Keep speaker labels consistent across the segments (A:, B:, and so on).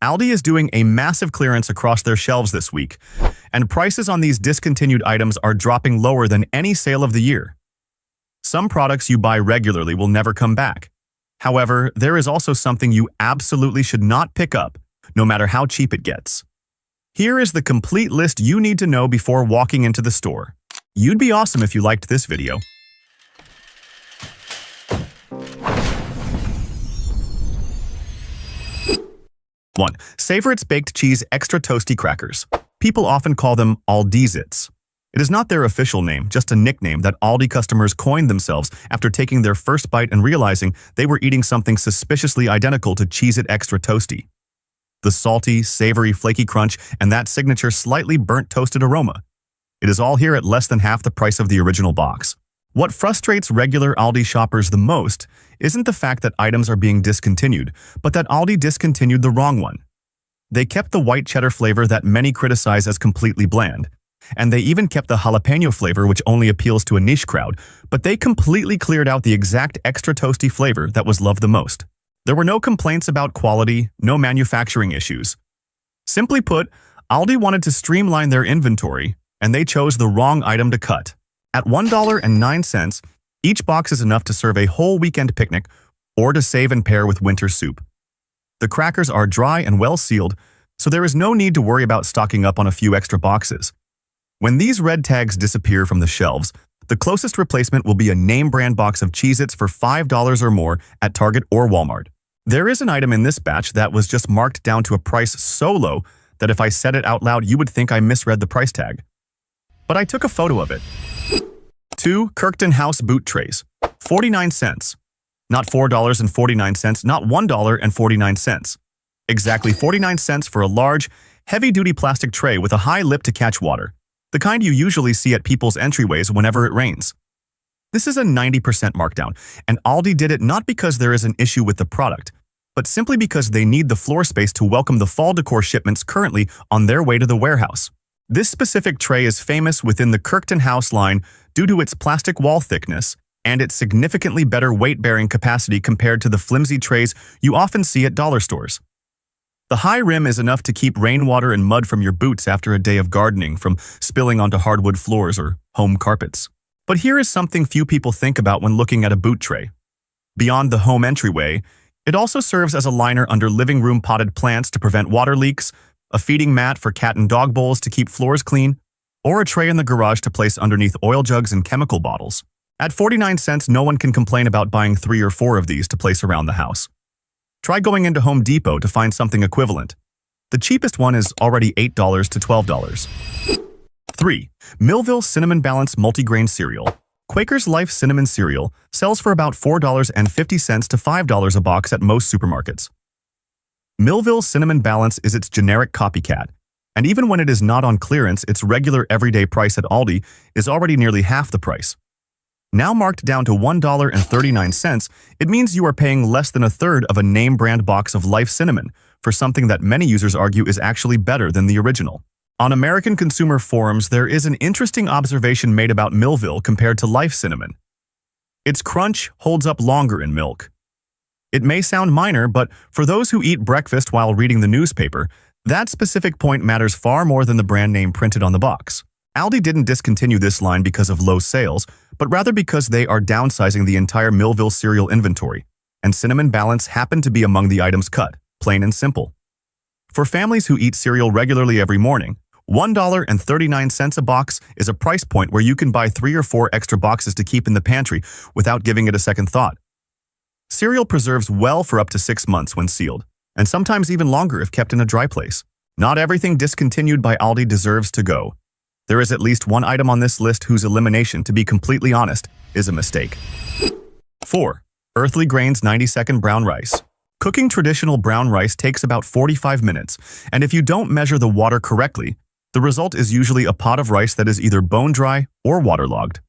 A: Aldi is doing a massive clearance across their shelves this week, and prices on these discontinued items are dropping lower than any sale of the year. Some products you buy regularly will never come back. However, there is also something you absolutely should not pick up, no matter how cheap it gets. Here is the complete list you need to know before walking into the store. You'd be awesome if you liked this video. 1. Savorites Baked Cheese Extra Toasty Crackers. People often call them Aldizits. It is not their official name, just a nickname that Aldi customers coined themselves after taking their first bite and realizing they were eating something suspiciously identical to Cheez-It Extra Toasty. The salty, savory, flaky crunch and that signature slightly burnt toasted aroma. It is all here at less than half the price of the original box. What frustrates regular Aldi shoppers the most isn't the fact that items are being discontinued, but that Aldi discontinued the wrong one. They kept the white cheddar flavor that many criticize as completely bland, and they even kept the jalapeno flavor which only appeals to a niche crowd, but they completely cleared out the exact extra toasty flavor that was loved the most. There were no complaints about quality, no manufacturing issues. Simply put, Aldi wanted to streamline their inventory, and they chose the wrong item to cut. At $1.09, each box is enough to serve a whole weekend picnic or to save and pair with winter soup. The crackers are dry and well sealed, so there is no need to worry about stocking up on a few extra boxes. When these red tags disappear from the shelves, the closest replacement will be a name brand box of Cheez-Its for $5 or more at Target or Walmart. There is an item in this batch that was just marked down to a price so low that if I said it out loud you would think I misread the price tag. But I took a photo of it. 2. Kirkton House Boot Trays. 49 cents. Not $4.49, not $1.49. Exactly 49 cents for a large, heavy-duty plastic tray with a high lip to catch water, the kind you usually see at people's entryways whenever it rains. This is a 90% markdown, and Aldi did it not because there is an issue with the product, but simply because they need the floor space to welcome the fall decor shipments currently on their way to the warehouse. This specific tray is famous within the Kirkton House line due to its plastic wall thickness and its significantly better weight-bearing capacity compared to the flimsy trays you often see at dollar stores. The high rim is enough to keep rainwater and mud from your boots after a day of gardening from spilling onto hardwood floors or home carpets. But here is something few people think about when looking at a boot tray. Beyond the home entryway, it also serves as a liner under living room potted plants to prevent water leaks, a feeding mat for cat and dog bowls to keep floors clean, or a tray in the garage to place underneath oil jugs and chemical bottles. At 49 cents, no one can complain about buying 3 or 4 of these to place around the house. Try going into Home Depot to find something equivalent. The cheapest one is already $8 to $12. 3. Millville Cinnamon Balance Multigrain Cereal. Quaker's Life Cinnamon Cereal sells for about $4.50 to $5 a box at most supermarkets. Millville Cinnamon Balance is its generic copycat, and even when it is not on clearance, its regular everyday price at Aldi is already nearly half the price. Now marked down to $1.39, it means you are paying less than a third of a name brand box of Life Cinnamon for something that many users argue is actually better than the original. On American consumer forums, there is an interesting observation made about Millville compared to Life Cinnamon. Its crunch holds up longer in milk. It may sound minor, but for those who eat breakfast while reading the newspaper, that specific point matters far more than the brand name printed on the box. Aldi didn't discontinue this line because of low sales, but rather because they are downsizing the entire Millville cereal inventory, and Cinnamon Balance happened to be among the items cut, plain and simple. For families who eat cereal regularly every morning, $1.39 a box is a price point where you can buy 3 or 4 extra boxes to keep in the pantry without giving it a second thought. Cereal preserves well for up to 6 months when sealed, and sometimes even longer if kept in a dry place. Not everything discontinued by Aldi deserves to go. There is at least one item on this list whose elimination, to be completely honest, is a mistake. 4. Earthly Grains 90-second brown rice. Cooking traditional brown rice takes about 45 minutes, and if you don't measure the water correctly, the result is usually a pot of rice that is either bone dry or waterlogged.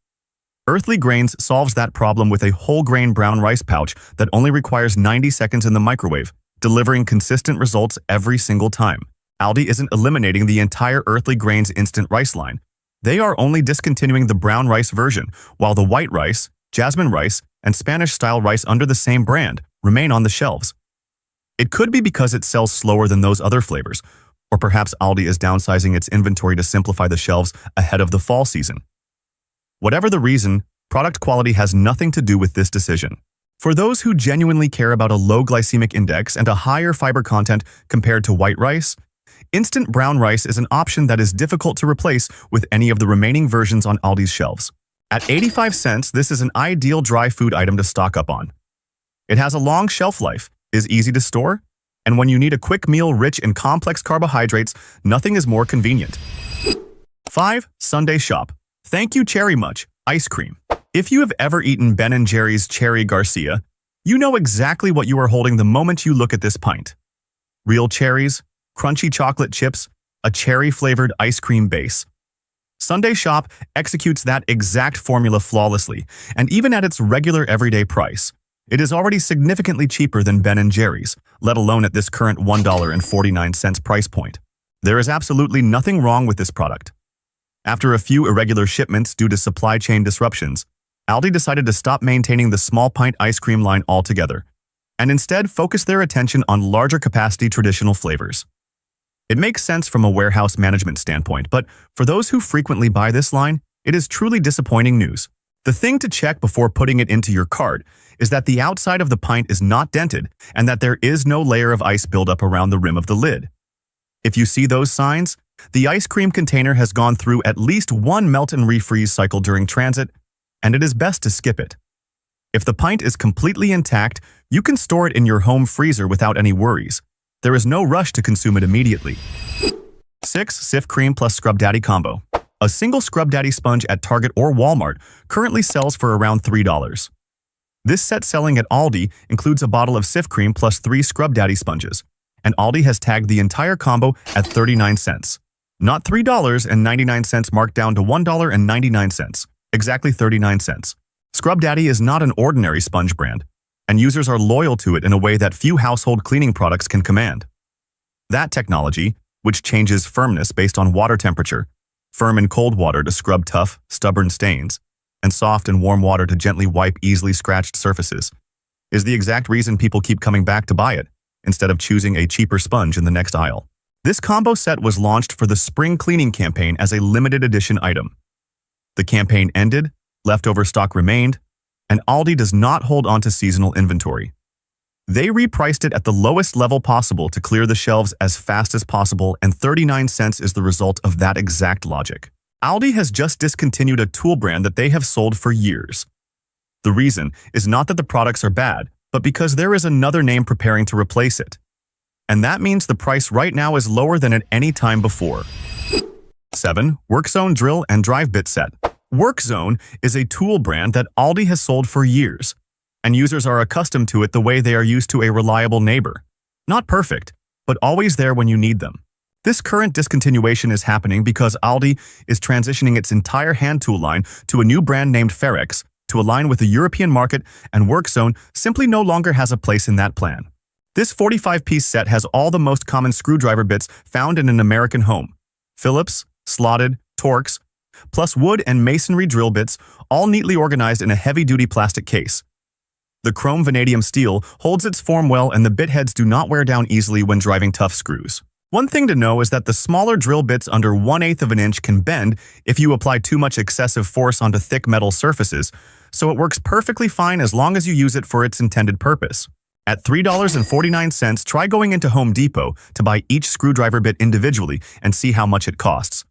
A: Earthly Grains solves that problem with a whole grain brown rice pouch that only requires 90 seconds in the microwave, delivering consistent results every single time. Aldi isn't eliminating the entire Earthly Grains instant rice line. They are only discontinuing the brown rice version, while the white rice, jasmine rice, and Spanish-style rice under the same brand remain on the shelves. It could be because it sells slower than those other flavors, or perhaps Aldi is downsizing its inventory to simplify the shelves ahead of the fall season. Whatever the reason, product quality has nothing to do with this decision. For those who genuinely care about a low glycemic index and a higher fiber content compared to white rice, instant brown rice is an option that is difficult to replace with any of the remaining versions on Aldi's shelves. At 85 cents, this is an ideal dry food item to stock up on. It has a long shelf life, is easy to store, and when you need a quick meal rich in complex carbohydrates, nothing is more convenient. 5. Sundae Shop. Thank you Cherry Much. Ice cream. If you have ever eaten Ben & Jerry's Cherry Garcia, you know exactly what you are holding the moment you look at this pint. Real cherries, crunchy chocolate chips, a cherry-flavored ice cream base. Sundae Shop executes that exact formula flawlessly, and even at its regular everyday price, it is already significantly cheaper than Ben & Jerry's, let alone at this current $1.49 price point. There is absolutely nothing wrong with this product. After a few irregular shipments due to supply chain disruptions, Aldi decided to stop maintaining the small pint ice cream line altogether, and instead focus their attention on larger capacity traditional flavors. It makes sense from a warehouse management standpoint, but for those who frequently buy this line, it is truly disappointing news. The thing to check before putting it into your cart is that the outside of the pint is not dented and that there is no layer of ice buildup around the rim of the lid. If you see those signs, the ice cream container has gone through at least one melt and refreeze cycle during transit, and it is best to skip it. If the pint is completely intact, you can store it in your home freezer without any worries. There is no rush to consume it immediately. 6. Cif Cream plus Scrub Daddy Combo. A single Scrub Daddy sponge at Target or Walmart currently sells for around $3. This set selling at Aldi includes a bottle of Cif Cream plus 3 Scrub Daddy sponges, and Aldi has tagged the entire combo at 39 cents. Not $3.99 marked down to $1.99, exactly 39 cents. Scrub Daddy is not an ordinary sponge brand, and users are loyal to it in a way that few household cleaning products can command. That technology, which changes firmness based on water temperature, firm in cold water to scrub tough, stubborn stains, and soft in warm water to gently wipe easily scratched surfaces, is the exact reason people keep coming back to buy it, instead of choosing a cheaper sponge in the next aisle. This combo set was launched for the spring cleaning campaign as a limited edition item. The campaign ended, leftover stock remained, and Aldi does not hold onto seasonal inventory. They repriced it at the lowest level possible to clear the shelves as fast as possible, and 39 cents is the result of that exact logic. Aldi has just discontinued a tool brand that they have sold for years. The reason is not that the products are bad, but because there is another name preparing to replace it. And that means the price right now is lower than at any time before. 7. WorkZone Drill and Drive Bit Set. WorkZone is a tool brand that Aldi has sold for years, and users are accustomed to it the way they are used to a reliable neighbor. Not perfect, but always there when you need them. This current discontinuation is happening because Aldi is transitioning its entire hand tool line to a new brand named Ferex to align with the European market, and WorkZone simply no longer has a place in that plan. This 45-piece set has all the most common screwdriver bits found in an American home: Phillips, slotted, Torx, plus wood and masonry drill bits, all neatly organized in a heavy-duty plastic case. The chrome vanadium steel holds its form well, and the bit heads do not wear down easily when driving tough screws. One thing to know is that the smaller drill bits under 1/8 of an inch can bend if you apply too much excessive force onto thick metal surfaces, so it works perfectly fine as long as you use it for its intended purpose. At $3.49, try going into Home Depot to buy each screwdriver bit individually and see how much it costs.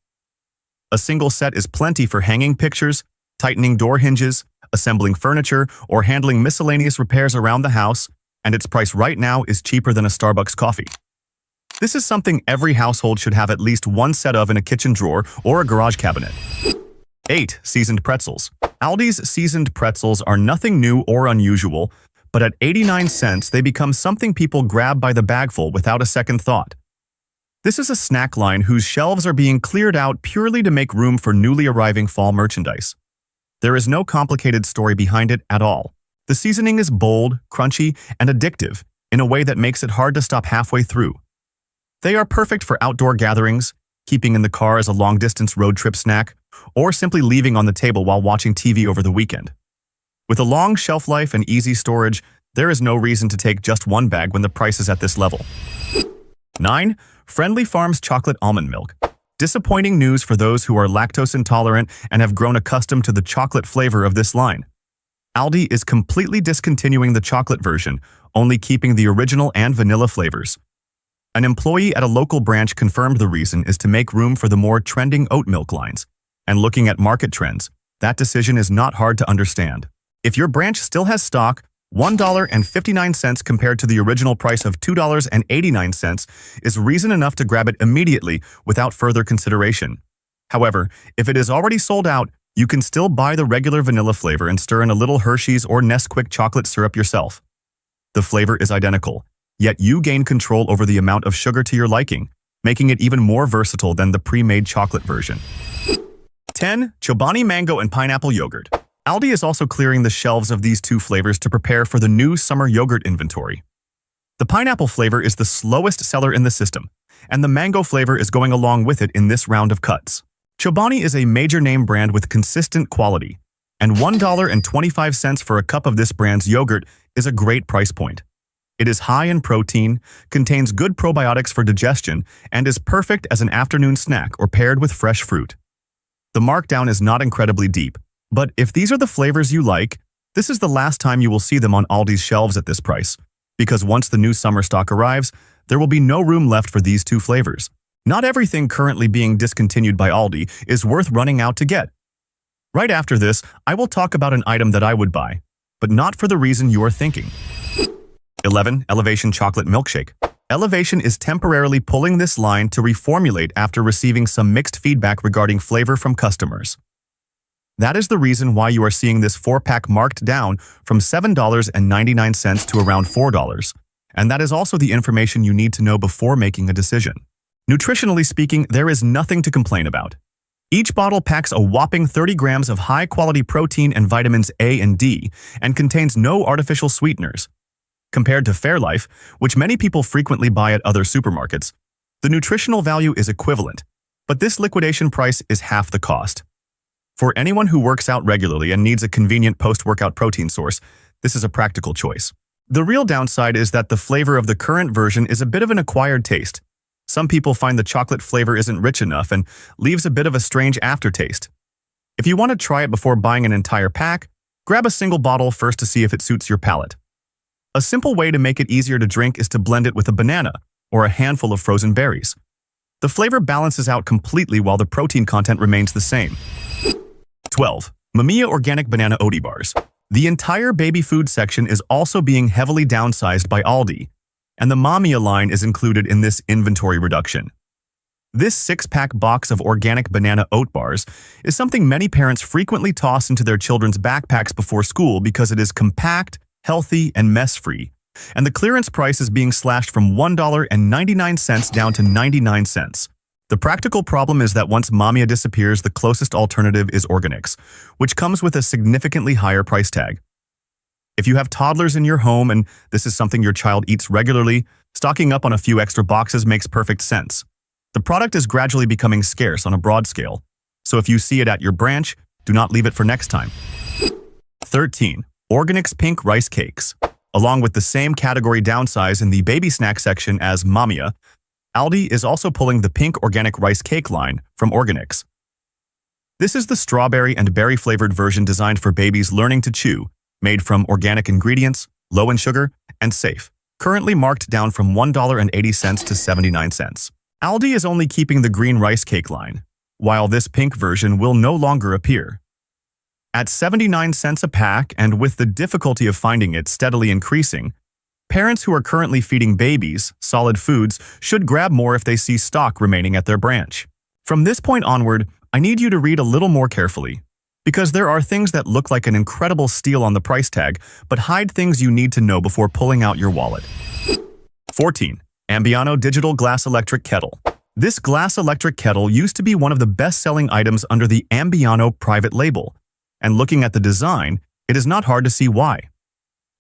A: A single set is plenty for hanging pictures, tightening door hinges, assembling furniture, or handling miscellaneous repairs around the house, and its price right now is cheaper than a Starbucks coffee. This is something every household should have at least one set of in a kitchen drawer or a garage cabinet. 8. Seasoned pretzels. Aldi's seasoned pretzels are nothing new or unusual, but at 89 cents they become something people grab by the bagful without a second thought. This is a snack line whose shelves are being cleared out purely to make room for newly arriving fall merchandise. There is no complicated story behind it at all. The seasoning is bold, crunchy, and addictive in a way that makes it hard to stop halfway through. They are perfect for outdoor gatherings, keeping in the car as a long-distance road trip snack, or simply leaving on the table while watching TV over the weekend. With a long shelf life and easy storage, There is no reason to take just one bag when the price is at this level. 9. Friendly Farms Chocolate Almond Milk. Disappointing news for those who are lactose intolerant and have grown accustomed to the chocolate flavor of this line. Aldi is completely discontinuing the chocolate version, only keeping the original and vanilla flavors. An employee at a local branch confirmed the reason is to make room for the more trending oat milk lines. And looking at market trends, that decision is not hard to understand. If your branch still has stock, $1.59 compared to the original price of $2.89 is reason enough to grab it immediately without further consideration. However, if it is already sold out, you can still buy the regular vanilla flavor and stir in a little Hershey's or Nesquik chocolate syrup yourself. The flavor is identical, yet you gain control over the amount of sugar to your liking, making it even more versatile than the pre-made chocolate version. 10. Chobani Mango and Pineapple Yogurt. Aldi is also clearing the shelves of these two flavors to prepare for the new summer yogurt inventory. The pineapple flavor is the slowest seller in the system, and the mango flavor is going along with it in this round of cuts. Chobani is a major name brand with consistent quality, and $1.25 for a cup of this brand's yogurt is a great price point. It is high in protein, contains good probiotics for digestion, and is perfect as an afternoon snack or paired with fresh fruit. The markdown is not incredibly deep, but if these are the flavors you like, this is the last time you will see them on Aldi's shelves at this price, because once the new summer stock arrives, there will be no room left for these two flavors. Not everything currently being discontinued by Aldi is worth running out to get. Right after this, I will talk about an item that I would buy, but not for the reason you are thinking. 11. Elevation Chocolate Milkshake. Elevation is temporarily pulling this line to reformulate after receiving some mixed feedback regarding flavor from customers. That is the reason why you are seeing this 4-pack marked down from $7.99 to around $4, and that is also the information you need to know before making a decision. Nutritionally speaking, there is nothing to complain about. Each bottle packs a whopping 30 grams of high-quality protein and vitamins A and D and contains no artificial sweeteners. Compared to Fairlife, which many people frequently buy at other supermarkets, the nutritional value is equivalent, but this liquidation price is half the cost. For anyone who works out regularly and needs a convenient post-workout protein source, this is a practical choice. The real downside is that the flavor of the current version is a bit of an acquired taste. Some people find the chocolate flavor isn't rich enough and leaves a bit of a strange aftertaste. If you want to try it before buying an entire pack, grab a single bottle first to see if it suits your palate. A simple way to make it easier to drink is to blend it with a banana or a handful of frozen berries. The flavor balances out completely while the protein content remains the same. 12. Mamiya Organic Banana Oaty Bars. The entire baby food section is also being heavily downsized by Aldi, and the Mamiya line is included in this inventory reduction. This 6-pack box of organic banana oat bars is something many parents frequently toss into their children's backpacks before school because it is compact, healthy, and mess-free, and the clearance price is being slashed from $1.99 down to 99 cents. The practical problem is that once Mamiya disappears, the closest alternative is Organics, which comes with a significantly higher price tag. If you have toddlers in your home and this is something your child eats regularly, stocking up on a few extra boxes makes perfect sense. The product is gradually becoming scarce on a broad scale, so if you see it at your branch, do not leave it for next time. 13. Organics Pink Rice Cakes. Along with the same category downsize in the baby snack section as Mamiya, Aldi is also pulling the pink organic rice cake line from Organics. This is the strawberry and berry-flavored version designed for babies learning to chew, made from organic ingredients, low in sugar, and safe. Currently marked down from $1.80 to 79 cents. Aldi is only keeping the green rice cake line, while this pink version will no longer appear. At 79 cents a pack, and with the difficulty of finding it steadily increasing, parents who are currently feeding babies solid foods should grab more if they see stock remaining at their branch. From this point onward, I need you to read a little more carefully, because there are things that look like an incredible steal on the price tag, but hide things you need to know before pulling out your wallet. 14. Ambiano Digital Glass Electric Kettle. This glass electric kettle used to be one of the best-selling items under the Ambiano private label, and looking at the design, it is not hard to see why.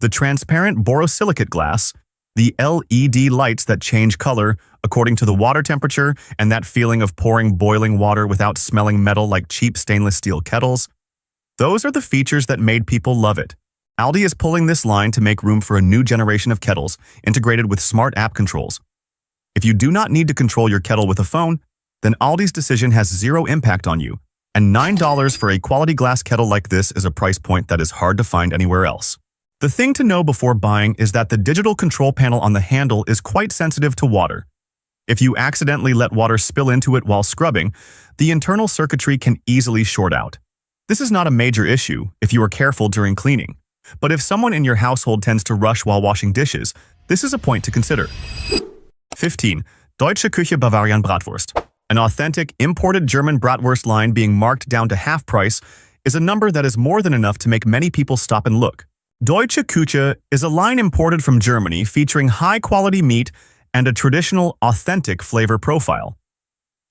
A: The transparent borosilicate glass, the LED lights that change color according to the water temperature, and that feeling of pouring boiling water without smelling metal like cheap stainless steel kettles, those are the features that made people love it. Aldi is pulling this line to make room for a new generation of kettles integrated with smart app controls. If you do not need to control your kettle with a phone, then Aldi's decision has zero impact on you, and $9 for a quality glass kettle like this is a price point that is hard to find anywhere else. The thing to know before buying is that the digital control panel on the handle is quite sensitive to water. If you accidentally let water spill into it while scrubbing, the internal circuitry can easily short out. This is not a major issue if you are careful during cleaning, but if someone in your household tends to rush while washing dishes, this is a point to consider. 15. Deutsche Küche Bavarian Bratwurst. An authentic, imported German bratwurst line being marked down to half price is a number that is more than enough to make many people stop and look. Deutsche Küche is a line imported from Germany featuring high-quality meat and a traditional, authentic flavor profile.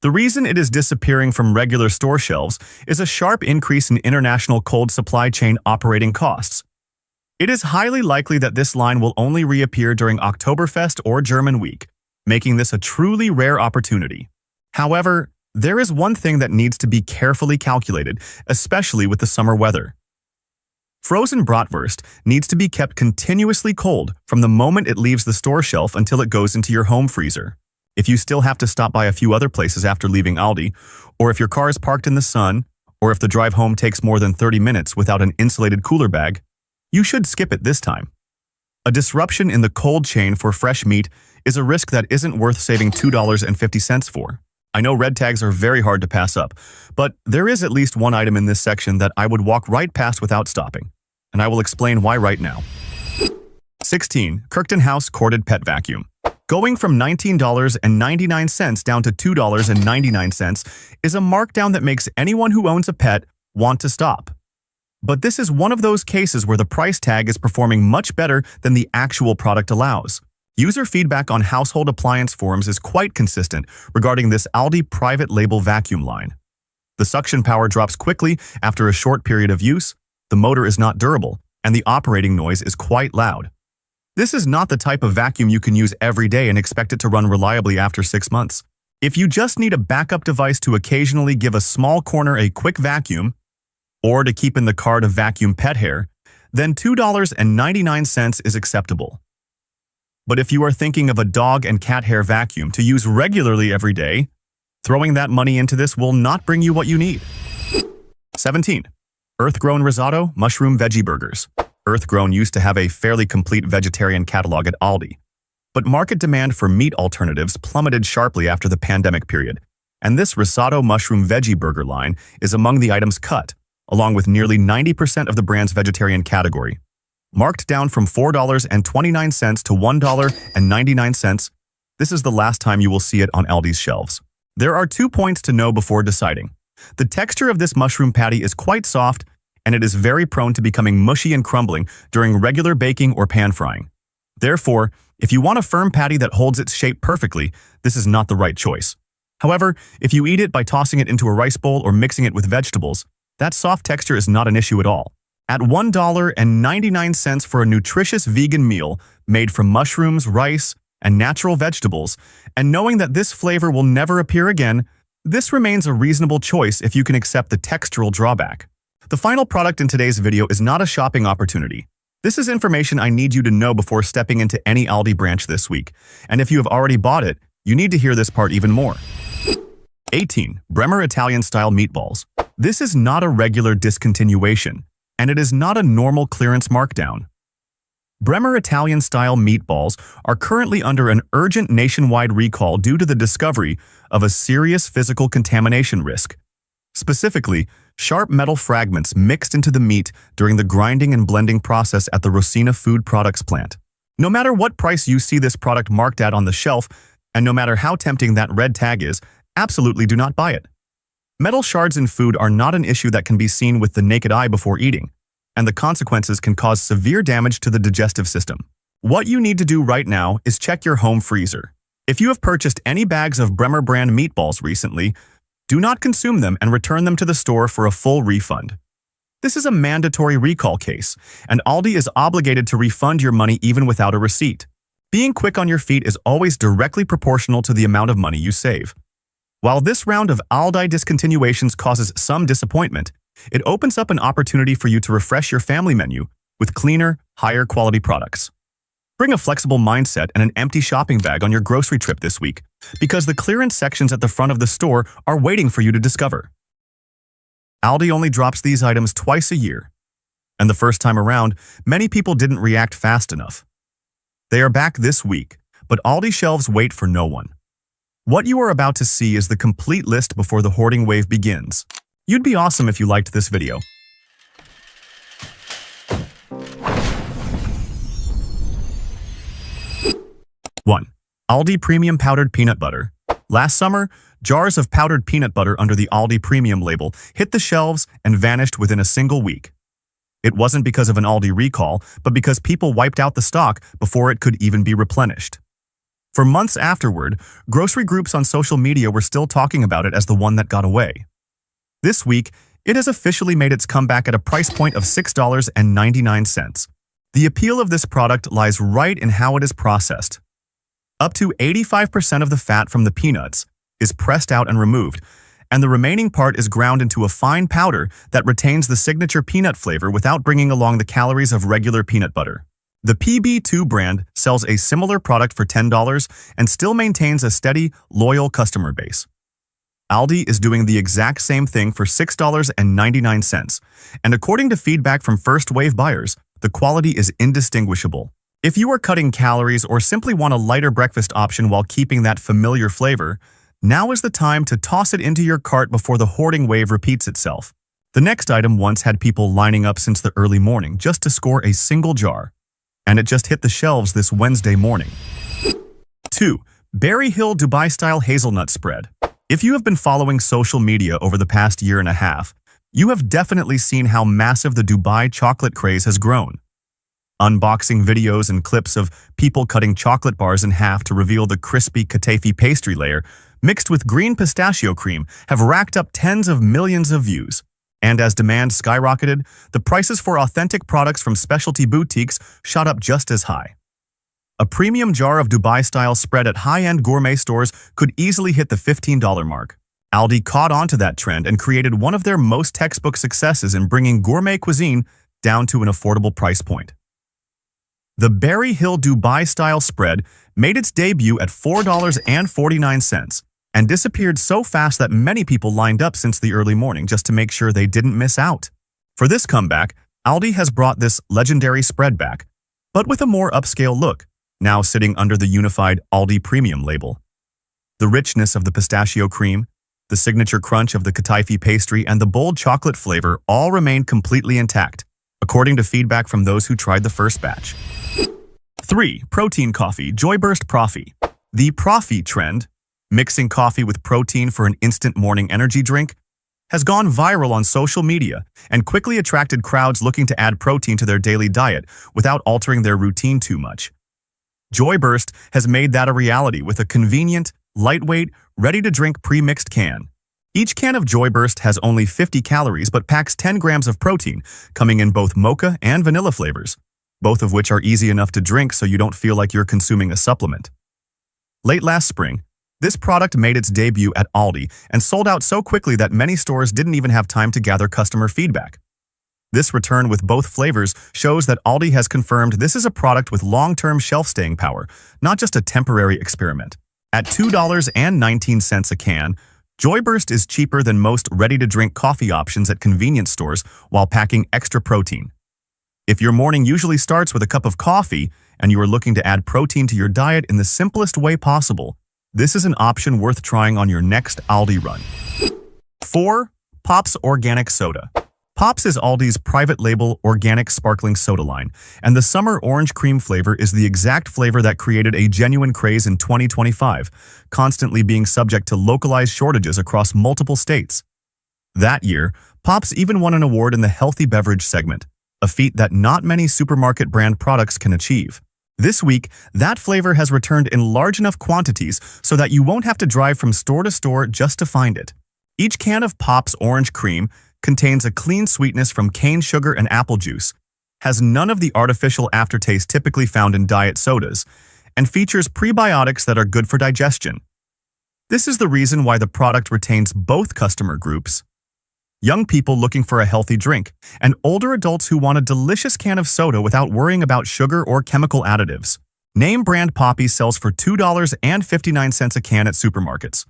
A: The reason it is disappearing from regular store shelves is a sharp increase in international cold supply chain operating costs. It is highly likely that this line will only reappear during Oktoberfest or German Week, making this a truly rare opportunity. However, there is one thing that needs to be carefully calculated, especially with the summer weather. Frozen bratwurst needs to be kept continuously cold from the moment it leaves the store shelf until it goes into your home freezer. If you still have to stop by a few other places after leaving Aldi, or if your car is parked in the sun, or if the drive home takes more than 30 minutes without an insulated cooler bag, you should skip it this time. A disruption in the cold chain for fresh meat is a risk that isn't worth saving $2.50 for. I know red tags are very hard to pass up, but there is at least one item in this section that I would walk right past without stopping, and I will explain why right now. 16. Kirkton House Corded Pet Vacuum. Going from $19.99 down to $2.99 is a markdown that makes anyone who owns a pet want to stop. But this is one of those cases where the price tag is performing much better than the actual product allows. User feedback on household appliance forums is quite consistent regarding this Aldi private label vacuum line. The suction power drops quickly after a short period of use, the motor is not durable, and the operating noise is quite loud. This is not the type of vacuum you can use every day and expect it to run reliably after 6 months. If you just need a backup device to occasionally give a small corner a quick vacuum, or to keep in the cart of vacuum pet hair, then $2.99 is acceptable. But if you are thinking of a dog and cat hair vacuum to use regularly every day, throwing that money into this will not bring you what you need. 17. Earth-grown risotto, mushroom veggie burgers. Earth-grown used to have a fairly complete vegetarian catalog at Aldi, but market demand for meat alternatives plummeted sharply after the pandemic period, and this risotto mushroom veggie burger line is among the items cut, along with nearly 90% of the brand's vegetarian category. Marked down from $4.29 to $1.99, this is the last time you will see it on Aldi's shelves. There are 2 points to know before deciding. The texture of this mushroom patty is quite soft, and it is very prone to becoming mushy and crumbling during regular baking or pan frying. Therefore, if you want a firm patty that holds its shape perfectly, this is not the right choice. However, if you eat it by tossing it into a rice bowl or mixing it with vegetables, that soft texture is not an issue at all. At $1.99 for a nutritious vegan meal made from mushrooms, rice, and natural vegetables, and knowing that this flavor will never appear again, this remains a reasonable choice if you can accept the textural drawback. The final product in today's video is not a shopping opportunity. This is information I need you to know before stepping into any Aldi branch this week, and if you have already bought it, you need to hear this part even more. 18. Bremer Italian-style meatballs. This is not a regular discontinuation, and it is not a normal clearance markdown. Bremer Italian-style meatballs are currently under an urgent nationwide recall due to the discovery of a serious physical contamination risk. Specifically, sharp metal fragments mixed into the meat during the grinding and blending process at the Rosina Food Products plant. No matter what price you see this product marked at on the shelf, and no matter how tempting that red tag is, absolutely do not buy it. Metal shards in food are not an issue that can be seen with the naked eye before eating, and the consequences can cause severe damage to the digestive system. What you need to do right now is check your home freezer. If you have purchased any bags of Bremer brand meatballs recently, do not consume them and return them to the store for a full refund. This is a mandatory recall case, and Aldi is obligated to refund your money even without a receipt. Being quick on your feet is always directly proportional to the amount of money you save. While this round of Aldi discontinuations causes some disappointment, it opens up an opportunity for you to refresh your family menu with cleaner, higher quality products. Bring a flexible mindset and an empty shopping bag on your grocery trip this week, because the clearance sections at the front of the store are waiting for you to discover. Aldi only drops these items twice a year, and the first time around, many people didn't react fast enough. They are back this week, but Aldi shelves wait for no one. What you are about to see is the complete list before the hoarding wave begins. You'd be awesome if you liked this video. 1. Aldi Premium Powdered Peanut Butter. Last summer, jars of powdered peanut butter under the Aldi Premium label hit the shelves and vanished within a single week. It wasn't because of an Aldi recall, but because people wiped out the stock before it could even be replenished. For months afterward, grocery groups on social media were still talking about it as the one that got away. This week, it has officially made its comeback at a price point of $6.99. The appeal of this product lies right in how it is processed. Up to 85% of the fat from the peanuts is pressed out and removed, and the remaining part is ground into a fine powder that retains the signature peanut flavor without bringing along the calories of regular peanut butter. The PB2 brand sells a similar product for $10 and still maintains a steady, loyal customer base. Aldi is doing the exact same thing for $6.99, and according to feedback from first-wave buyers, the quality is indistinguishable. If you are cutting calories or simply want a lighter breakfast option while keeping that familiar flavor, now is the time to toss it into your cart before the hoarding wave repeats itself. The next item once had people lining up since the early morning just to score a single jar, and it just hit the shelves this Wednesday morning. 2. Berry Hill Dubai-style hazelnut spread. If you have been following social media over the past year and a half, you have definitely seen how massive the Dubai chocolate craze has grown. Unboxing videos and clips of people cutting chocolate bars in half to reveal the crispy katafi pastry layer mixed with green pistachio cream have racked up tens of millions of views. And as demand skyrocketed, the prices for authentic products from specialty boutiques shot up just as high. A premium jar of Dubai-style spread at high-end gourmet stores could easily hit the $15 mark. Aldi caught on to that trend and created one of their most textbook successes in bringing gourmet cuisine down to an affordable price point. The Berry Hill Dubai-style spread made its debut at $4.49 and disappeared so fast that many people lined up since the early morning just to make sure they didn't miss out. For this comeback, Aldi has brought this legendary spread back, but with a more upscale look, now sitting under the unified Aldi Premium label. The richness of the pistachio cream, the signature crunch of the katafi pastry, and the bold chocolate flavor all remain completely intact, according to feedback from those who tried the first batch. 3. Protein Coffee Joyburst Profi. The Profi trend, mixing coffee with protein for an instant morning energy drink, has gone viral on social media and quickly attracted crowds looking to add protein to their daily diet without altering their routine too much. Joyburst has made that a reality with a convenient, lightweight, ready-to-drink pre-mixed can. Each can of Joyburst has only 50 calories but packs 10 grams of protein, coming in both mocha and vanilla flavors, both of which are easy enough to drink so you don't feel like you're consuming a supplement. Late last spring, this product made its debut at Aldi and sold out so quickly that many stores didn't even have time to gather customer feedback. This return with both flavors shows that Aldi has confirmed this is a product with long-term shelf-staying power, not just a temporary experiment. At $2.19 a can, Joyburst is cheaper than most ready-to-drink coffee options at convenience stores while packing extra protein. If your morning usually starts with a cup of coffee and you are looking to add protein to your diet in the simplest way possible, this is an option worth trying on your next Aldi run. 4. Pop's Organic Soda. Pop's is Aldi's private label organic sparkling soda line, and the summer orange cream flavor is the exact flavor that created a genuine craze in 2025, constantly being subject to localized shortages across multiple states. That year, Pop's even won an award in the healthy beverage segment, a feat that not many supermarket brand products can achieve. This week, that flavor has returned in large enough quantities so that you won't have to drive from store to store just to find it. Each can of Pop's orange cream contains a clean sweetness from cane sugar and apple juice, has none of the artificial aftertaste typically found in diet sodas, and features prebiotics that are good for digestion. This is the reason why the product retains both customer groups, young people looking for a healthy drink, and older adults who want a delicious can of soda without worrying about sugar or chemical additives. Name brand Poppi sells for $2.59 a can at supermarkets.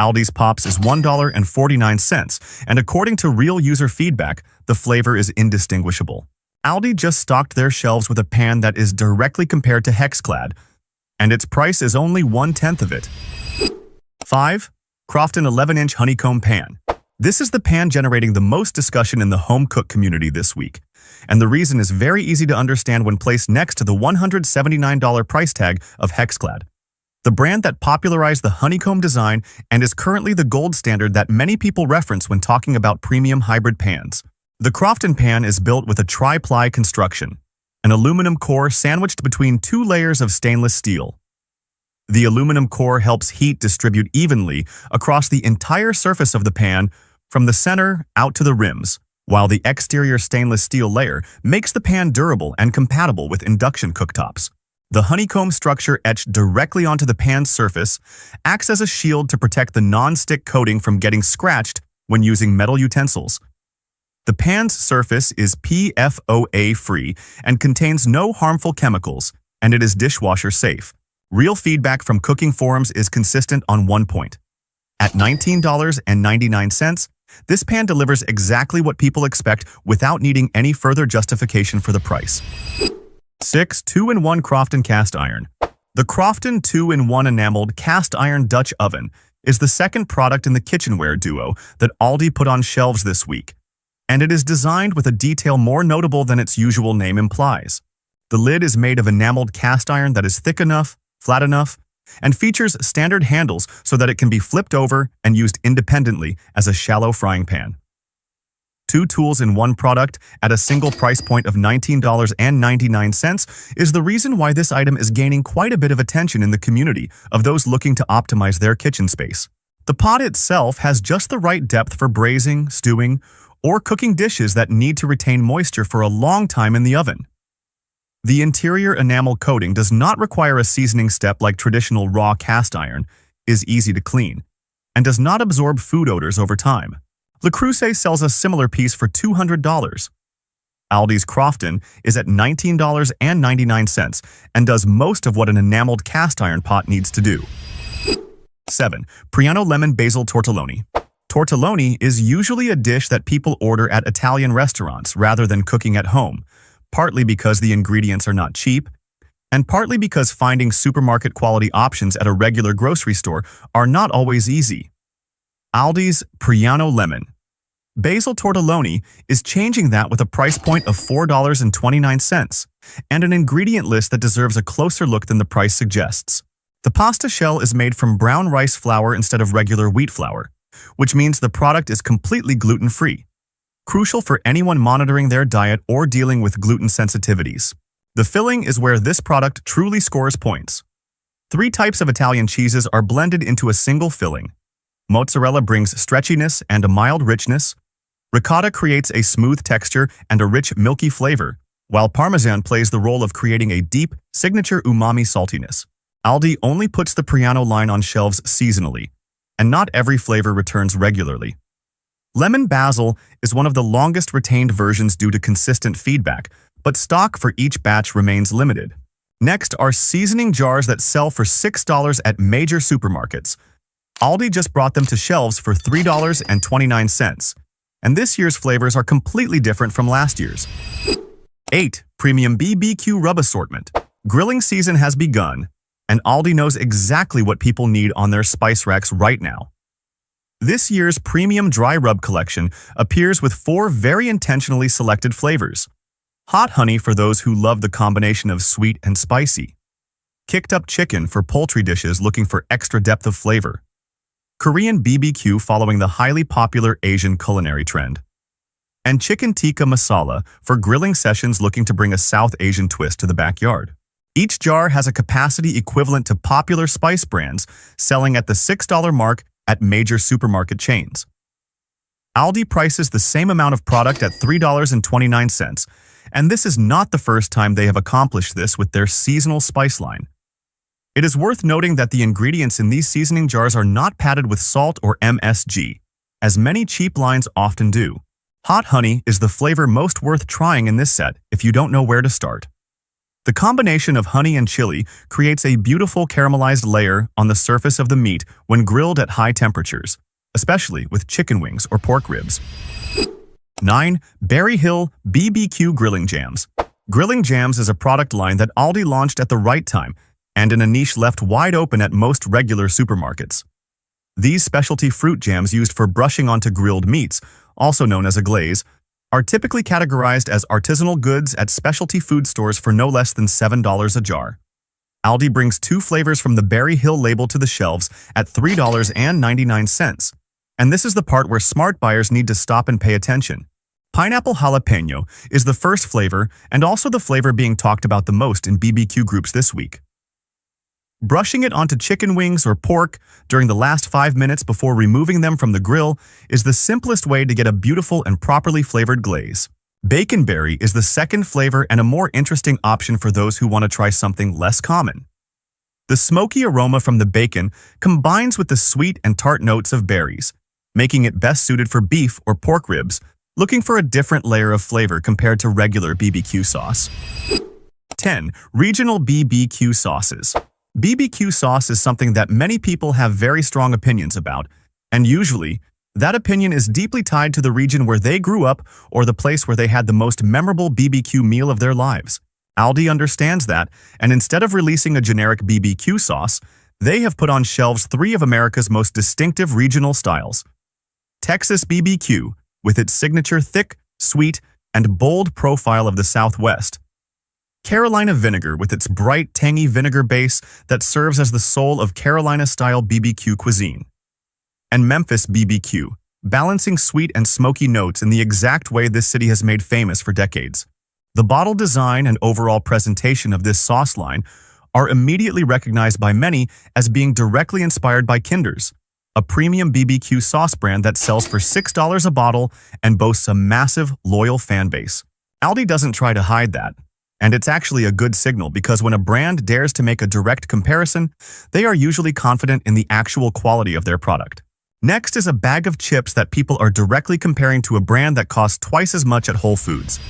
A: Aldi's Pops is $1.49, and according to real user feedback, the flavor is indistinguishable. Aldi just stocked their shelves with a pan that is directly compared to Hexclad, and its price is only 1/10 of it. 5. Crofton 11-inch honeycomb pan. This is the pan generating the most discussion in the home cook community this week, and the reason is very easy to understand when placed next to the $179 price tag of Hexclad, the brand that popularized the honeycomb design and is currently the gold standard that many people reference when talking about premium hybrid pans. The Crofton pan is built with a tri-ply construction, an aluminum core sandwiched between 2 layers of stainless steel. The aluminum core helps heat distribute evenly across the entire surface of the pan from the center out to the rims, while the exterior stainless steel layer makes the pan durable and compatible with induction cooktops. The honeycomb structure etched directly onto the pan's surface acts as a shield to protect the non-stick coating from getting scratched when using metal utensils. The pan's surface is PFOA-free and contains no harmful chemicals, and it is dishwasher safe. Real feedback from cooking forums is consistent on one point. At $19.99, this pan delivers exactly what people expect without needing any further justification for the price. 6. 2-in-1 Crofton Cast Iron. The Crofton 2-in-1 enameled cast iron Dutch oven is the second product in the kitchenware duo that Aldi put on shelves this week, and it is designed with a detail more notable than its usual name implies. The lid is made of enameled cast iron that is thick enough, flat enough, and features standard handles so that it can be flipped over and used independently as a shallow frying pan. 2 tools in one product at a single price point of $19.99 is the reason why this item is gaining quite a bit of attention in the community of those looking to optimize their kitchen space. The pot itself has just the right depth for braising, stewing, or cooking dishes that need to retain moisture for a long time in the oven. The interior enamel coating does not require a seasoning step like traditional raw cast iron, is easy to clean, and does not absorb food odors over time. Le Creuset sells a similar piece for $200. Aldi's Crofton is at $19.99 and does most of what an enameled cast iron pot needs to do. 7. Priano Lemon Basil Tortelloni. Tortelloni is usually a dish that people order at Italian restaurants rather than cooking at home, partly because the ingredients are not cheap, and partly because finding supermarket-quality options at a regular grocery store are not always easy. Aldi's Priano Lemon Basil Tortelloni is changing that with a price point of $4.29 and an ingredient list that deserves a closer look than the price suggests. The pasta shell is made from brown rice flour instead of regular wheat flour, which means the product is completely gluten-free, crucial for anyone monitoring their diet or dealing with gluten sensitivities. The filling is where this product truly scores points. 3 types of Italian cheeses are blended into a single filling. Mozzarella brings stretchiness and a mild richness. Ricotta creates a smooth texture and a rich, milky flavor, while Parmesan plays the role of creating a deep, signature umami saltiness. Aldi only puts the Priano line on shelves seasonally, and not every flavor returns regularly. Lemon Basil is one of the longest retained versions due to consistent feedback, but stock for each batch remains limited. Next are seasoning jars that sell for $6 at major supermarkets. Aldi just brought them to shelves for $3.29, and this year's flavors are completely different from last year's. 8. Premium BBQ Rub Assortment. Grilling season has begun, and Aldi knows exactly what people need on their spice racks right now. This year's premium dry rub collection appears with 4 very intentionally selected flavors. Hot honey for those who love the combination of sweet and spicy. Kicked up chicken for poultry dishes looking for extra depth of flavor. Korean BBQ following the highly popular Asian culinary trend. And chicken tikka masala for grilling sessions looking to bring a South Asian twist to the backyard. Each jar has a capacity equivalent to popular spice brands selling at the $6 mark at major supermarket chains. Aldi prices the same amount of product at $3.29, and this is not the first time they have accomplished this with their seasonal spice line. It is worth noting that the ingredients in these seasoning jars are not padded with salt or MSG. as many cheap lines often do. Hot honey is the flavor most worth trying in this set if you don't know where to start. The combination of honey and chili creates a beautiful caramelized layer on the surface of the meat when grilled at high temperatures, especially with chicken wings or pork ribs. 9. Berry Hill BBQ Grilling Jams. Grilling jams is a product line that Aldi launched at the right time and in a niche left wide open at most regular supermarkets. These specialty fruit jams used for brushing onto grilled meats, also known as a glaze, are typically categorized as artisanal goods at specialty food stores for no less than $7 a jar. Aldi brings 2 flavors from the Berry Hill label to the shelves at $3.99, and this is the part where smart buyers need to stop and pay attention. Pineapple jalapeno is the first flavor and also the flavor being talked about the most in BBQ groups this week. Brushing it onto chicken wings or pork during the last 5 minutes before removing them from the grill is the simplest way to get a beautiful and properly flavored glaze. Baconberry is the second flavor and a more interesting option for those who want to try something less common. The smoky aroma from the bacon combines with the sweet and tart notes of berries, making it best suited for beef or pork ribs, looking for a different layer of flavor compared to regular BBQ sauce. 10. Regional BBQ sauces. BBQ sauce is something that many people have very strong opinions about, and usually, that opinion is deeply tied to the region where they grew up or the place where they had the most memorable BBQ meal of their lives. Aldi understands that, and instead of releasing a generic BBQ sauce, they have put on shelves 3 of America's most distinctive regional styles. Texas BBQ, with its signature thick, sweet, and bold profile of the Southwest. Carolina vinegar with its bright, tangy vinegar base that serves as the soul of Carolina-style BBQ cuisine. And Memphis BBQ, balancing sweet and smoky notes in the exact way this city has made famous for decades. The bottle design and overall presentation of this sauce line are immediately recognized by many as being directly inspired by Kinder's, a premium BBQ sauce brand that sells for $6 a bottle and boasts a massive, loyal fan base. Aldi doesn't try to hide that. And it's actually a good signal because when a brand dares to make a direct comparison, they are usually confident in the actual quality of their product. Next is a bag of chips that people are directly comparing to a brand that costs twice as much at Whole Foods.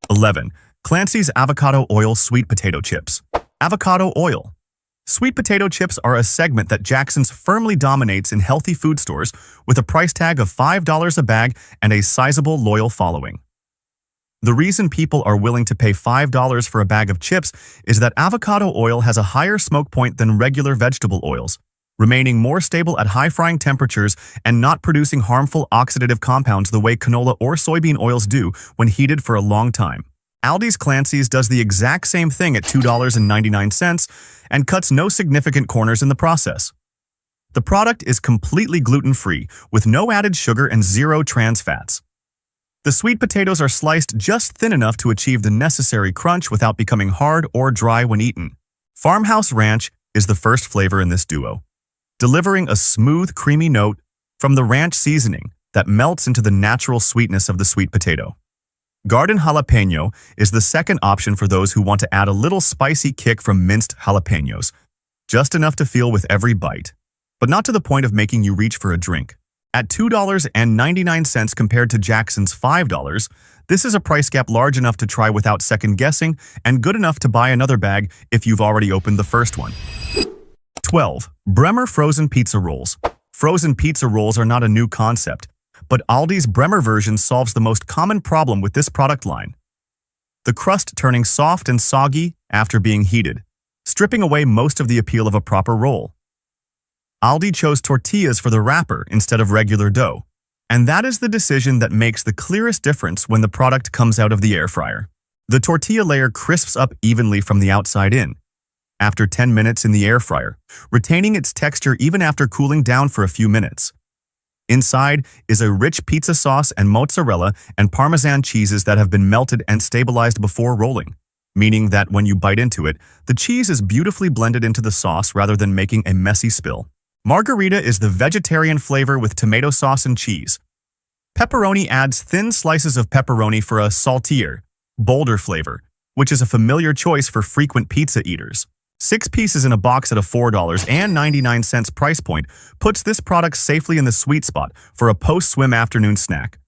A: 11. Clancy's Avocado Oil Sweet Potato Chips. Avocado oil. Sweet potato chips are a segment that Jackson's firmly dominates in healthy food stores with a price tag of $5 a bag and a sizable loyal following. The reason people are willing to pay $5 for a bag of chips is that avocado oil has a higher smoke point than regular vegetable oils, remaining more stable at high frying temperatures and not producing harmful oxidative compounds the way canola or soybean oils do when heated for a long time. Aldi's Clancy's does the exact same thing at $2.99 and cuts no significant corners in the process. The product is completely gluten-free, with no added sugar and 0 trans fats. The sweet potatoes are sliced just thin enough to achieve the necessary crunch without becoming hard or dry when eaten. Farmhouse Ranch is the first flavor in this duo, delivering a smooth, creamy note from the ranch seasoning that melts into the natural sweetness of the sweet potato. Garden Jalapeno is the second option for those who want to add a little spicy kick from minced jalapenos, just enough to feel with every bite, but not to the point of making you reach for a drink. At $2.99 compared to Jackson's $5, this is a price gap large enough to try without second guessing and good enough to buy another bag if you've already opened the first one. 12. Bremer Frozen Pizza Rolls. Frozen pizza rolls are not a new concept, but Aldi's Bremer version solves the most common problem with this product line. The crust turning soft and soggy after being heated, stripping away most of the appeal of a proper roll. Aldi chose tortillas for the wrapper instead of regular dough, and that is the decision that makes the clearest difference when the product comes out of the air fryer. The tortilla layer crisps up evenly from the outside in, after 10 minutes in the air fryer, retaining its texture even after cooling down for a few minutes. Inside is a rich pizza sauce and mozzarella and Parmesan cheeses that have been melted and stabilized before rolling, meaning that when you bite into it, the cheese is beautifully blended into the sauce rather than making a messy spill. Margarita is the vegetarian flavor with tomato sauce and cheese. Pepperoni adds thin slices of pepperoni for a saltier, bolder flavor, which is a familiar choice for frequent pizza eaters. 6 pieces in a box at a $4.99 price point puts this product safely in the sweet spot for a post-swim afternoon snack,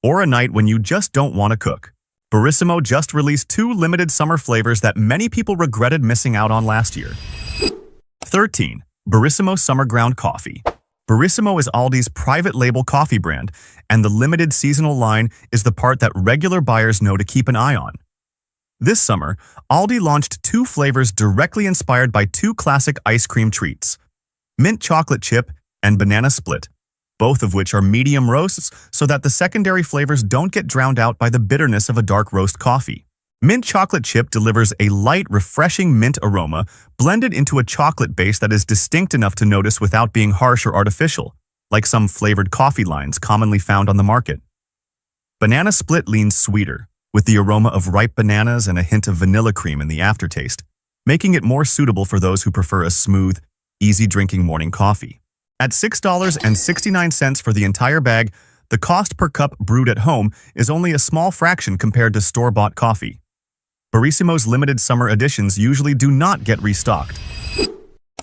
A: or a night when you just don't want to cook. Barissimo just released 2 limited summer flavors that many people regretted missing out on last year. 13. Barissimo Summer Ground Coffee. Barissimo is Aldi's private label coffee brand, and the limited seasonal line is the part that regular buyers know to keep an eye on. This summer, Aldi launched 2 flavors directly inspired by 2 classic ice cream treats, mint chocolate chip and banana split, both of which are medium roasts so that the secondary flavors don't get drowned out by the bitterness of a dark roast coffee. Mint chocolate chip delivers a light, refreshing mint aroma blended into a chocolate base that is distinct enough to notice without being harsh or artificial, like some flavored coffee lines commonly found on the market. Banana split leans sweeter, with the aroma of ripe bananas and a hint of vanilla cream in the aftertaste, making it more suitable for those who prefer a smooth, easy-drinking morning coffee. At $6.69 for the entire bag, the cost per cup brewed at home is only a small fraction compared to store-bought coffee. Barissimo's limited summer editions usually do not get restocked.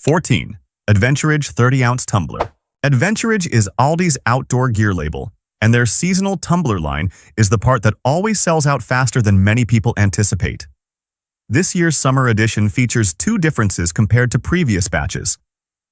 A: 14. Adventurage 30-ounce tumbler. Adventurage is Aldi's outdoor gear label, and their seasonal tumbler line is the part that always sells out faster than many people anticipate. This year's summer edition features 2 differences compared to previous batches.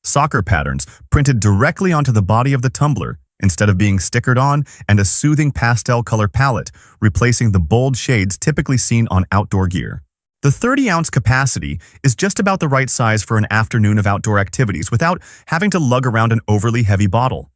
A: Soccer patterns printed directly onto the body of the tumbler instead of being stickered on, and a soothing pastel color palette, replacing the bold shades typically seen on outdoor gear. The 30-ounce capacity is just about the right size for an afternoon of outdoor activities without having to lug around an overly heavy bottle.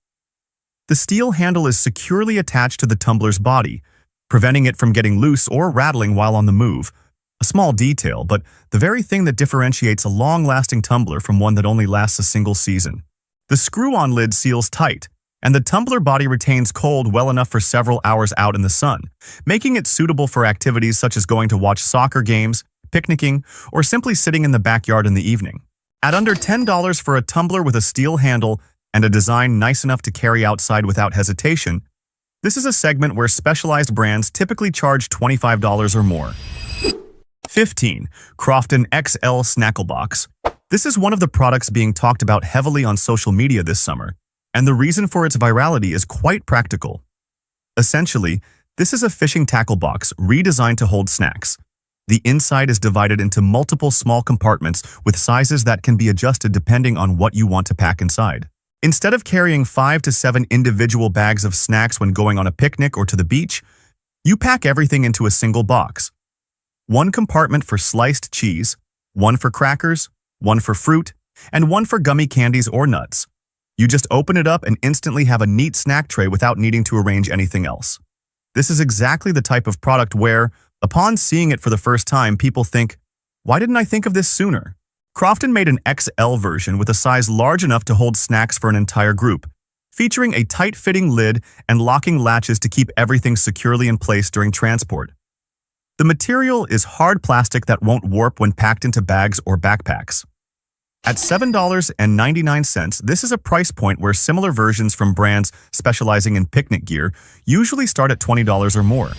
A: The steel handle is securely attached to the tumbler's body, preventing it from getting loose or rattling while on the move. A small detail, but the very thing that differentiates a long-lasting tumbler from one that only lasts a single season. The screw-on lid seals tight, and the tumbler body retains cold well enough for several hours out in the sun, making it suitable for activities such as going to watch soccer games, picnicking, or simply sitting in the backyard in the evening. At under $10 for a tumbler with a steel handle and a design nice enough to carry outside without hesitation, this is a segment where specialized brands typically charge $25 or more. 15. Crofton XL Snackle Box. This is one of the products being talked about heavily on social media this summer, and the reason for its virality is quite practical. Essentially, this is a fishing tackle box redesigned to hold snacks. The inside is divided into multiple small compartments with sizes that can be adjusted depending on what you want to pack inside. Instead of carrying 5 to 7 individual bags of snacks when going on a picnic or to the beach, you pack everything into a single box. 1 compartment for sliced cheese, 1 for crackers, 1 for fruit, and 1 for gummy candies or nuts. You just open it up and instantly have a neat snack tray without needing to arrange anything else. This is exactly the type of product where, upon seeing it for the first time, people think, why didn't I think of this sooner? Crofton made an XL version with a size large enough to hold snacks for an entire group, featuring a tight-fitting lid and locking latches to keep everything securely in place during transport. The material is hard plastic that won't warp when packed into bags or backpacks. At $7.99, this is a price point where similar versions from brands specializing in picnic gear usually start at $20 or more.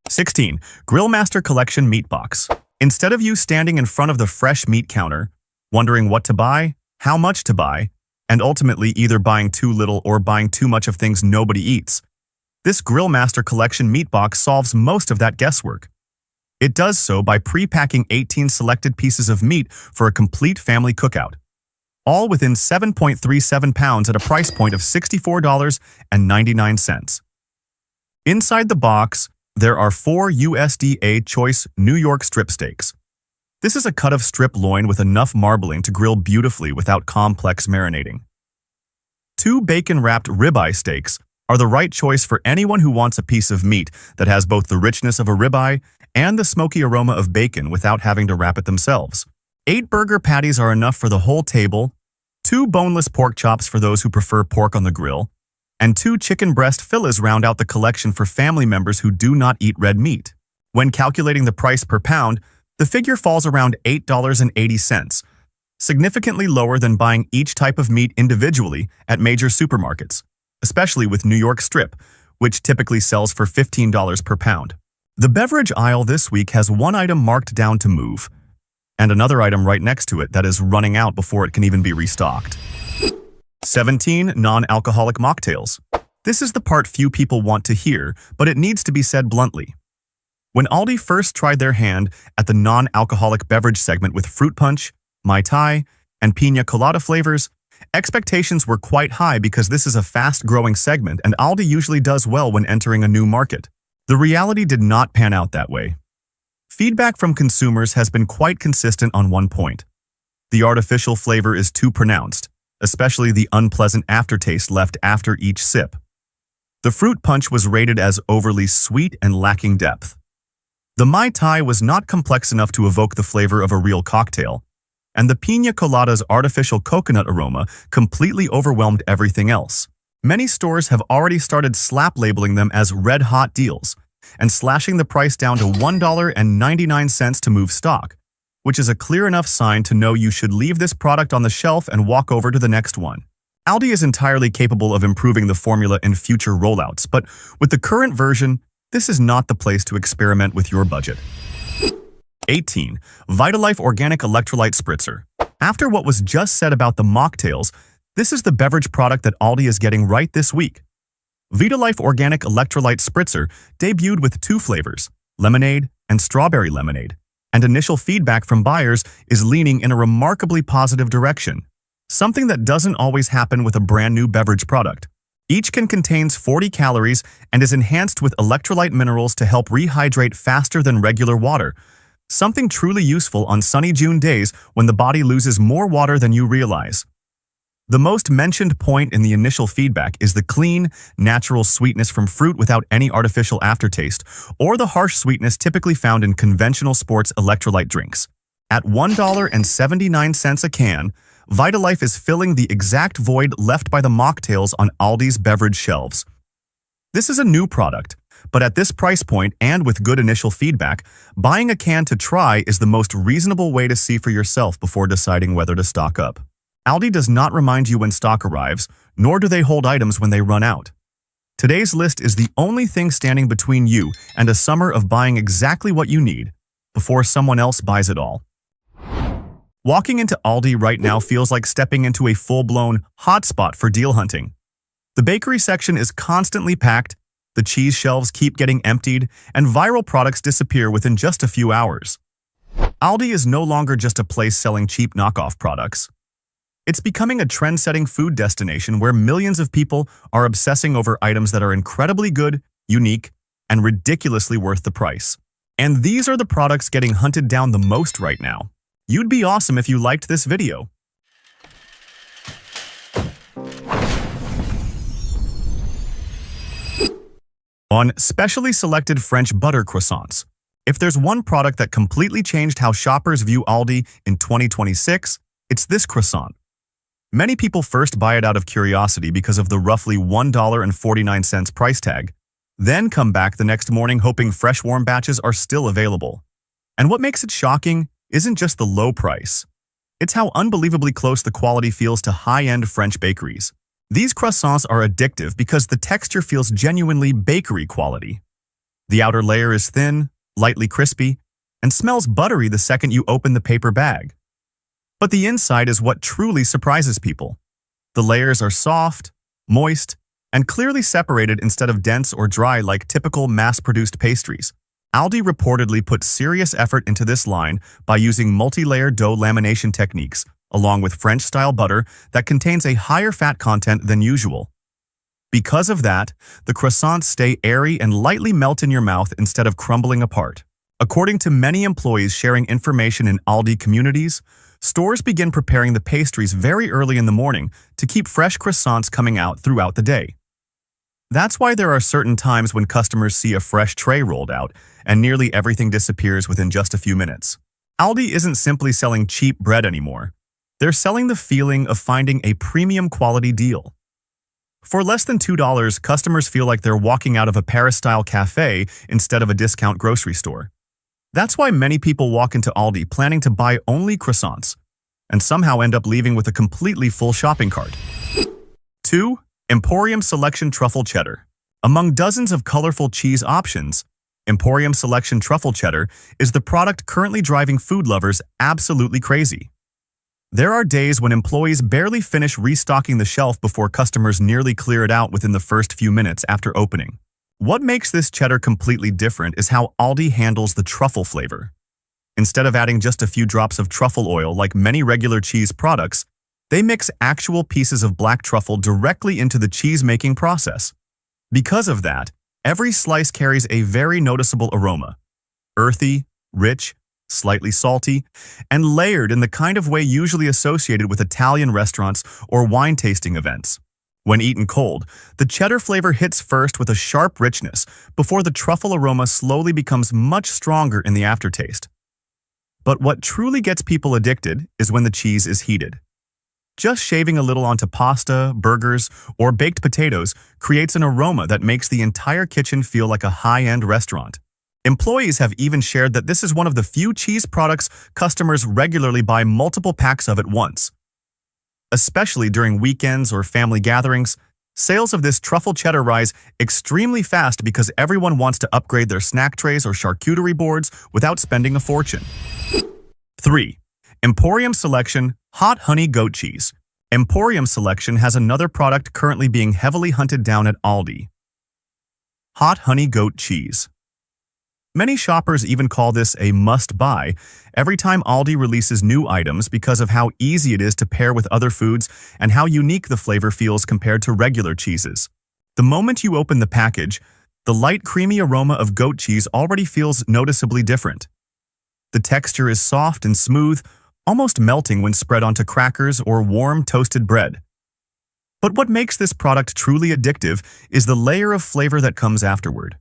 A: 16. Grillmaster Collection Meat Box. Instead of you standing in front of the fresh meat counter, wondering what to buy, how much to buy, and ultimately either buying too little or buying too much of things nobody eats, this Grillmaster Collection Meat Box solves most of that guesswork. It does so by pre-packing 18 selected pieces of meat for a complete family cookout, all within 7.37 pounds at a price point of $64.99. Inside the box, there are 4 USDA Choice New York strip steaks. This is a cut of strip loin with enough marbling to grill beautifully without complex marinating. 2 bacon-wrapped ribeye steaks are the right choice for anyone who wants a piece of meat that has both the richness of a ribeye and the smoky aroma of bacon without having to wrap it themselves. 8 burger patties are enough for the whole table, 2 boneless pork chops for those who prefer pork on the grill, and 2 chicken breast fillets round out the collection for family members who do not eat red meat. When calculating the price per pound, the figure falls around $8.80, significantly lower than buying each type of meat individually at major supermarkets, especially with New York strip, which typically sells for $15 per pound. The beverage aisle this week has one item marked down to move. and another item right next to it that is running out before it can even be restocked. 17. Non-alcoholic mocktails. This is the part few people want to hear, but it needs to be said bluntly. When Aldi first tried their hand at the non-alcoholic beverage segment with fruit punch, Mai Tai, and pina colada flavors, expectations were quite high because this is a fast-growing segment and Aldi usually does well when entering a new market. The reality did not pan out that way. Feedback from consumers has been quite consistent on one point. The artificial flavor is too pronounced, especially the unpleasant aftertaste left after each sip. The fruit punch was rated as overly sweet and lacking depth. The Mai Tai was not complex enough to evoke the flavor of a real cocktail, and the pina colada's artificial coconut aroma completely overwhelmed everything else. Many stores have already started slap-labeling them as red-hot deals and slashing the price down to $1.99 to move stock, which is a clear enough sign to know you should leave this product on the shelf and walk over to the next one. Aldi is entirely capable of improving the formula in future rollouts, but with the current version, this is not the place to experiment with your budget. 18. Vitalife Organic Electrolyte Spritzer. After what was just said about the mocktails, this is the beverage product that Aldi is getting right this week. Vitalife Organic Electrolyte Spritzer debuted with 2 flavors, lemonade and strawberry lemonade, and initial feedback from buyers is leaning in a remarkably positive direction, something that doesn't always happen with a brand new beverage product. Each can contains 40 calories and is enhanced with electrolyte minerals to help rehydrate faster than regular water, something truly useful on sunny June days when the body loses more water than you realize. The most mentioned point in the initial feedback is the clean, natural sweetness from fruit without any artificial aftertaste, or the harsh sweetness typically found in conventional sports electrolyte drinks. At $1.79 a can, Vitalife is filling the exact void left by the mocktails on Aldi's beverage shelves. This is a new product, but at this price point and with good initial feedback, buying a can to try is the most reasonable way to see for yourself before deciding whether to stock up. Aldi does not remind you when stock arrives, nor do they hold items when they run out. Today's list is the only thing standing between you and a summer of buying exactly what you need before someone else buys it all. Walking into Aldi right now feels like stepping into a full-blown hotspot for deal hunting. The bakery section is constantly packed, the cheese shelves keep getting emptied, and viral products disappear within just a few hours. Aldi is no longer just a place selling cheap knockoff products. It's becoming a trend-setting food destination where millions of people are obsessing over items that are incredibly good, unique, and ridiculously worth the price. And these are the products getting hunted down the most right now. You'd be awesome if you liked this video. On specially selected French butter croissants. If there's one product that completely changed how shoppers view Aldi in 2026, it's this croissant. Many people first buy it out of curiosity because of the roughly $1.49 price tag, then come back the next morning hoping fresh warm batches are still available. And what makes it shocking isn't just the low price. It's how unbelievably close the quality feels to high-end French bakeries. These croissants are addictive because the texture feels genuinely bakery quality. The outer layer is thin, lightly crispy, and smells buttery the second you open the paper bag. But the inside is what truly surprises people. The layers are soft, moist, and clearly separated instead of dense or dry like typical mass-produced pastries. Aldi reportedly put serious effort into this line by using multi-layer dough lamination techniques, along with French-style butter that contains a higher fat content than usual. Because of that, the croissants stay airy and lightly melt in your mouth instead of crumbling apart. According to many employees sharing information in Aldi communities, stores begin preparing the pastries very early in the morning to keep fresh croissants coming out throughout the day. That's why there are certain times when customers see a fresh tray rolled out and nearly everything disappears within just a few minutes. Aldi isn't simply selling cheap bread anymore. They're selling the feeling of finding a premium quality deal. For less than $2, customers feel like they're walking out of a Paris-style cafe instead of a discount grocery store. That's why many people walk into Aldi planning to buy only croissants, and somehow end up leaving with a completely full shopping cart. 2. Emporium Selection Truffle Cheddar. Among dozens of colorful cheese options, Emporium Selection Truffle Cheddar is the product currently driving food lovers absolutely crazy. There are days when employees barely finish restocking the shelf before customers nearly clear it out within the first few minutes after opening. What makes this cheddar completely different is how Aldi handles the truffle flavor. Instead of adding just a few drops of truffle oil like many regular cheese products, they mix actual pieces of black truffle directly into the cheese-making process. Because of that, every slice carries a very noticeable aroma: earthy, rich, slightly salty, and layered in the kind of way usually associated with Italian restaurants or wine tasting events. When eaten cold, the cheddar flavor hits first with a sharp richness before the truffle aroma slowly becomes much stronger in the aftertaste. But what truly gets people addicted is when the cheese is heated. Just shaving a little onto pasta, burgers, or baked potatoes creates an aroma that makes the entire kitchen feel like a high-end restaurant. Employees have even shared that this is one of the few cheese products customers regularly buy multiple packs of at once. Especially during weekends or family gatherings, sales of this truffle cheddar rise extremely fast because everyone wants to upgrade their snack trays or charcuterie boards without spending a fortune. 3. Emporium Selection Hot Honey Goat Cheese. Emporium Selection has another product currently being heavily hunted down at Aldi: hot honey goat cheese. Many shoppers even call this a must-buy every time Aldi releases new items because of how easy it is to pair with other foods and how unique the flavor feels compared to regular cheeses. The moment you open the package, the light creamy aroma of goat cheese already feels noticeably different. The texture is soft and smooth, almost melting when spread onto crackers or warm toasted bread. But what makes this product truly addictive is the layer of flavor that comes afterward.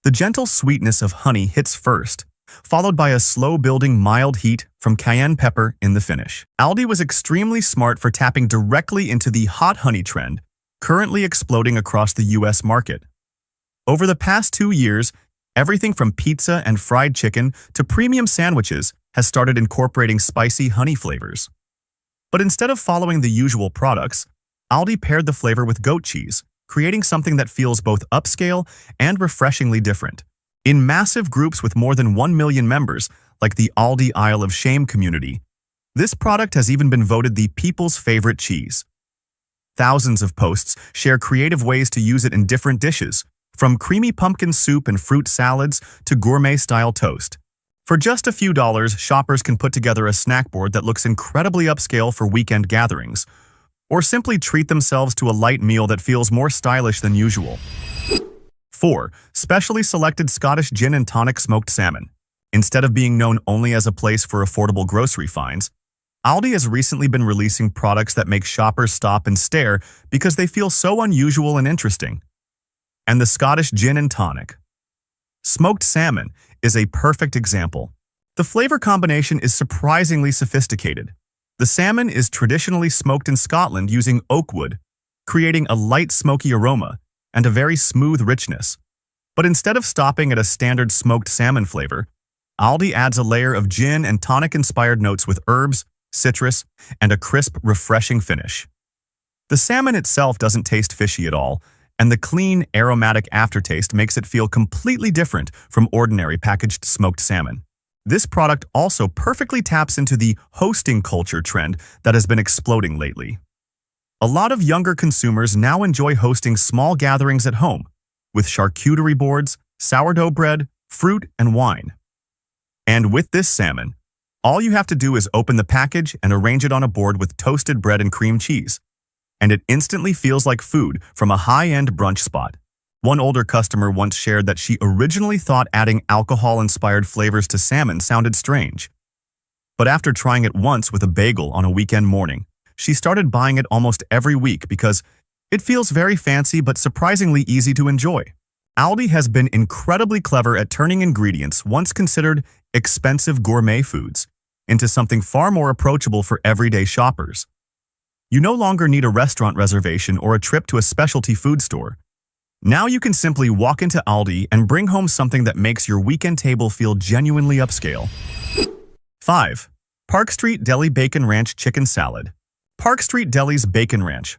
A: The gentle sweetness of honey hits first, followed by a slow-building mild heat from cayenne pepper in the finish. Aldi was extremely smart for tapping directly into the hot honey trend, currently exploding across the US market. Over the past 2 years, everything from pizza and fried chicken to premium sandwiches has started incorporating spicy honey flavors. But instead of following the usual products, Aldi paired the flavor with goat cheese, creating something that feels both upscale and refreshingly different. In massive groups with more than 1 million members, like the Aldi Isle of Shame community, this product has even been voted the people's favorite cheese. Thousands of posts share creative ways to use it in different dishes, from creamy pumpkin soup and fruit salads to gourmet-style toast. For just a few dollars, shoppers can put together a snack board that looks incredibly upscale for weekend gatherings, or simply treat themselves to a light meal that feels more stylish than usual. 4. Specially selected Scottish gin and tonic smoked salmon. Instead of being known only as a place for affordable grocery finds, Aldi has recently been releasing products that make shoppers stop and stare because they feel so unusual and interesting. And the Scottish gin and tonic smoked salmon is a perfect example. The flavor combination is surprisingly sophisticated. The salmon is traditionally smoked in Scotland using oak wood, creating a light smoky aroma and a very smooth richness. But instead of stopping at a standard smoked salmon flavor, Aldi adds a layer of gin and tonic-inspired notes with herbs, citrus, and a crisp, refreshing finish. The salmon itself doesn't taste fishy at all, and the clean, aromatic aftertaste makes it feel completely different from ordinary packaged smoked salmon. This product also perfectly taps into the hosting culture trend that has been exploding lately. A lot of younger consumers now enjoy hosting small gatherings at home, with charcuterie boards, sourdough bread, fruit, and wine. And with this salmon, all you have to do is open the package and arrange it on a board with toasted bread and cream cheese, and it instantly feels like food from a high-end brunch spot. One older customer once shared that she originally thought adding alcohol-inspired flavors to salmon sounded strange. But after trying it once with a bagel on a weekend morning, she started buying it almost every week because it feels very fancy but surprisingly easy to enjoy. Aldi has been incredibly clever at turning ingredients once considered expensive gourmet foods into something far more approachable for everyday shoppers. You no longer need a restaurant reservation or a trip to a specialty food store. Now you can simply walk into Aldi and bring home something that makes your weekend table feel genuinely upscale. 5. Park Street Deli Bacon Ranch Chicken Salad. Park Street Deli's Bacon Ranch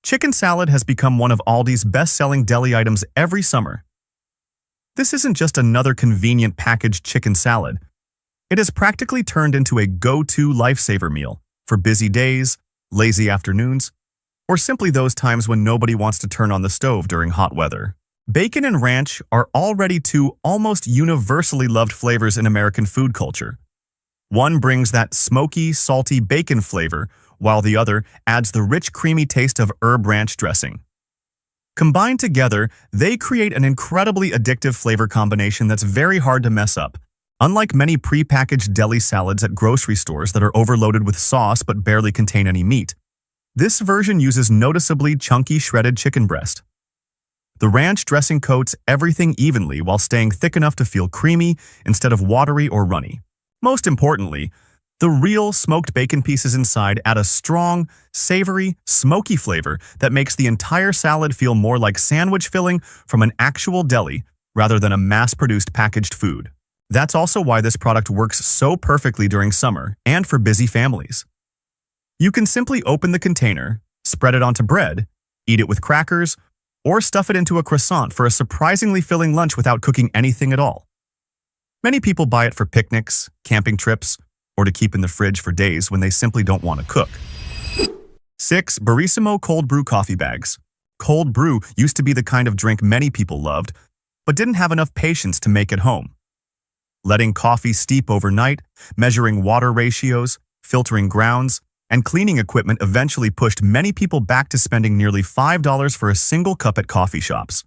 A: Chicken salad has become one of Aldi's best-selling deli items every summer. This isn't just another convenient packaged chicken salad. It has practically turned into a go-to lifesaver meal for busy days, lazy afternoons, or simply those times when nobody wants to turn on the stove during hot weather. Bacon and ranch are already two almost universally loved flavors in American food culture. One brings that smoky, salty bacon flavor, while the other adds the rich, creamy taste of herb ranch dressing. Combined together, they create an incredibly addictive flavor combination that's very hard to mess up. Unlike many pre-packaged deli salads at grocery stores that are overloaded with sauce but barely contain any meat, this version uses noticeably chunky shredded chicken breast. The ranch dressing coats everything evenly while staying thick enough to feel creamy instead of watery or runny. Most importantly, the real smoked bacon pieces inside add a strong, savory, smoky flavor that makes the entire salad feel more like sandwich filling from an actual deli rather than a mass-produced packaged food. That's also why this product works so perfectly during summer and for busy families. You can simply open the container, spread it onto bread, eat it with crackers, or stuff it into a croissant for a surprisingly filling lunch without cooking anything at all. Many people buy it for picnics, camping trips, or to keep in the fridge for days when they simply don't want to cook. 6. Barissimo Cold Brew Coffee Bags. Cold brew used to be the kind of drink many people loved, but didn't have enough patience to make at home. Letting coffee steep overnight, measuring water ratios, filtering grounds, and cleaning equipment eventually pushed many people back to spending nearly $5 for a single cup at coffee shops.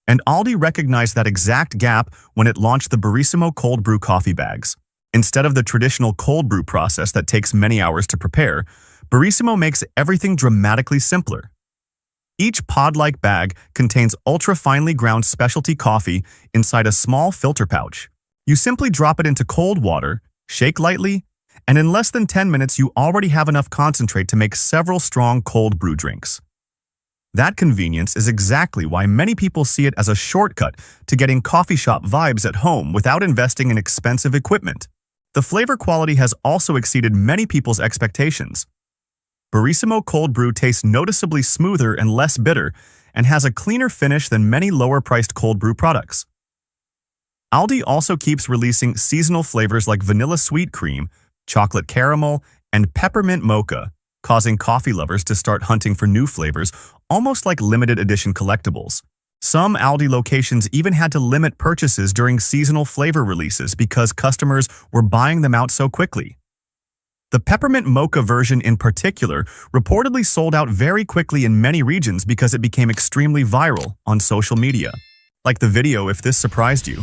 A: And Aldi recognized that exact gap when it launched the Barissimo Cold Brew Coffee Bags. Instead of the traditional cold brew process that takes many hours to prepare, Barissimo makes everything dramatically simpler. Each pod-like bag contains ultra-finely ground specialty coffee inside a small filter pouch. You simply drop it into cold water, shake lightly, and in less than 10 minutes you already have enough concentrate to make several strong cold brew drinks. That convenience is exactly why many people see it as a shortcut to getting coffee shop vibes at home without investing in expensive equipment. The flavor quality has also exceeded many people's expectations. Barissimo Cold Brew tastes noticeably smoother and less bitter and has a cleaner finish than many lower-priced cold brew products. Aldi also keeps releasing seasonal flavors like vanilla sweet cream, chocolate caramel, and peppermint mocha, causing coffee lovers to start hunting for new flavors, almost like limited edition collectibles. Some Aldi locations even had to limit purchases during seasonal flavor releases because customers were buying them out so quickly. The peppermint mocha version in particular reportedly sold out very quickly in many regions because it became extremely viral on social media. Like the video if this surprised you.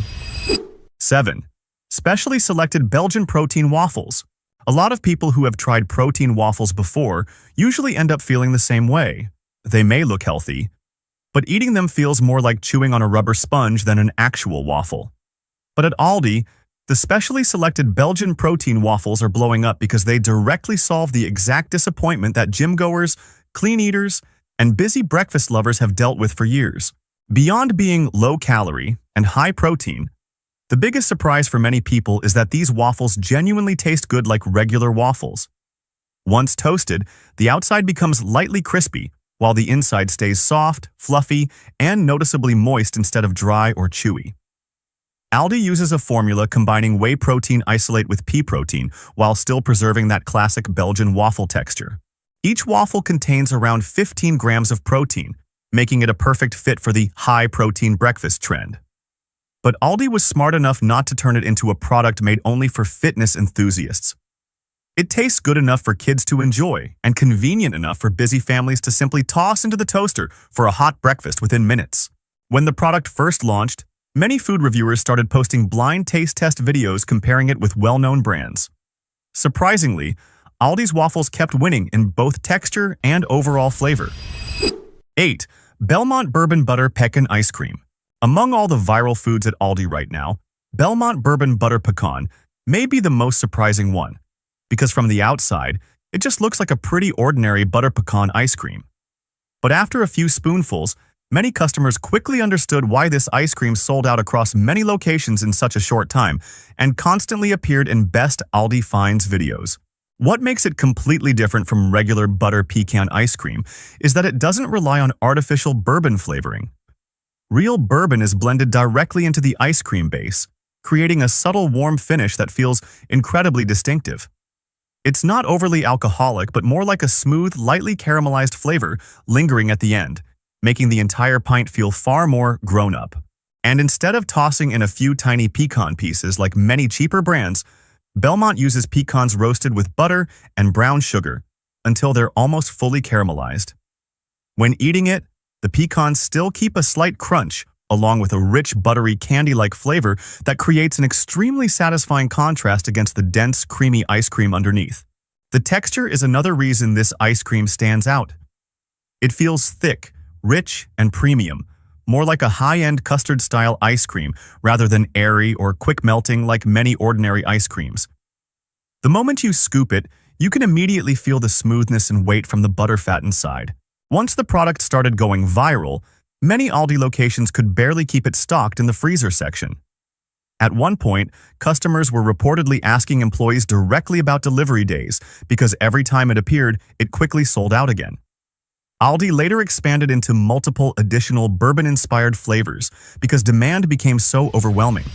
A: 7. Specially selected Belgian protein waffles. A lot of people who have tried protein waffles before usually end up feeling the same way. They may look healthy, but eating them feels more like chewing on a rubber sponge than an actual waffle. But at Aldi, the specially selected Belgian protein waffles are blowing up because they directly solve the exact disappointment that gym-goers, clean eaters, and busy breakfast lovers have dealt with for years. Beyond being low-calorie and high-protein, the biggest surprise for many people is that these waffles genuinely taste good like regular waffles. Once toasted, the outside becomes lightly crispy, while the inside stays soft, fluffy, and noticeably moist instead of dry or chewy. Aldi uses a formula combining whey protein isolate with pea protein while still preserving that classic Belgian waffle texture. Each waffle contains around 15 grams of protein, making it a perfect fit for the high-protein breakfast trend. But Aldi was smart enough not to turn it into a product made only for fitness enthusiasts. It tastes good enough for kids to enjoy and convenient enough for busy families to simply toss into the toaster for a hot breakfast within minutes. When the product first launched, many food reviewers started posting blind taste test videos comparing it with well-known brands. Surprisingly, Aldi's waffles kept winning in both texture and overall flavor. 8. Belmont Bourbon Butter Pecan Ice Cream. Among all the viral foods at Aldi right now, Belmont Bourbon Butter Pecan may be the most surprising one, because from the outside, it just looks like a pretty ordinary butter pecan ice cream. But after a few spoonfuls, many customers quickly understood why this ice cream sold out across many locations in such a short time and constantly appeared in Best Aldi Finds videos. What makes it completely different from regular butter pecan ice cream is that it doesn't rely on artificial bourbon flavoring. Real bourbon is blended directly into the ice cream base, creating a subtle warm finish that feels incredibly distinctive. It's not overly alcoholic, but more like a smooth, lightly caramelized flavor lingering at the end, making the entire pint feel far more grown-up. And instead of tossing in a few tiny pecan pieces like many cheaper brands, Belmont uses pecans roasted with butter and brown sugar until they're almost fully caramelized. When eating it, the pecans still keep a slight crunch, along with a rich, buttery, candy-like flavor that creates an extremely satisfying contrast against the dense, creamy ice cream underneath. The texture is another reason this ice cream stands out. It feels thick, rich, and premium, more like a high-end custard-style ice cream rather than airy or quick-melting like many ordinary ice creams. The moment you scoop it, you can immediately feel the smoothness and weight from the butterfat inside. Once the product started going viral, many Aldi locations could barely keep it stocked in the freezer section. At one point, customers were reportedly asking employees directly about delivery days because every time it appeared, it quickly sold out again. Aldi later expanded into multiple additional bourbon-inspired flavors because demand became so overwhelming.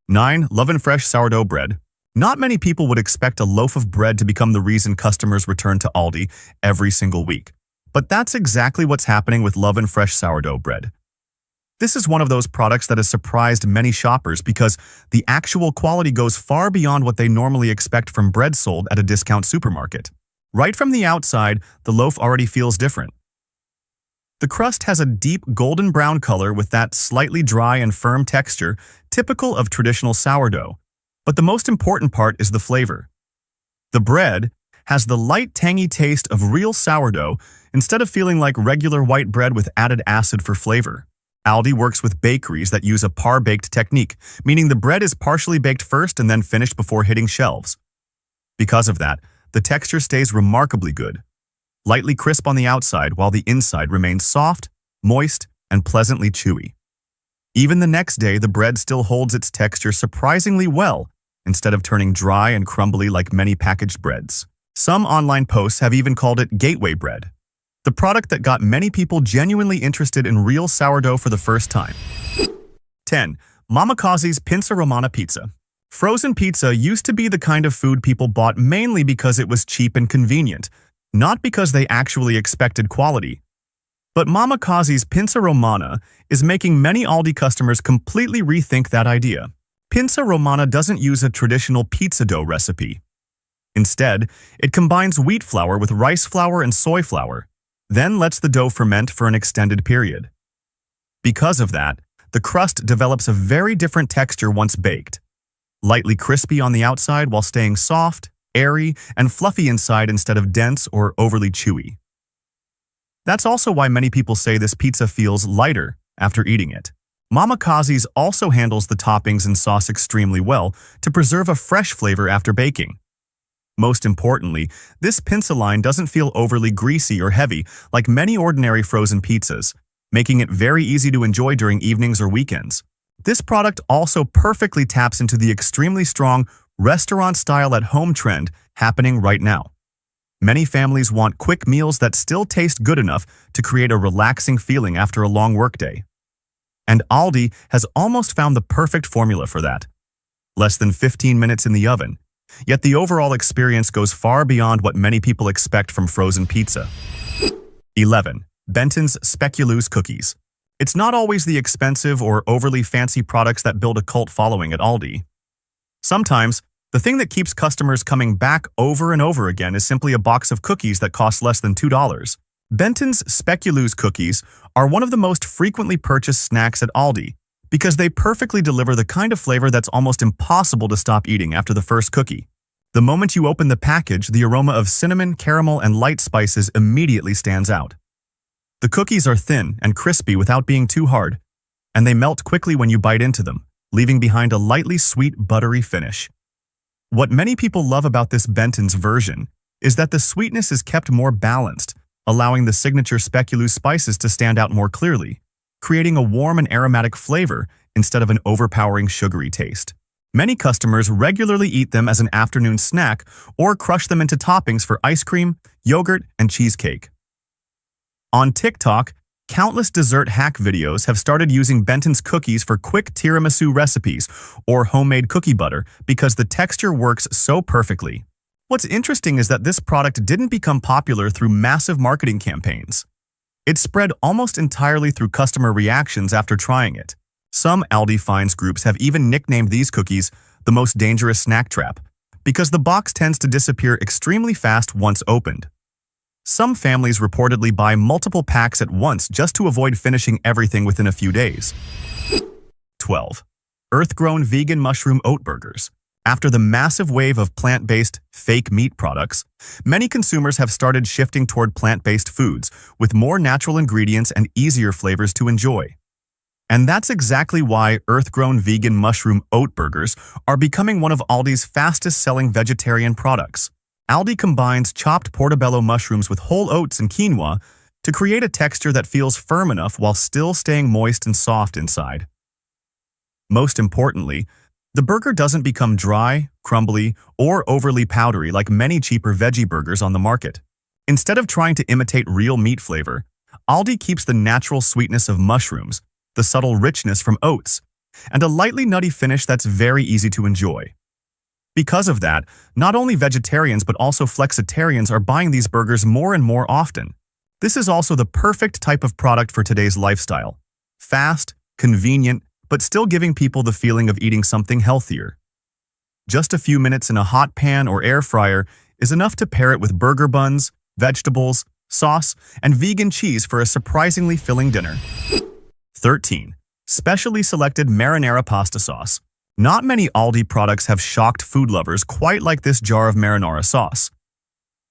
A: 9. Love and Fresh sourdough bread. Not many people would expect a loaf of bread to become the reason customers return to Aldi every single week. But that's exactly what's happening with Love and Fresh sourdough bread. This is one of those products that has surprised many shoppers because the actual quality goes far beyond what they normally expect from bread sold at a discount supermarket. Right from the outside, the loaf already feels different. The crust has a deep golden brown color with that slightly dry and firm texture typical of traditional sourdough. But the most important part is the flavor. The bread has the light, tangy taste of real sourdough instead of feeling like regular white bread with added acid for flavor. Aldi works with bakeries that use a par-baked technique, meaning the bread is partially baked first and then finished before hitting shelves. Because of that, the texture stays remarkably good, lightly crisp on the outside while the inside remains soft, moist, and pleasantly chewy. Even the next day, the bread still holds its texture surprisingly well instead of turning dry and crumbly like many packaged breads. Some online posts have even called it gateway bread, the product that got many people genuinely interested in real sourdough for the first time. 10. Mama Cozzi's Pinza Romana Pizza. Frozen pizza used to be the kind of food people bought mainly because it was cheap and convenient, not because they actually expected quality. But Mama Cozzi's Pinza Romana is making many Aldi customers completely rethink that idea. Pinza Romana doesn't use a traditional pizza dough recipe. Instead, it combines wheat flour with rice flour and soy flour, then lets the dough ferment for an extended period. Because of that, the crust develops a very different texture once baked, lightly crispy on the outside while staying soft, airy, and fluffy inside instead of dense or overly chewy. That's also why many people say this pizza feels lighter after eating it. Mama Cozzi's also handles the toppings and sauce extremely well to preserve a fresh flavor after baking. Most importantly, this pinza line doesn't feel overly greasy or heavy like many ordinary frozen pizzas, making it very easy to enjoy during evenings or weekends. This product also perfectly taps into the extremely strong restaurant-style at-home trend happening right now. Many families want quick meals that still taste good enough to create a relaxing feeling after a long workday. And Aldi has almost found the perfect formula for that. Less than 15 minutes in the oven, yet the overall experience goes far beyond what many people expect from frozen pizza. 11. Benton's Speculoos Cookies. It's not always the expensive or overly fancy products that build a cult following at Aldi. Sometimes, the thing that keeps customers coming back over and over again is simply a box of cookies that cost less than $2. Benton's Speculoos cookies are one of the most frequently purchased snacks at Aldi because they perfectly deliver the kind of flavor that's almost impossible to stop eating after the first cookie. The moment you open the package, the aroma of cinnamon, caramel, and light spices immediately stands out. The cookies are thin and crispy without being too hard, and they melt quickly when you bite into them, leaving behind a lightly sweet, buttery finish. What many people love about this Benton's version is that the sweetness is kept more balanced, allowing the signature Speculoos spices to stand out more clearly, creating a warm and aromatic flavor instead of an overpowering sugary taste. Many customers regularly eat them as an afternoon snack or crush them into toppings for ice cream, yogurt, and cheesecake. On TikTok, Countless dessert hack videos have started using Benton's cookies for quick tiramisu recipes or homemade cookie butter because the texture works so perfectly. What's interesting is that this product didn't become popular through massive marketing campaigns. It spread almost entirely through customer reactions after trying it. Some Aldi finds groups have even nicknamed these cookies the most dangerous snack trap because the box tends to disappear extremely fast once opened. Some families reportedly buy multiple packs at once just to avoid finishing everything within a few days. 12. Earth-grown vegan mushroom oat burgers. After the massive wave of plant-based, fake meat products, many consumers have started shifting toward plant-based foods with more natural ingredients and easier flavors to enjoy. And that's exactly why earth-grown vegan mushroom oat burgers are becoming one of Aldi's fastest-selling vegetarian products. Aldi combines chopped portobello mushrooms with whole oats and quinoa to create a texture that feels firm enough while still staying moist and soft inside. Most importantly, the burger doesn't become dry, crumbly, or overly powdery like many cheaper veggie burgers on the market. Instead of trying to imitate real meat flavor, Aldi keeps the natural sweetness of mushrooms, the subtle richness from oats, and a lightly nutty finish that's very easy to enjoy. Because of that, not only vegetarians but also flexitarians are buying these burgers more and more often. This is also the perfect type of product for today's lifestyle. Fast, convenient, but still giving people the feeling of eating something healthier. Just a few minutes in a hot pan or air fryer is enough to pair it with burger buns, vegetables, sauce, and vegan cheese for a surprisingly filling dinner. 13. Specially selected marinara pasta sauce. Not many Aldi products have shocked food lovers quite like this jar of marinara sauce.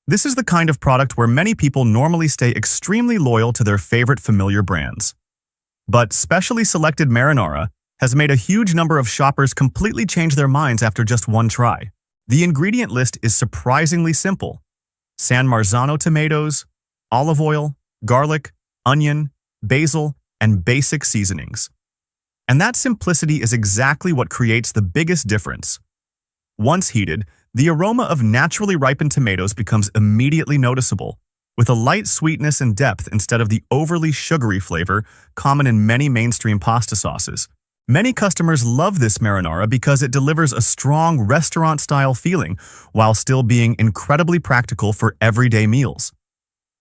A: This is the kind of product where many people normally stay extremely loyal to their favorite familiar brands. But specially selected marinara has made a huge number of shoppers completely change their minds after just one try. The ingredient list is surprisingly simple: San Marzano tomatoes, olive oil, garlic, onion, basil, and basic seasonings. And that simplicity is exactly what creates the biggest difference. Once heated, the aroma of naturally ripened tomatoes becomes immediately noticeable, with a light sweetness and depth instead of the overly sugary flavor common in many mainstream pasta sauces. Many customers love this marinara because it delivers a strong restaurant-style feeling while still being incredibly practical for everyday meals.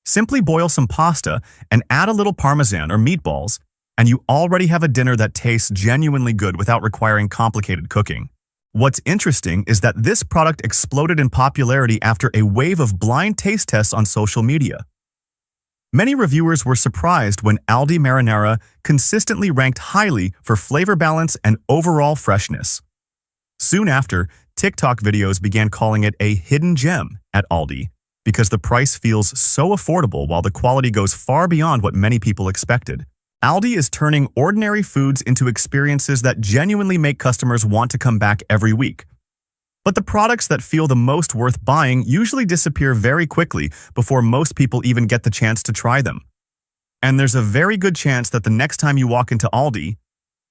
A: Simply boil some pasta and add a little parmesan or meatballs, and you already have a dinner that tastes genuinely good without requiring complicated cooking. What's interesting is that this product exploded in popularity after a wave of blind taste tests on social media. Many reviewers were surprised when Aldi marinara consistently ranked highly for flavor balance and overall freshness. Soon after, TikTok videos began calling it a hidden gem at Aldi because the price feels so affordable while the quality goes far beyond what many people expected. Aldi is turning ordinary foods into experiences that genuinely make customers want to come back every week. But the products that feel the most worth buying usually disappear very quickly before most people even get the chance to try them. And there's a very good chance that the next time you walk into Aldi,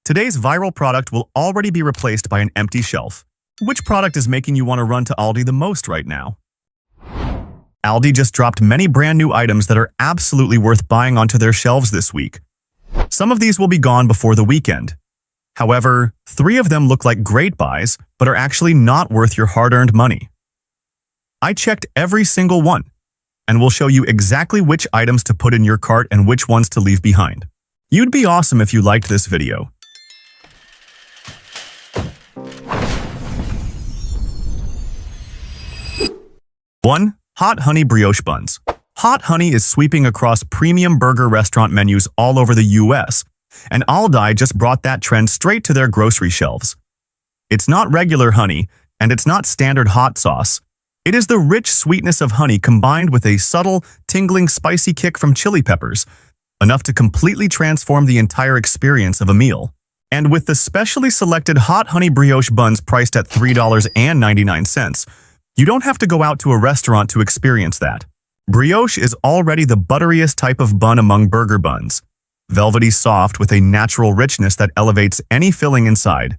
A: today's viral product will already be replaced by an empty shelf. Which product is making you want to run to Aldi the most right now? Aldi just dropped many brand new items that are absolutely worth buying onto their shelves this week. Some of these will be gone before the weekend. However, 3 of them look like great buys, but are actually not worth your hard-earned money. I checked every single one, and will show you exactly which items to put in your cart and which ones to leave behind. You'd be awesome if you liked this video. 1. Hot honey brioche buns. Hot honey is sweeping across premium burger restaurant menus all over the US, and Aldi just brought that trend straight to their grocery shelves. It's not regular honey, and it's not standard hot sauce. It is the rich sweetness of honey combined with a subtle, tingling spicy kick from chili peppers, enough to completely transform the entire experience of a meal. And with the specially selected hot honey brioche buns priced at $3.99, you don't have to go out to a restaurant to experience that. Brioche is already the butteriest type of bun among burger buns, velvety soft with a natural richness that elevates any filling inside.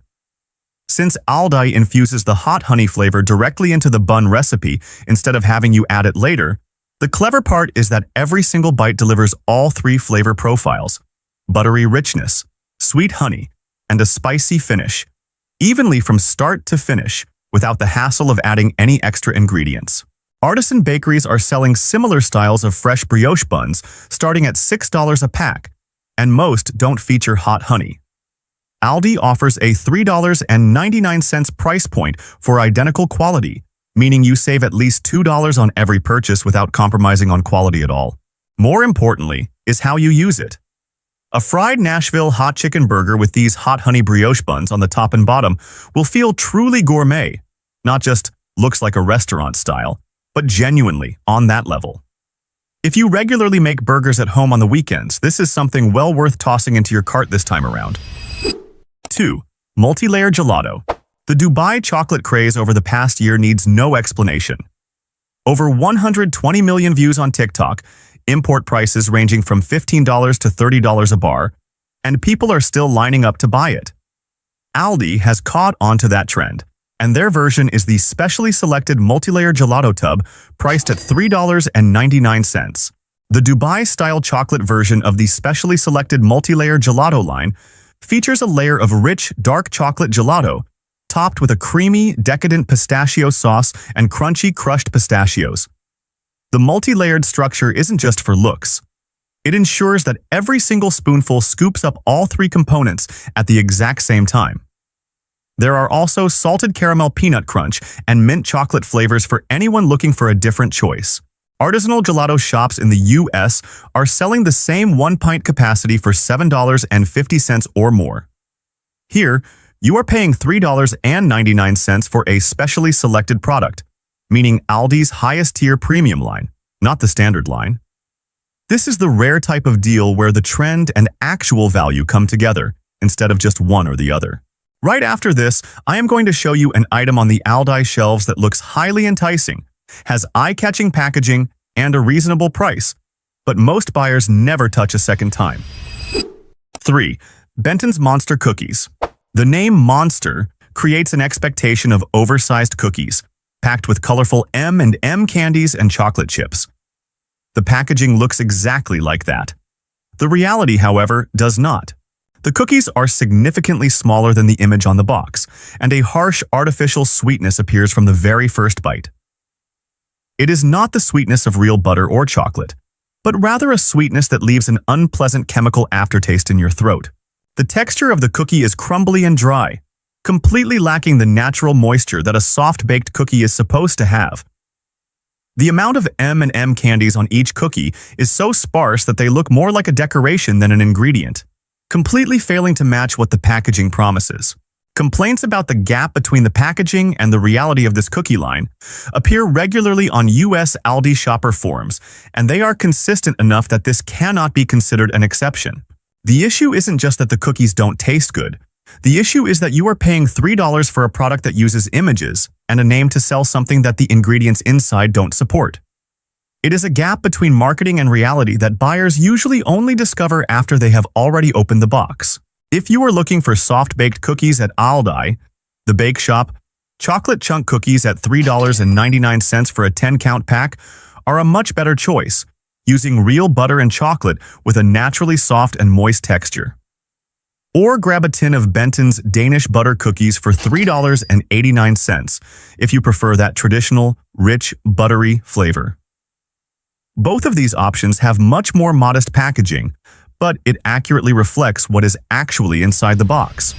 A: Since Aldi infuses the hot honey flavor directly into the bun recipe instead of having you add it later, The clever part is that every single bite delivers all three flavor profiles: buttery richness, sweet honey, and a spicy finish, evenly from start to finish, without the hassle of adding any extra ingredients. Artisan bakeries are selling similar styles of fresh brioche buns starting at $6 a pack, and most don't feature hot honey. Aldi offers a $3.99 price point for identical quality, meaning you save at least $2 on every purchase without compromising on quality at all. More importantly is how you use it. A fried Nashville hot chicken burger with these hot honey brioche buns on the top and bottom will feel truly gourmet, not just looks like a restaurant style, but genuinely on that level. If you regularly make burgers at home on the weekends, this is something well worth tossing into your cart this time around. 2. Multi-layer gelato. The Dubai chocolate craze over the past year needs no explanation. Over 120 million views on TikTok, import prices ranging from $15 to $30 a bar, and people are still lining up to buy it. Aldi has caught on to that trend, and their version is the specially selected multi-layer gelato tub priced at $3.99. The Dubai-style chocolate version of the specially selected multi-layer gelato line features a layer of rich, dark chocolate gelato topped with a creamy, decadent pistachio sauce and crunchy crushed pistachios. The multi-layered structure isn't just for looks. It ensures that every single spoonful scoops up all three components at the exact same time. There are also salted caramel peanut crunch and mint chocolate flavors for anyone looking for a different choice. Artisanal gelato shops in the US are selling the same 1-pint capacity for $7.50 or more. Here, you are paying $3.99 for a specially selected product, meaning Aldi's highest-tier premium line, not the standard line. This is the rare type of deal where the trend and actual value come together, instead of just one or the other. Right after this, I am going to show you an item on the Aldi shelves that looks highly enticing, has eye-catching packaging, and a reasonable price, but most buyers never touch a second time. 3. Benton's Monster Cookies. The name Monster creates an expectation of oversized cookies, packed with colorful M&M candies and chocolate chips. The packaging looks exactly like that. The reality, however, does not. The cookies are significantly smaller than the image on the box, and a harsh artificial sweetness appears from the very first bite. It is not the sweetness of real butter or chocolate, but rather a sweetness that leaves an unpleasant chemical aftertaste in your throat. The texture of the cookie is crumbly and dry, completely lacking the natural moisture that a soft-baked cookie is supposed to have. The amount of M&M candies on each cookie is so sparse that they look more like a decoration than an ingredient, completely failing to match what the packaging promises. Complaints about the gap between the packaging and the reality of this cookie line appear regularly on US Aldi shopper forums, and they are consistent enough that this cannot be considered an exception. The issue isn't just that the cookies don't taste good. The issue is that you are paying $3 for a product that uses images and a name to sell something that the ingredients inside don't support. It is a gap between marketing and reality that buyers usually only discover after they have already opened the box. If you are looking for soft-baked cookies at Aldi, the bake shop, chocolate chunk cookies at $3.99 for a 10-count pack are a much better choice, using real butter and chocolate with a naturally soft and moist texture. Or grab a tin of Benton's Danish butter cookies for $3.89 if you prefer that traditional, rich, buttery flavor. Both of these options have much more modest packaging, but it accurately reflects what is actually inside the box.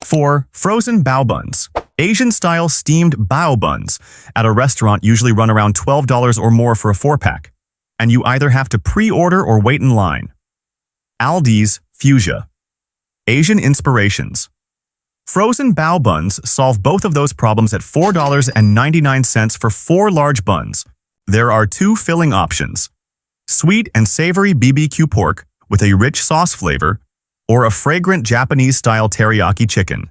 A: 4. Frozen bao buns. Asian-style steamed bao buns at a restaurant usually run around $12 or more for a 4-pack, and you either have to pre-order or wait in line. Aldi's Fuchsia. Asian inspirations. Frozen bao buns solve both of those problems at $4.99 for 4 large buns. There are 2 filling options: sweet and savory BBQ pork with a rich sauce flavor, or a fragrant Japanese-style teriyaki chicken.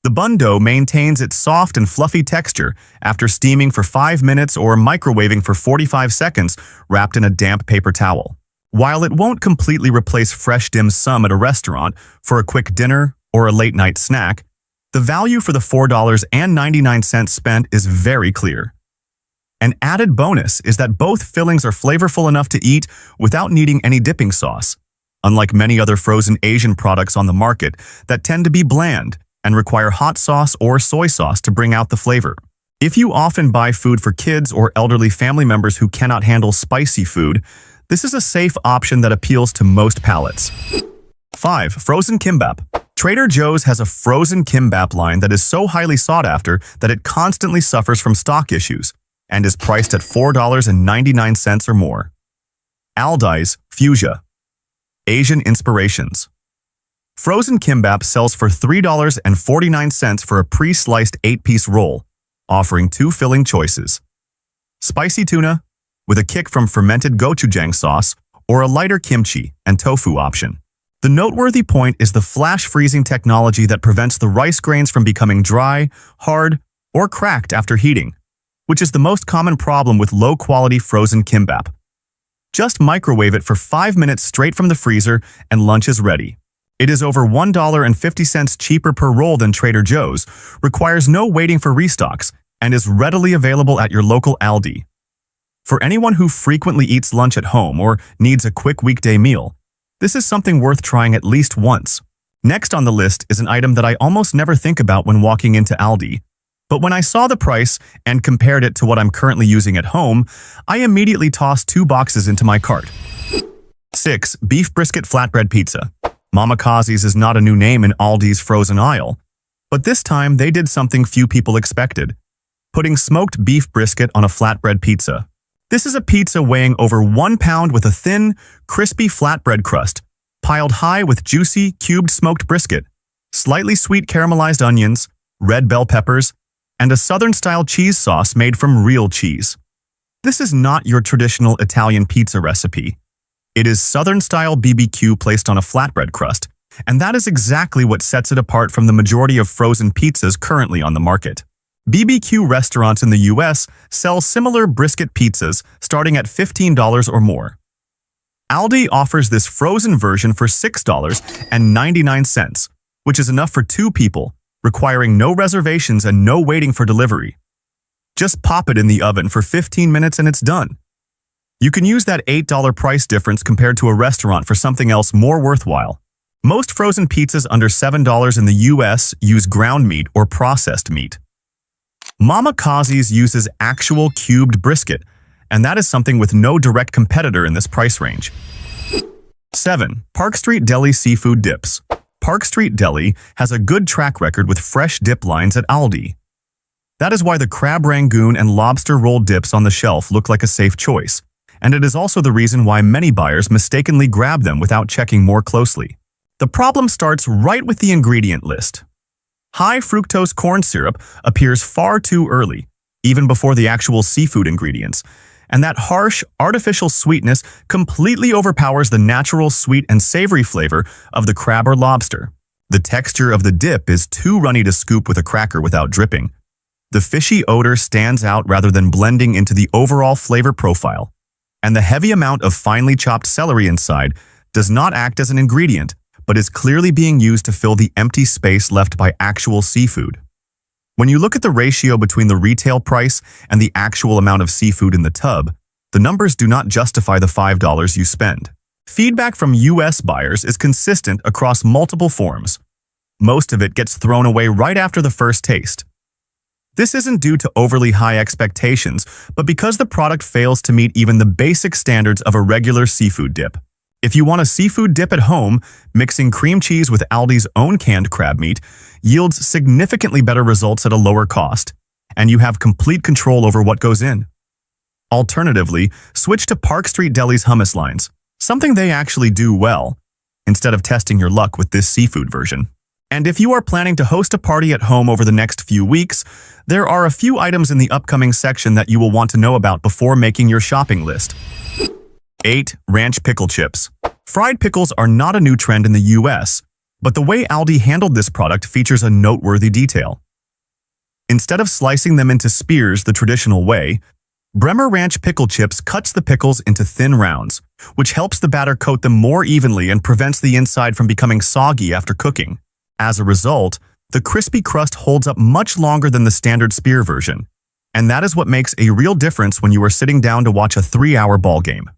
A: The bun dough maintains its soft and fluffy texture after steaming for 5 minutes or microwaving for 45 seconds wrapped in a damp paper towel. While it won't completely replace fresh dim sum at a restaurant for a quick dinner or a late-night snack, the value for the $4.99 spent is very clear. An added bonus is that both fillings are flavorful enough to eat without needing any dipping sauce, unlike many other frozen Asian products on the market that tend to be bland and require hot sauce or soy sauce to bring out the flavor. If you often buy food for kids or elderly family members who cannot handle spicy food, this is a safe option that appeals to most palates. 5. Frozen kimbap. Trader Joe's has a frozen kimbap line that is so highly sought after that it constantly suffers from stock issues and is priced at $4.99 or more. Aldi's Fuchsia. Asian inspirations. Frozen kimbap sells for $3.49 for a pre-sliced 8-piece roll, offering 2 filling choices: spicy tuna, with a kick from fermented gochujang sauce, or a lighter kimchi and tofu option. The noteworthy point is the flash freezing technology that prevents the rice grains from becoming dry, hard, or cracked after heating, which is the most common problem with low-quality frozen kimbap. Just microwave it for 5 minutes straight from the freezer and lunch is ready. It is over $1.50 cheaper per roll than Trader Joe's, requires no waiting for restocks, and is readily available at your local Aldi. For anyone who frequently eats lunch at home or needs a quick weekday meal, this is something worth trying at least once. Next on the list is an item that I almost never think about when walking into Aldi. But when I saw the price and compared it to what I'm currently using at home, I immediately tossed 2 boxes into my cart. 6. Beef brisket flatbread pizza. Mama Kazi's is not a new name in Aldi's frozen aisle, but this time they did something few people expected: putting smoked beef brisket on a flatbread pizza. This is a pizza weighing over 1 pound with a thin, crispy flatbread crust, piled high with juicy, cubed smoked brisket, slightly sweet caramelized onions, red bell peppers, and a Southern-style cheese sauce made from real cheese. This is not your traditional Italian pizza recipe. It is Southern-style BBQ placed on a flatbread crust, and that is exactly what sets it apart from the majority of frozen pizzas currently on the market. BBQ restaurants in the US sell similar brisket pizzas starting at $15 or more. Aldi offers this frozen version for $6.99, which is enough for 2 people, requiring no reservations and no waiting for delivery. Just pop it in the oven for 15 minutes and it's done. You can use that $8 price difference compared to a restaurant for something else more worthwhile. Most frozen pizzas under $7 in the US use ground meat or processed meat. Mama Kazi's uses actual cubed brisket, and that is something with no direct competitor in this price range. 7. Park Street Deli Seafood Dips. Park Street Deli has a good track record with fresh dip lines at Aldi. That is why the crab rangoon and lobster roll dips on the shelf look like a safe choice, and it is also the reason why many buyers mistakenly grab them without checking more closely. The problem starts right with the ingredient list. High fructose corn syrup appears far too early, even before the actual seafood ingredients, and that harsh, artificial sweetness completely overpowers the natural sweet and savory flavor of the crab or lobster. The texture of the dip is too runny to scoop with a cracker without dripping. The fishy odor stands out rather than blending into the overall flavor profile, and the heavy amount of finely chopped celery inside does not act as an ingredient, but is clearly being used to fill the empty space left by actual seafood. When you look at the ratio between the retail price and the actual amount of seafood in the tub, the numbers do not justify the $5 you spend. Feedback from US buyers is consistent across multiple forms. Most of it gets thrown away right after the first taste. This isn't due to overly high expectations, but because the product fails to meet even the basic standards of a regular seafood dip. If you want a seafood dip at home, mixing cream cheese with Aldi's own canned crab meat yields significantly better results at a lower cost, and you have complete control over what goes in. Alternatively, switch to Park Street Deli's hummus lines, something they actually do well, instead of testing your luck with this seafood version. And if you are planning to host a party at home over the next few weeks, there are a few items in the upcoming section that you will want to know about before making your shopping list. 8. Ranch pickle chips. Fried pickles are not a new trend in the US, but the way Aldi handled this product features a noteworthy detail. Instead of slicing them into spears the traditional way, Bremer Ranch pickle chips cuts the pickles into thin rounds, which helps the batter coat them more evenly and prevents the inside from becoming soggy after cooking. As a result, the crispy crust holds up much longer than the standard spear version, And that is what makes a real difference when you are sitting down to watch a 3-hour ball game.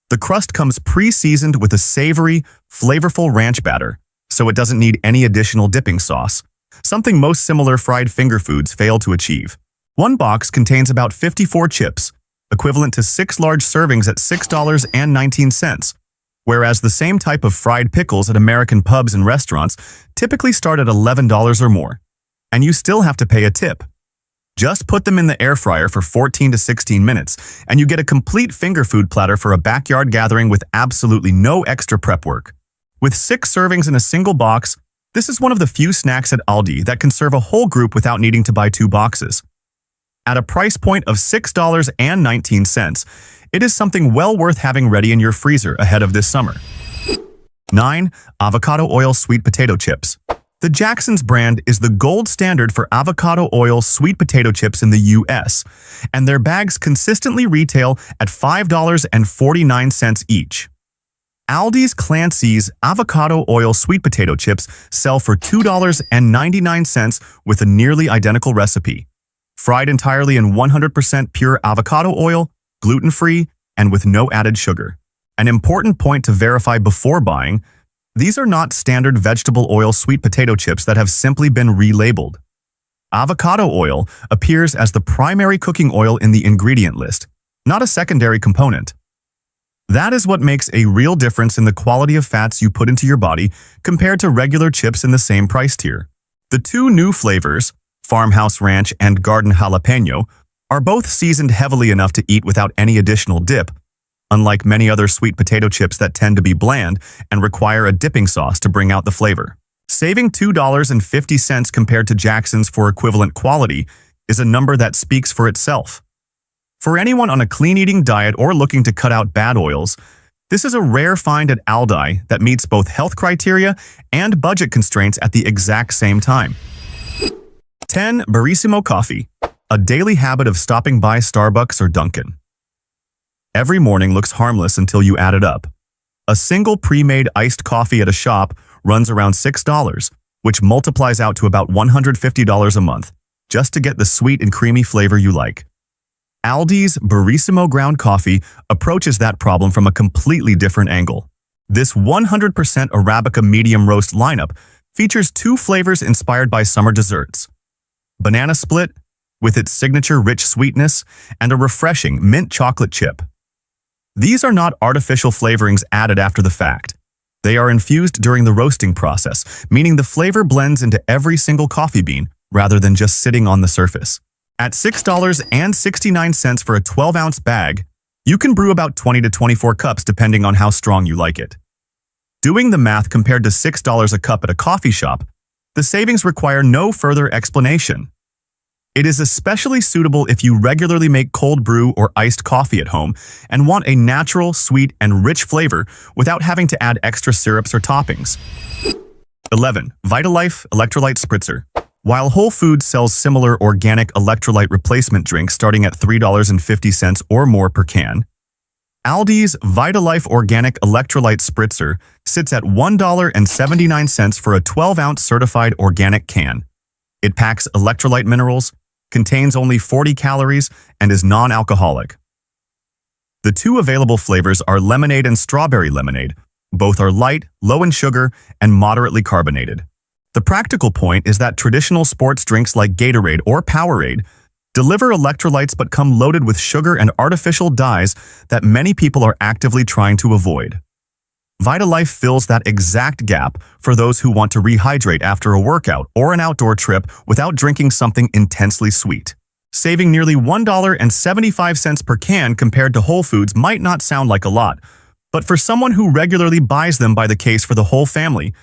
A: The crust comes pre-seasoned with a savory, flavorful ranch batter, so it doesn't need any additional dipping sauce, something most similar fried finger foods fail to achieve. One box contains about 54 chips, equivalent to 6 large servings at $6.19, whereas the same type of fried pickles at American pubs and restaurants typically start at $11 or more, and you still have to pay a tip. Just put them in the air fryer for 14 to 16 minutes, and you get a complete finger food platter for a backyard gathering with absolutely no extra prep work. With 6 servings in a single box, this is one of the few snacks at Aldi that can serve a whole group without needing to buy 2 boxes. At a price point of $6.19, it is something well worth having ready in your freezer ahead of this summer. 9. Avocado oil sweet potato chips. The Jackson's brand is the gold standard for avocado oil sweet potato chips in the U.S., and their bags consistently retail at $5.49 each. Aldi's Clancy's avocado oil sweet potato chips sell for $2.99 with a nearly identical recipe. Fried entirely in 100% pure avocado oil, gluten-free, and with no added sugar. An important point to verify before buying: these are not standard vegetable oil sweet potato chips that have simply been relabeled. Avocado oil appears as the primary cooking oil in the ingredient list, not a secondary component. That is what makes a real difference in the quality of fats you put into your body compared to regular chips in the same price tier. The 2 new flavors, Farmhouse Ranch and Garden Jalapeno, are both seasoned heavily enough to eat without any additional dip, unlike many other sweet potato chips that tend to be bland and require a dipping sauce to bring out the flavor. Saving $2.50 compared to Jackson's for equivalent quality is a number that speaks for itself. For anyone on a clean-eating diet or looking to cut out bad oils, this is a rare find at Aldi that meets both health criteria and budget constraints at the exact same time. 10. Barissimo coffee, a daily habit of stopping by Starbucks or Dunkin'. Every morning looks harmless until you add it up. A single pre-made iced coffee at a shop runs around $6, which multiplies out to about $150 a month, just to get the sweet and creamy flavor you like. Aldi's Barissimo ground coffee approaches that problem from a completely different angle. This 100% Arabica medium roast lineup features 2 flavors inspired by summer desserts: banana split, with its signature rich sweetness, and a refreshing mint chocolate chip. These are not artificial flavorings added after the fact. They are infused during the roasting process, meaning the flavor blends into every single coffee bean rather than just sitting on the surface. At $6.69 for a 12-ounce bag, you can brew about 20 to 24 cups depending on how strong you like it. Doing the math compared to $6 a cup at a coffee shop, the savings require no further explanation. It is especially suitable if you regularly make cold brew or iced coffee at home and want a natural, sweet, and rich flavor without having to add extra syrups or toppings. 11. Vitalife Electrolyte Spritzer. While Whole Foods sells similar organic electrolyte replacement drinks starting at $3.50 or more per can, Aldi's Vitalife Organic Electrolyte Spritzer sits at $1.79 for a 12-ounce certified organic can. It packs electrolyte minerals, contains only 40 calories, and is non-alcoholic. The 2 available flavors are lemonade and strawberry lemonade. Both are light, low in sugar, and moderately carbonated. The practical point is that traditional sports drinks like Gatorade or Powerade deliver electrolytes but come loaded with sugar and artificial dyes that many people are actively trying to avoid. Vitalife fills that exact gap for those who want to rehydrate after a workout or an outdoor trip without drinking something intensely sweet. Saving nearly $1.75 per can compared to Whole Foods might not sound like a lot, but for someone who regularly buys them by the case for the whole family,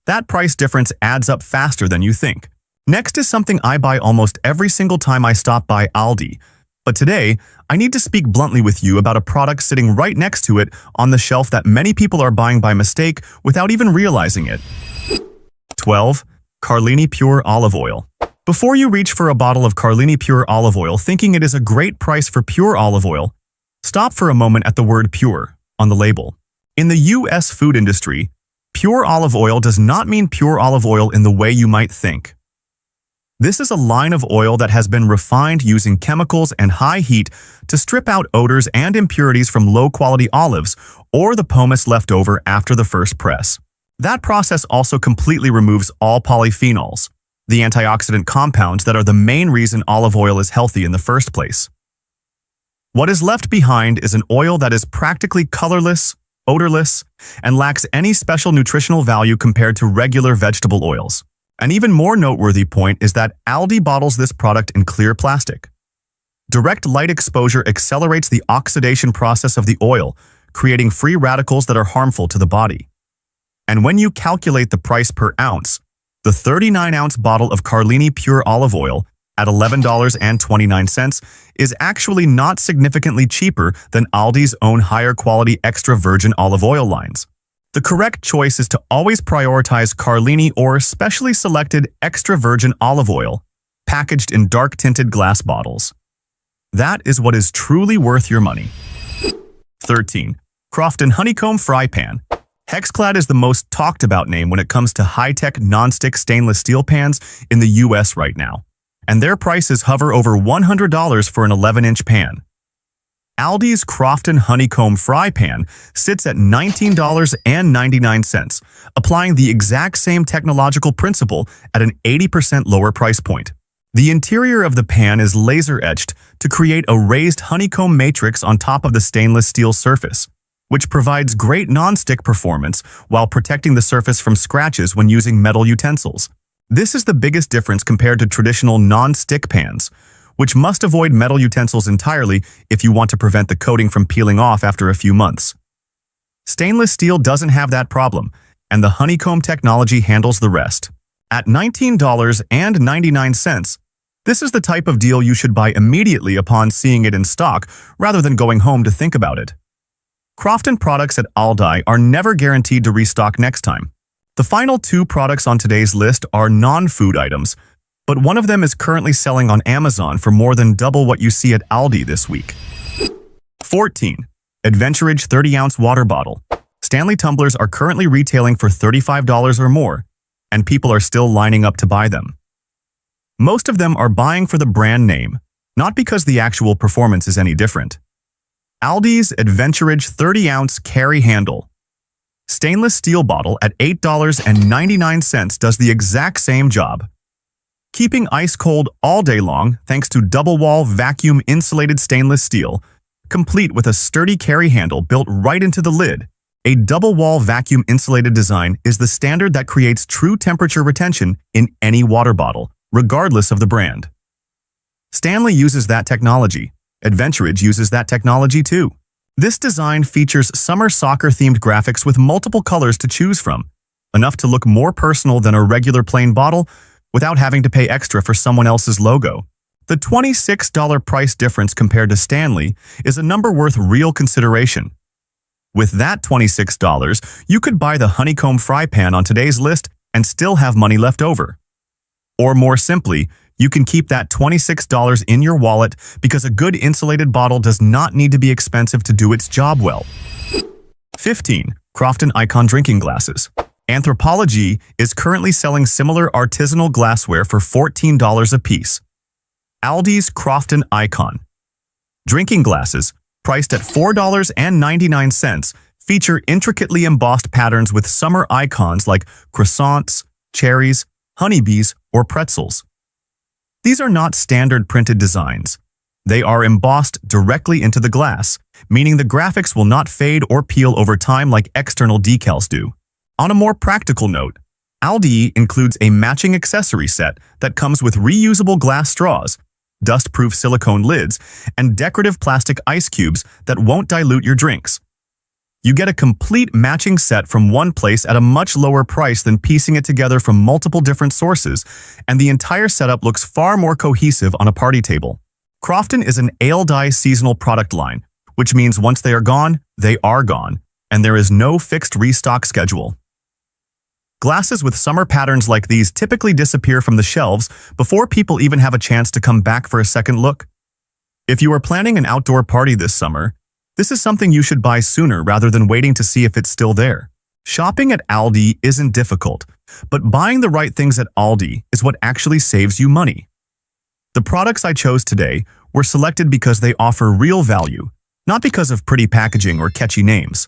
A: that price difference adds up faster than you think. Next is something I buy almost every single time I stop by Aldi, but today I need to speak bluntly with you about a product sitting right next to it on the shelf that many people are buying by mistake without even realizing it. 12. Carlini Pure Olive Oil. Before you reach for a bottle of Carlini Pure Olive Oil thinking it is a great price for pure olive oil, stop for a moment at the word pure on the label. In the U.S. food industry, pure olive oil does not mean pure olive oil in the way you might think. This is a line of oil that has been refined using chemicals and high heat to strip out odors and impurities from low-quality olives or the pomace left over after the first press. That process also completely removes all polyphenols, the antioxidant compounds that are the main reason olive oil is healthy in the first place. What is left behind is an oil that is practically colorless, odorless, and lacks any special nutritional value compared to regular vegetable oils. An even more noteworthy point is that Aldi bottles this product in clear plastic. Direct light exposure accelerates the oxidation process of the oil, creating free radicals that are harmful to the body. And when you calculate the price per ounce, the 39-ounce bottle of Carlini pure olive oil at $11.29 is actually not significantly cheaper than Aldi's own higher quality extra virgin olive oil lines. The correct choice is to always prioritize Carlini or specially selected extra virgin olive oil, packaged in dark tinted glass bottles. That is what is truly worth your money. 13. Crofton Honeycomb Fry Pan. Hexclad is the most talked about name when it comes to high-tech non-stick stainless steel pans in the US right now, and their prices hover over $100 for an 11-inch pan. Aldi's Crofton Honeycomb Fry Pan sits at $19.99, applying the exact same technological principle at an 80% lower price point. The interior of the pan is laser-etched to create a raised honeycomb matrix on top of the stainless steel surface, which provides great non-stick performance while protecting the surface from scratches when using metal utensils. This is the biggest difference compared to traditional non-stick pans, which must avoid metal utensils entirely if you want to prevent the coating from peeling off after a few months. Stainless steel doesn't have that problem, and the honeycomb technology handles the rest. At $19.99, this is the type of deal you should buy immediately upon seeing it in stock rather than going home to think about it. Crofton products at Aldi are never guaranteed to restock next time. The final two products on today's list are non-food items, but one of them is currently selling on Amazon for more than double what you see at Aldi this week. 14. Adventurage 30-ounce water bottle. Stanley tumblers are currently retailing for $35 or more, and people are still lining up to buy them. Most of them are buying for the brand name, not because the actual performance is any different. Aldi's Adventurage 30-ounce carry handle. Stainless steel bottle at $8.99 does the exact same job, keeping ice cold all day long thanks to double-wall vacuum-insulated stainless steel, complete with a sturdy carry handle built right into the lid. A double-wall vacuum-insulated design is the standard that creates true temperature retention in any water bottle, regardless of the brand. Stanley uses that technology. Adventurage uses that technology too. This design features summer soccer-themed graphics with multiple colors to choose from, enough to look more personal than a regular plain bottle without having to pay extra for someone else's logo. The $26 price difference compared to Stanley is a number worth real consideration. With that $26, you could buy the honeycomb fry pan on today's list and still have money left over. Or more simply, you can keep that $26 in your wallet because a good insulated bottle does not need to be expensive to do its job well. 15. Crofton Icon Drinking Glasses. Anthropologie is currently selling similar artisanal glassware for $14 a piece. Aldi's Crofton Icon drinking glasses, priced at $4.99, feature intricately embossed patterns with summer icons like croissants, cherries, honeybees, or pretzels. These are not standard printed designs. They are embossed directly into the glass, meaning the graphics will not fade or peel over time like external decals do. On a more practical note, Aldi includes a matching accessory set that comes with reusable glass straws, dust-proof silicone lids, and decorative plastic ice cubes that won't dilute your drinks. You get a complete matching set from one place at a much lower price than piecing it together from multiple different sources, and the entire setup looks far more cohesive on a party table. Crofton is an Aldi seasonal product line, which means once they are gone, and there is no fixed restock schedule. Glasses with summer patterns like these typically disappear from the shelves before people even have a chance to come back for a second look. If you are planning an outdoor party this summer, this is something you should buy sooner rather than waiting to see if it's still there. Shopping at Aldi isn't difficult, But buying the right things at Aldi is what actually saves you money. The products I chose today were selected because they offer real value, not because of pretty packaging or catchy names.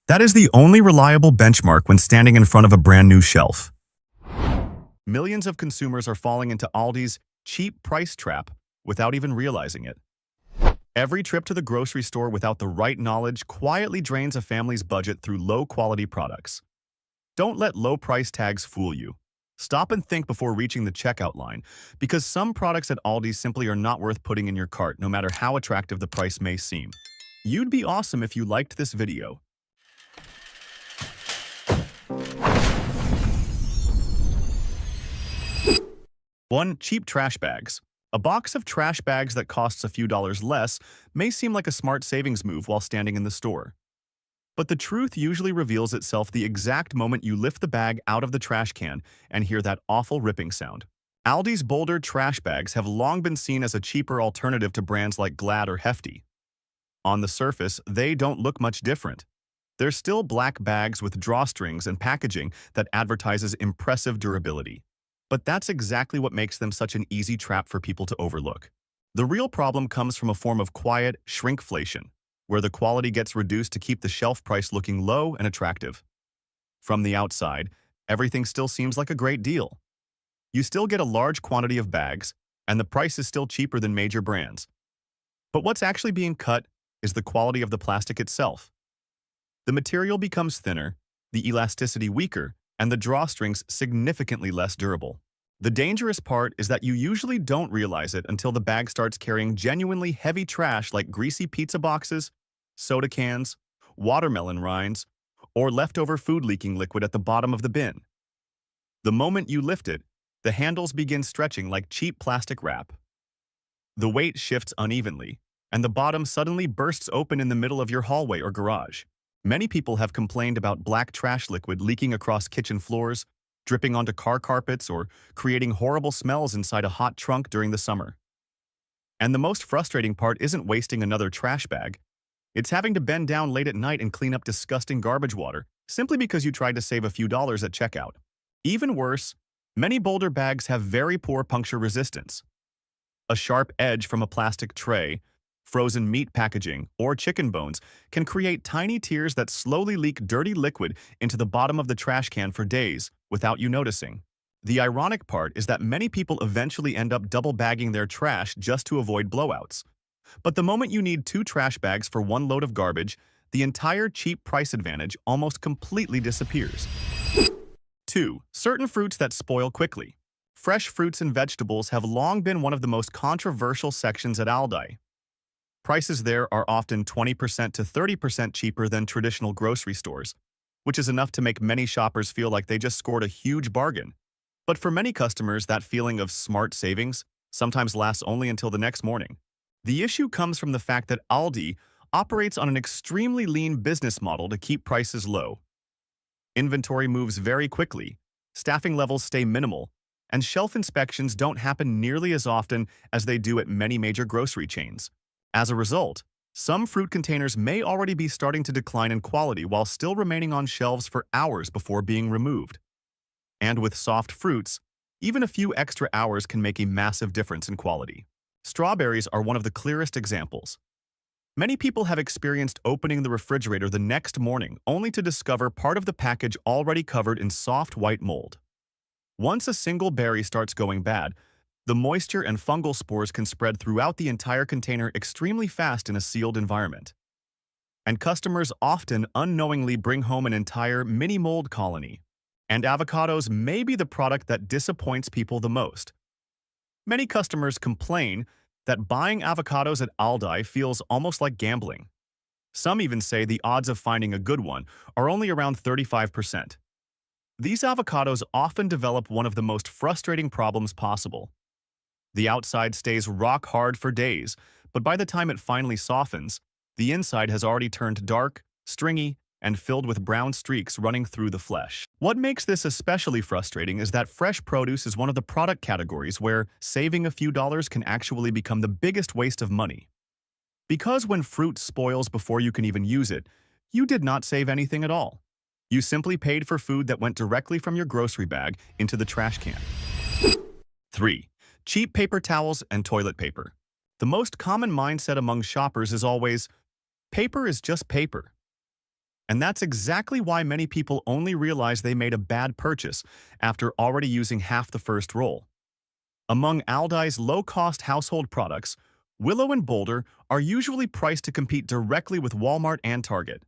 A: That is the only reliable benchmark when standing in front of a brand new shelf. Millions of consumers are falling into Aldi's cheap price trap without even realizing it. Every trip to the grocery store without the right knowledge quietly drains a family's budget through low-quality products. Don't let low price tags fool you. Stop and think before reaching the checkout line, because some products at Aldi simply are not worth putting in your cart, no matter how attractive the price may seem. You'd be awesome if you liked this video. 1. Cheap trash bags. A box of trash bags that costs a few dollars less may seem like a smart savings move while standing in the store. But the truth usually reveals itself the exact moment you lift the bag out of the trash can and hear that awful ripping sound. Aldi's bolder trash bags have long been seen as a cheaper alternative to brands like Glad or Hefty. On the surface, they don't look much different. They're still black bags with drawstrings and packaging that advertises impressive durability. But that's exactly what makes them such an easy trap for people to overlook. The real problem comes from a form of quiet shrinkflation, where the quality gets reduced to keep the shelf price looking low and attractive. From the outside, everything still seems like a great deal. You still get a large quantity of bags, and the price is still cheaper than major brands. But what's actually being cut is the quality of the plastic itself. The material becomes thinner, the elasticity weaker, and the drawstrings significantly less durable. The dangerous part is that you usually don't realize it until the bag starts carrying genuinely heavy trash like greasy pizza boxes, soda cans, watermelon rinds, or leftover food leaking liquid at the bottom of the bin. The moment you lift it, the handles begin stretching like cheap plastic wrap. The weight shifts unevenly, and the bottom suddenly bursts open in the middle of your hallway or garage. Many people have complained about black trash liquid leaking across kitchen floors, dripping onto car carpets, or creating horrible smells inside a hot trunk during the summer. And the most frustrating part isn't wasting another trash bag. It's having to bend down late at night and clean up disgusting garbage water simply because you tried to save a few dollars at checkout. Even worse, many bolder bags have very poor puncture resistance. A sharp edge from a plastic tray, frozen meat packaging, or chicken bones can create tiny tears that slowly leak dirty liquid into the bottom of the trash can for days without you noticing. The ironic part is that many people eventually end up double bagging their trash just to avoid blowouts. But the moment you need 2 trash bags for 1 load of garbage, the entire cheap price advantage almost completely disappears. 2. Certain fruits that spoil quickly. Fresh fruits and vegetables have long been one of the most controversial sections at Aldi. Prices there are often 20% to 30% cheaper than traditional grocery stores, which is enough to make many shoppers feel like they just scored a huge bargain. But for many customers, that feeling of smart savings sometimes lasts only until the next morning. The issue comes from the fact that Aldi operates on an extremely lean business model to keep prices low. Inventory moves very quickly, staffing levels stay minimal, and shelf inspections don't happen nearly as often as they do at many major grocery chains. As a result, some fruit containers may already be starting to decline in quality while still remaining on shelves for hours before being removed. And with soft fruits, even a few extra hours can make a massive difference in quality. Strawberries are one of the clearest examples. Many people have experienced opening the refrigerator the next morning only to discover part of the package already covered in soft white mold. Once a single berry starts going bad, the moisture and fungal spores can spread throughout the entire container extremely fast in a sealed environment. And customers often unknowingly bring home an entire mini mold colony. And avocados may be the product that disappoints people the most. Many customers complain that buying avocados at Aldi feels almost like gambling. Some even say the odds of finding a good one are only around 35%. These avocados often develop one of the most frustrating problems possible. The outside stays rock hard for days, but by the time it finally softens, the inside has already turned dark, stringy, and filled with brown streaks running through the flesh. What makes this especially frustrating is that fresh produce is one of the product categories where saving a few dollars can actually become the biggest waste of money. Because when fruit spoils before you can even use it, you did not save anything at all. You simply paid for food that went directly from your grocery bag into the trash can. 3. Cheap paper towels and toilet paper. The most common mindset among shoppers is always, paper is just paper. And that's exactly why many people only realize they made a bad purchase after already using half the first roll. Among Aldi's low-cost household products, Willow and Boulder are usually priced to compete directly with Walmart and Target.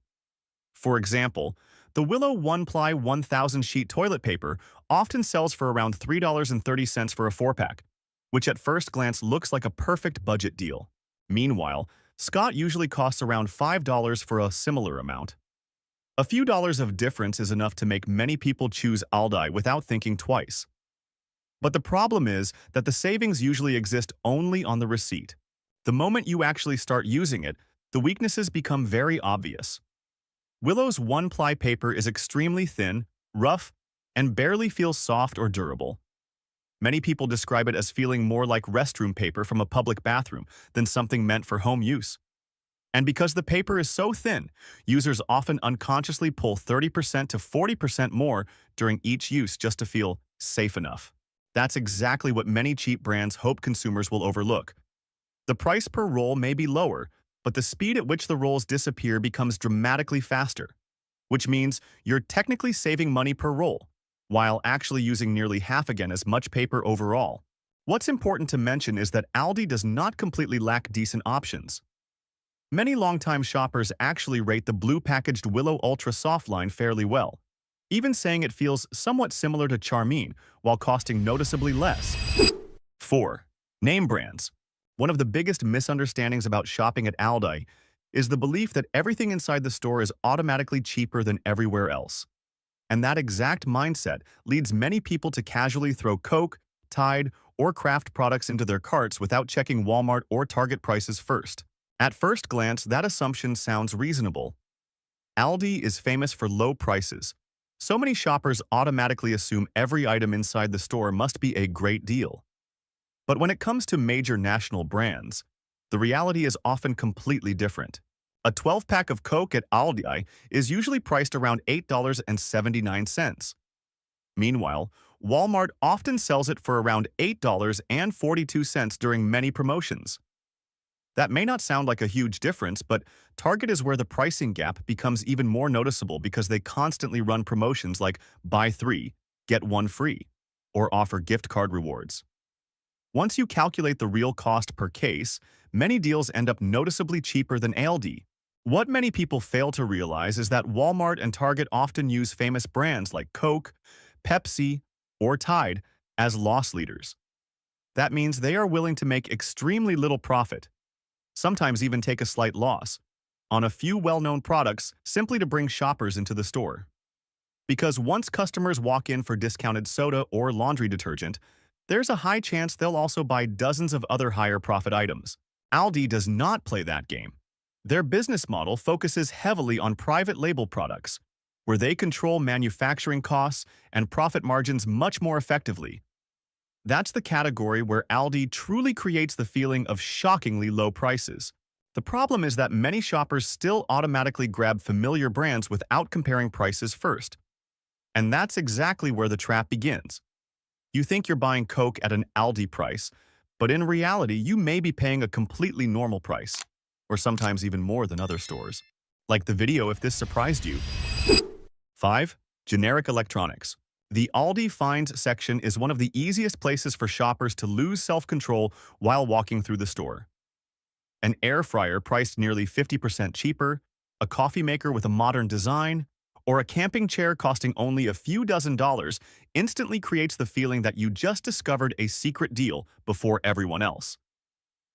A: For example, the Willow one-ply 1,000-sheet toilet paper often sells for around $3.30 for a 4-pack, which at first glance looks like a perfect budget deal. Meanwhile, Scott usually costs around $5 for a similar amount. A few dollars of difference is enough to make many people choose Aldi without thinking twice. But the problem is that the savings usually exist only on the receipt. The moment you actually start using it, the weaknesses become very obvious. Willow's one-ply paper is extremely thin, rough, and barely feels soft or durable. Many people describe it as feeling more like restroom paper from a public bathroom than something meant for home use. And because the paper is so thin, users often unconsciously pull 30% to 40% more during each use just to feel safe enough. That's exactly what many cheap brands hope consumers will overlook. The price per roll may be lower, but the speed at which the rolls disappear becomes dramatically faster, which means you're technically saving money per roll, while actually using nearly half again as much paper overall. What's important to mention is that Aldi does not completely lack decent options. Many longtime shoppers actually rate the blue-packaged Willow Ultra Soft line fairly well, even saying it feels somewhat similar to Charmin while costing noticeably less. 4. Name brands. One of the biggest misunderstandings about shopping at Aldi is the belief that everything inside the store is automatically cheaper than everywhere else. And that exact mindset leads many people to casually throw Coke, Tide, or Kraft products into their carts without checking Walmart or Target prices first. At first glance, that assumption sounds reasonable. Aldi is famous for low prices. So many shoppers automatically assume every item inside the store must be a great deal. But when it comes to major national brands, the reality is often completely different. A 12-pack of Coke at Aldi is usually priced around $8.79. Meanwhile, Walmart often sells it for around $8.42 during many promotions. That may not sound like a huge difference, but Target is where the pricing gap becomes even more noticeable because they constantly run promotions like buy 3, get 1 free, or offer gift card rewards. Once you calculate the real cost per case, many deals end up noticeably cheaper than Aldi. What many people fail to realize is that Walmart and Target often use famous brands like Coke, Pepsi, or Tide as loss leaders. That means they are willing to make extremely little profit, sometimes even take a slight loss, on a few well-known products simply to bring shoppers into the store. Because once customers walk in for discounted soda or laundry detergent, there's a high chance they'll also buy dozens of other higher profit items. Aldi does not play that game. Their business model focuses heavily on private label products, where they control manufacturing costs and profit margins much more effectively. That's the category where Aldi truly creates the feeling of shockingly low prices. The problem is that many shoppers still automatically grab familiar brands without comparing prices first. And that's exactly where the trap begins. You think you're buying Coke at an Aldi price, but in reality, you may be paying a completely normal price, or sometimes even more than other stores. Like the video if this surprised you. 5. Generic electronics. The Aldi finds section is one of the easiest places for shoppers to lose self-control while walking through the store. An air fryer priced nearly 50% cheaper, a coffee maker with a modern design, or a camping chair costing only a few dozen dollars instantly creates the feeling that you just discovered a secret deal before everyone else.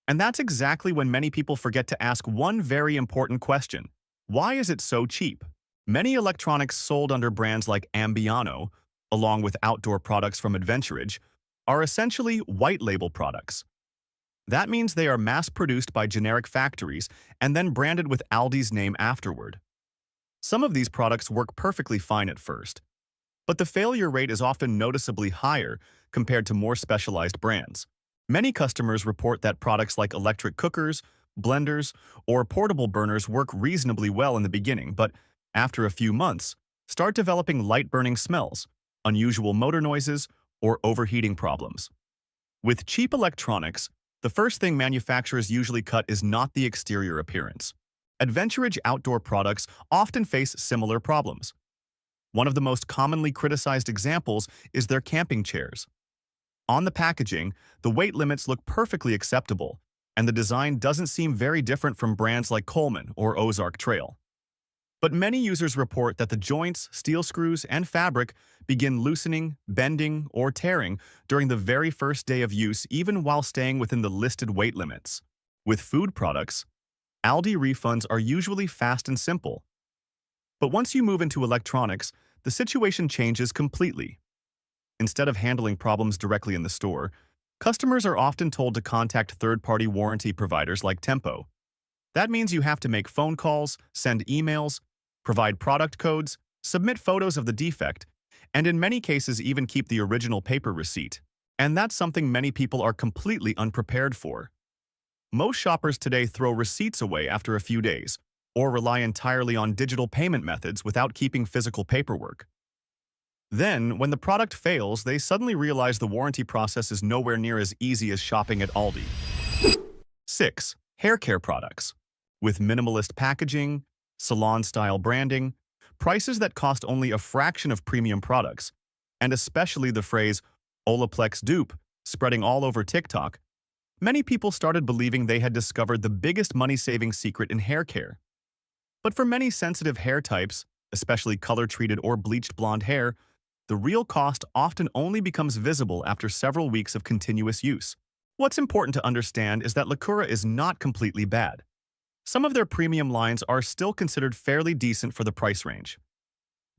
A: And that's exactly when many people forget to ask one very important question. Why is it so cheap? Many electronics sold under brands like Ambiano, along with outdoor products from Adventurage, are essentially white label products. That means they are mass-produced by generic factories and then branded with Aldi's name afterward. Some of these products work perfectly fine at first, but the failure rate is often noticeably higher compared to more specialized brands. Many customers report that products like electric cookers, blenders, or portable burners work reasonably well in the beginning, but after a few months, start developing light-burning smells, unusual motor noises, or overheating problems. With cheap electronics, the first thing manufacturers usually cut is not the exterior appearance. Adventurage outdoor products often face similar problems. One of the most commonly criticized examples is their camping chairs. On the packaging, the weight limits look perfectly acceptable, and the design doesn't seem very different from brands like Coleman or Ozark Trail. But many users report that the joints, steel screws, and fabric begin loosening, bending, or tearing during the very first day of use, even while staying within the listed weight limits. With food products, Aldi refunds are usually fast and simple. But once you move into electronics, the situation changes completely. Instead of handling problems directly in the store, customers are often told to contact third-party warranty providers like Tempo. That means you have to make phone calls, send emails, provide product codes, submit photos of the defect, and in many cases even keep the original paper receipt. And that's something many people are completely unprepared for. Most shoppers today throw receipts away after a few days, or rely entirely on digital payment methods without keeping physical paperwork. Then, when the product fails, they suddenly realize the warranty process is nowhere near as easy as shopping at Aldi. 6. Hair care products. With minimalist packaging, salon-style branding, prices that cost only a fraction of premium products, and especially the phrase Olaplex dupe spreading all over TikTok, many people started believing they had discovered the biggest money-saving secret in hair care. But for many sensitive hair types, especially color-treated or bleached blonde hair, the real cost often only becomes visible after several weeks of continuous use. What's important to understand is that Lacura is not completely bad. Some of their premium lines are still considered fairly decent for the price range.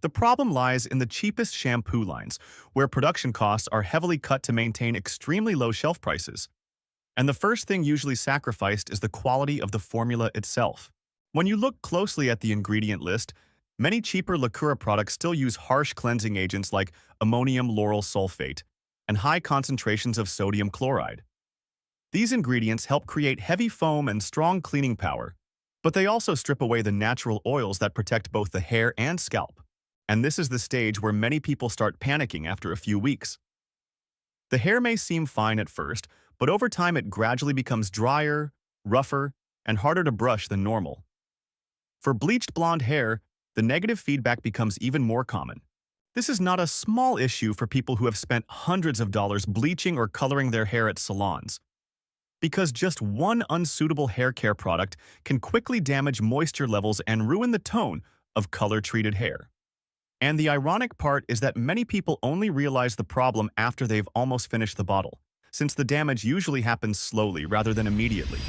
A: The problem lies in the cheapest shampoo lines, where production costs are heavily cut to maintain extremely low shelf prices. And the first thing usually sacrificed is the quality of the formula itself. When you look closely at the ingredient list, many cheaper Lacura products still use harsh cleansing agents like ammonium lauryl sulfate and high concentrations of sodium chloride. These ingredients help create heavy foam and strong cleaning power, but they also strip away the natural oils that protect both the hair and scalp. And this is the stage where many people start panicking after a few weeks. The hair may seem fine at first, but over time it gradually becomes drier, rougher, and harder to brush than normal. For bleached blonde hair, the negative feedback becomes even more common. This is not a small issue for people who have spent hundreds of dollars bleaching or coloring their hair at salons, because just one unsuitable hair care product can quickly damage moisture levels and ruin the tone of color-treated hair. And the ironic part is that many people only realize the problem after they've almost finished the bottle, since the damage usually happens slowly rather than immediately.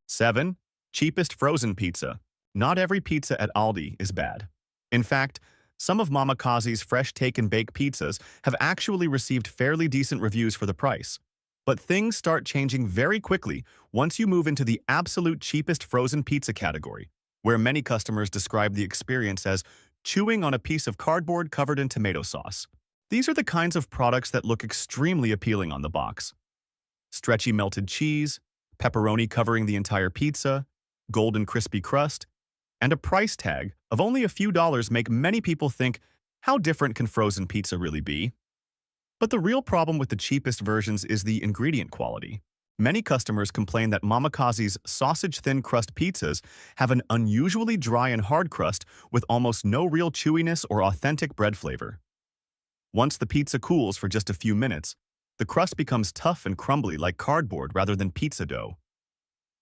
A: 7. Cheapest frozen pizza. Not every pizza at Aldi is bad. In fact, some of Mama Kazi's fresh take and bake pizzas have actually received fairly decent reviews for the price. But things start changing very quickly once you move into the absolute cheapest frozen pizza category, where many customers describe the experience as chewing on a piece of cardboard covered in tomato sauce. These are the kinds of products that look extremely appealing on the box. Stretchy melted cheese, pepperoni covering the entire pizza, golden crispy crust, and a price tag of only a few dollars make many people think, how different can frozen pizza really be? But the real problem with the cheapest versions is the ingredient quality. Many customers complain that Mama Kazi's sausage-thin crust pizzas have an unusually dry and hard crust with almost no real chewiness or authentic bread flavor. Once the pizza cools for just a few minutes, the crust becomes tough and crumbly like cardboard rather than pizza dough.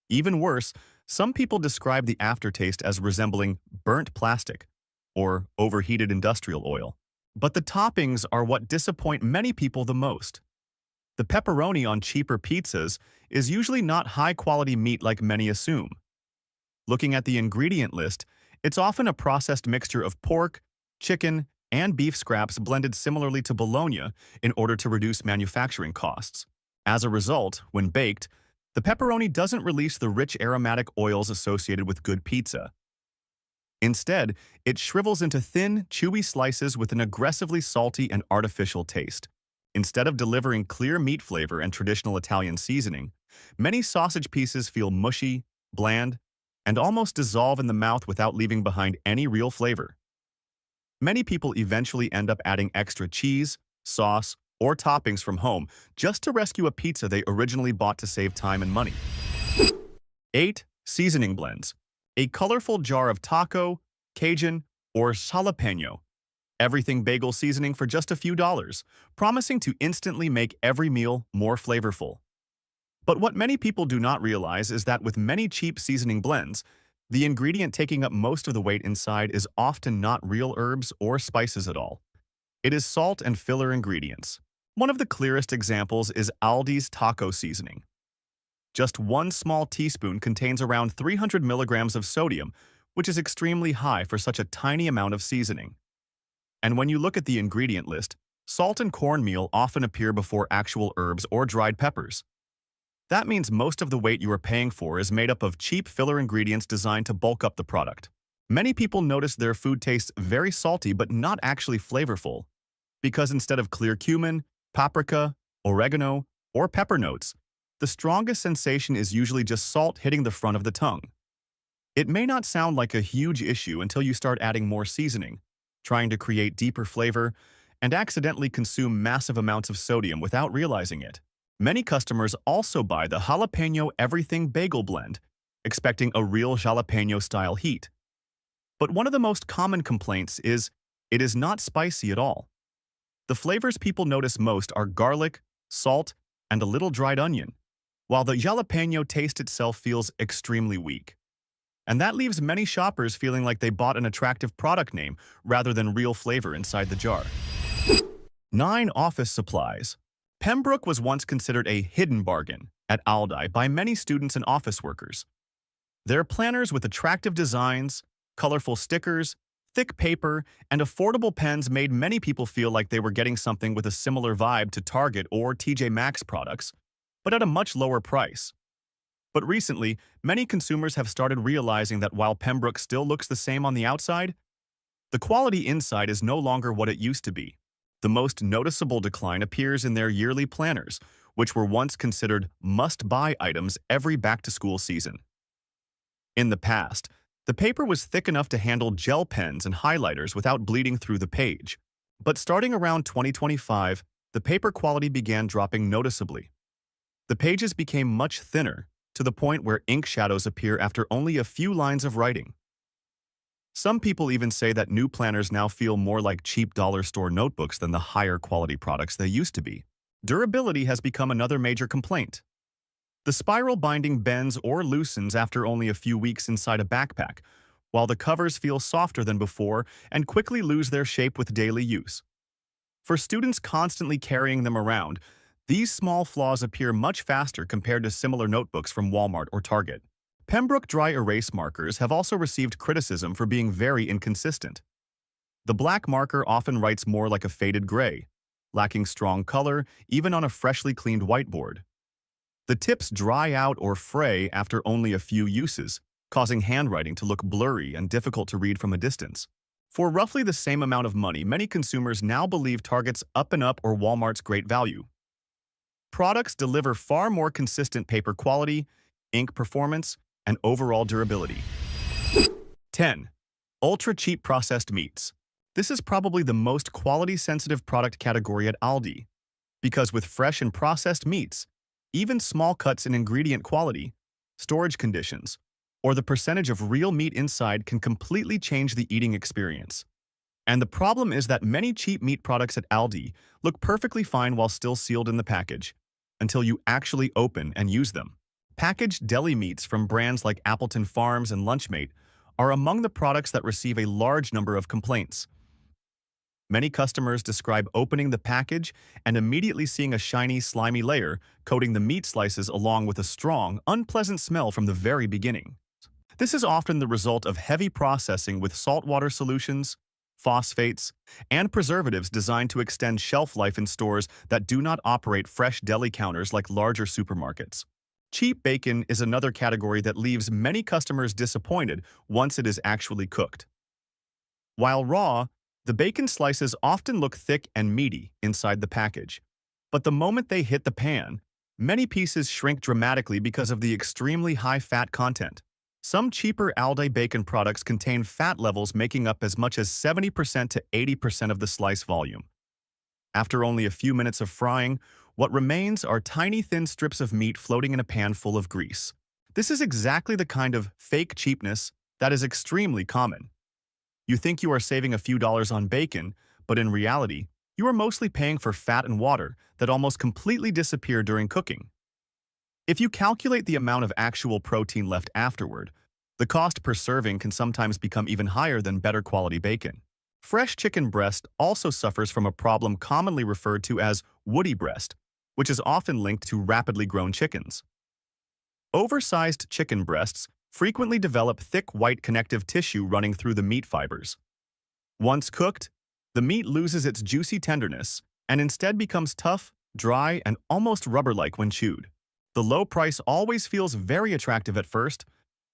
A: Even worse, some people describe the aftertaste as resembling burnt plastic or overheated industrial oil. But the toppings are what disappoint many people the most. The pepperoni on cheaper pizzas is usually not high-quality meat like many assume. Looking at the ingredient list, it's often a processed mixture of pork, chicken, and beef scraps blended similarly to bologna in order to reduce manufacturing costs. As a result, when baked, the pepperoni doesn't release the rich aromatic oils associated with good pizza. Instead, it shrivels into thin, chewy slices with an aggressively salty and artificial taste. Instead of delivering clear meat flavor and traditional Italian seasoning, many sausage pieces feel mushy, bland, and almost dissolve in the mouth without leaving behind any real flavor. Many people eventually end up adding extra cheese, sauce, or toppings from home just to rescue a pizza they originally bought to save time and money. 8. Seasoning blends. A colorful jar of taco, Cajun, or jalapeno. Everything bagel seasoning for just a few dollars, promising to instantly make every meal more flavorful. But what many people do not realize is that with many cheap seasoning blends, the ingredient taking up most of the weight inside is often not real herbs or spices at all. It is salt and filler ingredients. One of the clearest examples is Aldi's taco seasoning. Just one small teaspoon contains around 300 milligrams of sodium, which is extremely high for such a tiny amount of seasoning. And when you look at the ingredient list, salt and cornmeal often appear before actual herbs or dried peppers. That means most of the weight you are paying for is made up of cheap filler ingredients designed to bulk up the product. Many people notice their food tastes very salty but not actually flavorful, because instead of clear cumin, paprika, oregano, or pepper notes, the strongest sensation is usually just salt hitting the front of the tongue. It may not sound like a huge issue until you start adding more seasoning, trying to create deeper flavor, and accidentally consume massive amounts of sodium without realizing it. Many customers also buy the jalapeno everything bagel blend, expecting a real jalapeno-style heat. But one of the most common complaints is it is not spicy at all. The flavors people notice most are garlic, salt, and a little dried onion, while the jalapeno taste itself feels extremely weak. And that leaves many shoppers feeling like they bought an attractive product name rather than real flavor inside the jar. 9. Office supplies. Pembroke was once considered a hidden bargain at Aldi by many students and office workers. Their planners with attractive designs, colorful stickers, thick paper, and affordable pens made many people feel like they were getting something with a similar vibe to Target or TJ Maxx products, but at a much lower price. But recently, many consumers have started realizing that while Pembroke still looks the same on the outside, the quality inside is no longer what it used to be. The most noticeable decline appears in their yearly planners, which were once considered must-buy items every back-to-school season. In the past, the paper was thick enough to handle gel pens and highlighters without bleeding through the page. But starting around 2025, the paper quality began dropping noticeably. The pages became much thinner, to the point where ink shadows appear after only a few lines of writing. Some people even say that new planners now feel more like cheap dollar store notebooks than the higher quality products they used to be. Durability has become another major complaint. The spiral binding bends or loosens after only a few weeks inside a backpack, while the covers feel softer than before and quickly lose their shape with daily use. For students constantly carrying them around, these small flaws appear much faster compared to similar notebooks from Walmart or Target. Pembroke dry erase markers have also received criticism for being very inconsistent. The black marker often writes more like a faded gray, lacking strong color even on a freshly cleaned whiteboard. The tips dry out or fray after only a few uses, causing handwriting to look blurry and difficult to read from a distance. For roughly the same amount of money, many consumers now believe Target's Up and Up or Walmart's great value. Products deliver far more consistent paper quality, ink performance, and overall durability. 10. Ultra-cheap processed meats. This is probably the most quality-sensitive product category at Aldi, because with fresh and processed meats, even small cuts in ingredient quality, storage conditions, or the percentage of real meat inside can completely change the eating experience. And the problem is that many cheap meat products at Aldi look perfectly fine while still sealed in the package, until you actually open and use them. Packaged deli meats from brands like Appleton Farms and Lunchmate are among the products that receive a large number of complaints. Many customers describe opening the package and immediately seeing a shiny, slimy layer coating the meat slices along with a strong, unpleasant smell from the very beginning. This is often the result of heavy processing with saltwater solutions, phosphates, and preservatives designed to extend shelf life in stores that do not operate fresh deli counters like larger supermarkets. Cheap bacon is another category that leaves many customers disappointed once it is actually cooked. While raw, the bacon slices often look thick and meaty inside the package, but the moment they hit the pan, many pieces shrink dramatically because of the extremely high fat content. Some cheaper Aldi bacon products contain fat levels making up as much as 70% to 80% of the slice volume. After only a few minutes of frying, what remains are tiny thin strips of meat floating in a pan full of grease. This is exactly the kind of fake cheapness that is extremely common. You think you are saving a few dollars on bacon, but in reality, you are mostly paying for fat and water that almost completely disappear during cooking. If you calculate the amount of actual protein left afterward, the cost per serving can sometimes become even higher than better quality bacon. Fresh chicken breast also suffers from a problem commonly referred to as woody breast, which is often linked to rapidly grown chickens. Oversized chicken breasts frequently develop thick white connective tissue running through the meat fibers. Once cooked, the meat loses its juicy tenderness and instead becomes tough, dry, and almost rubber-like when chewed. The low price always feels very attractive at first,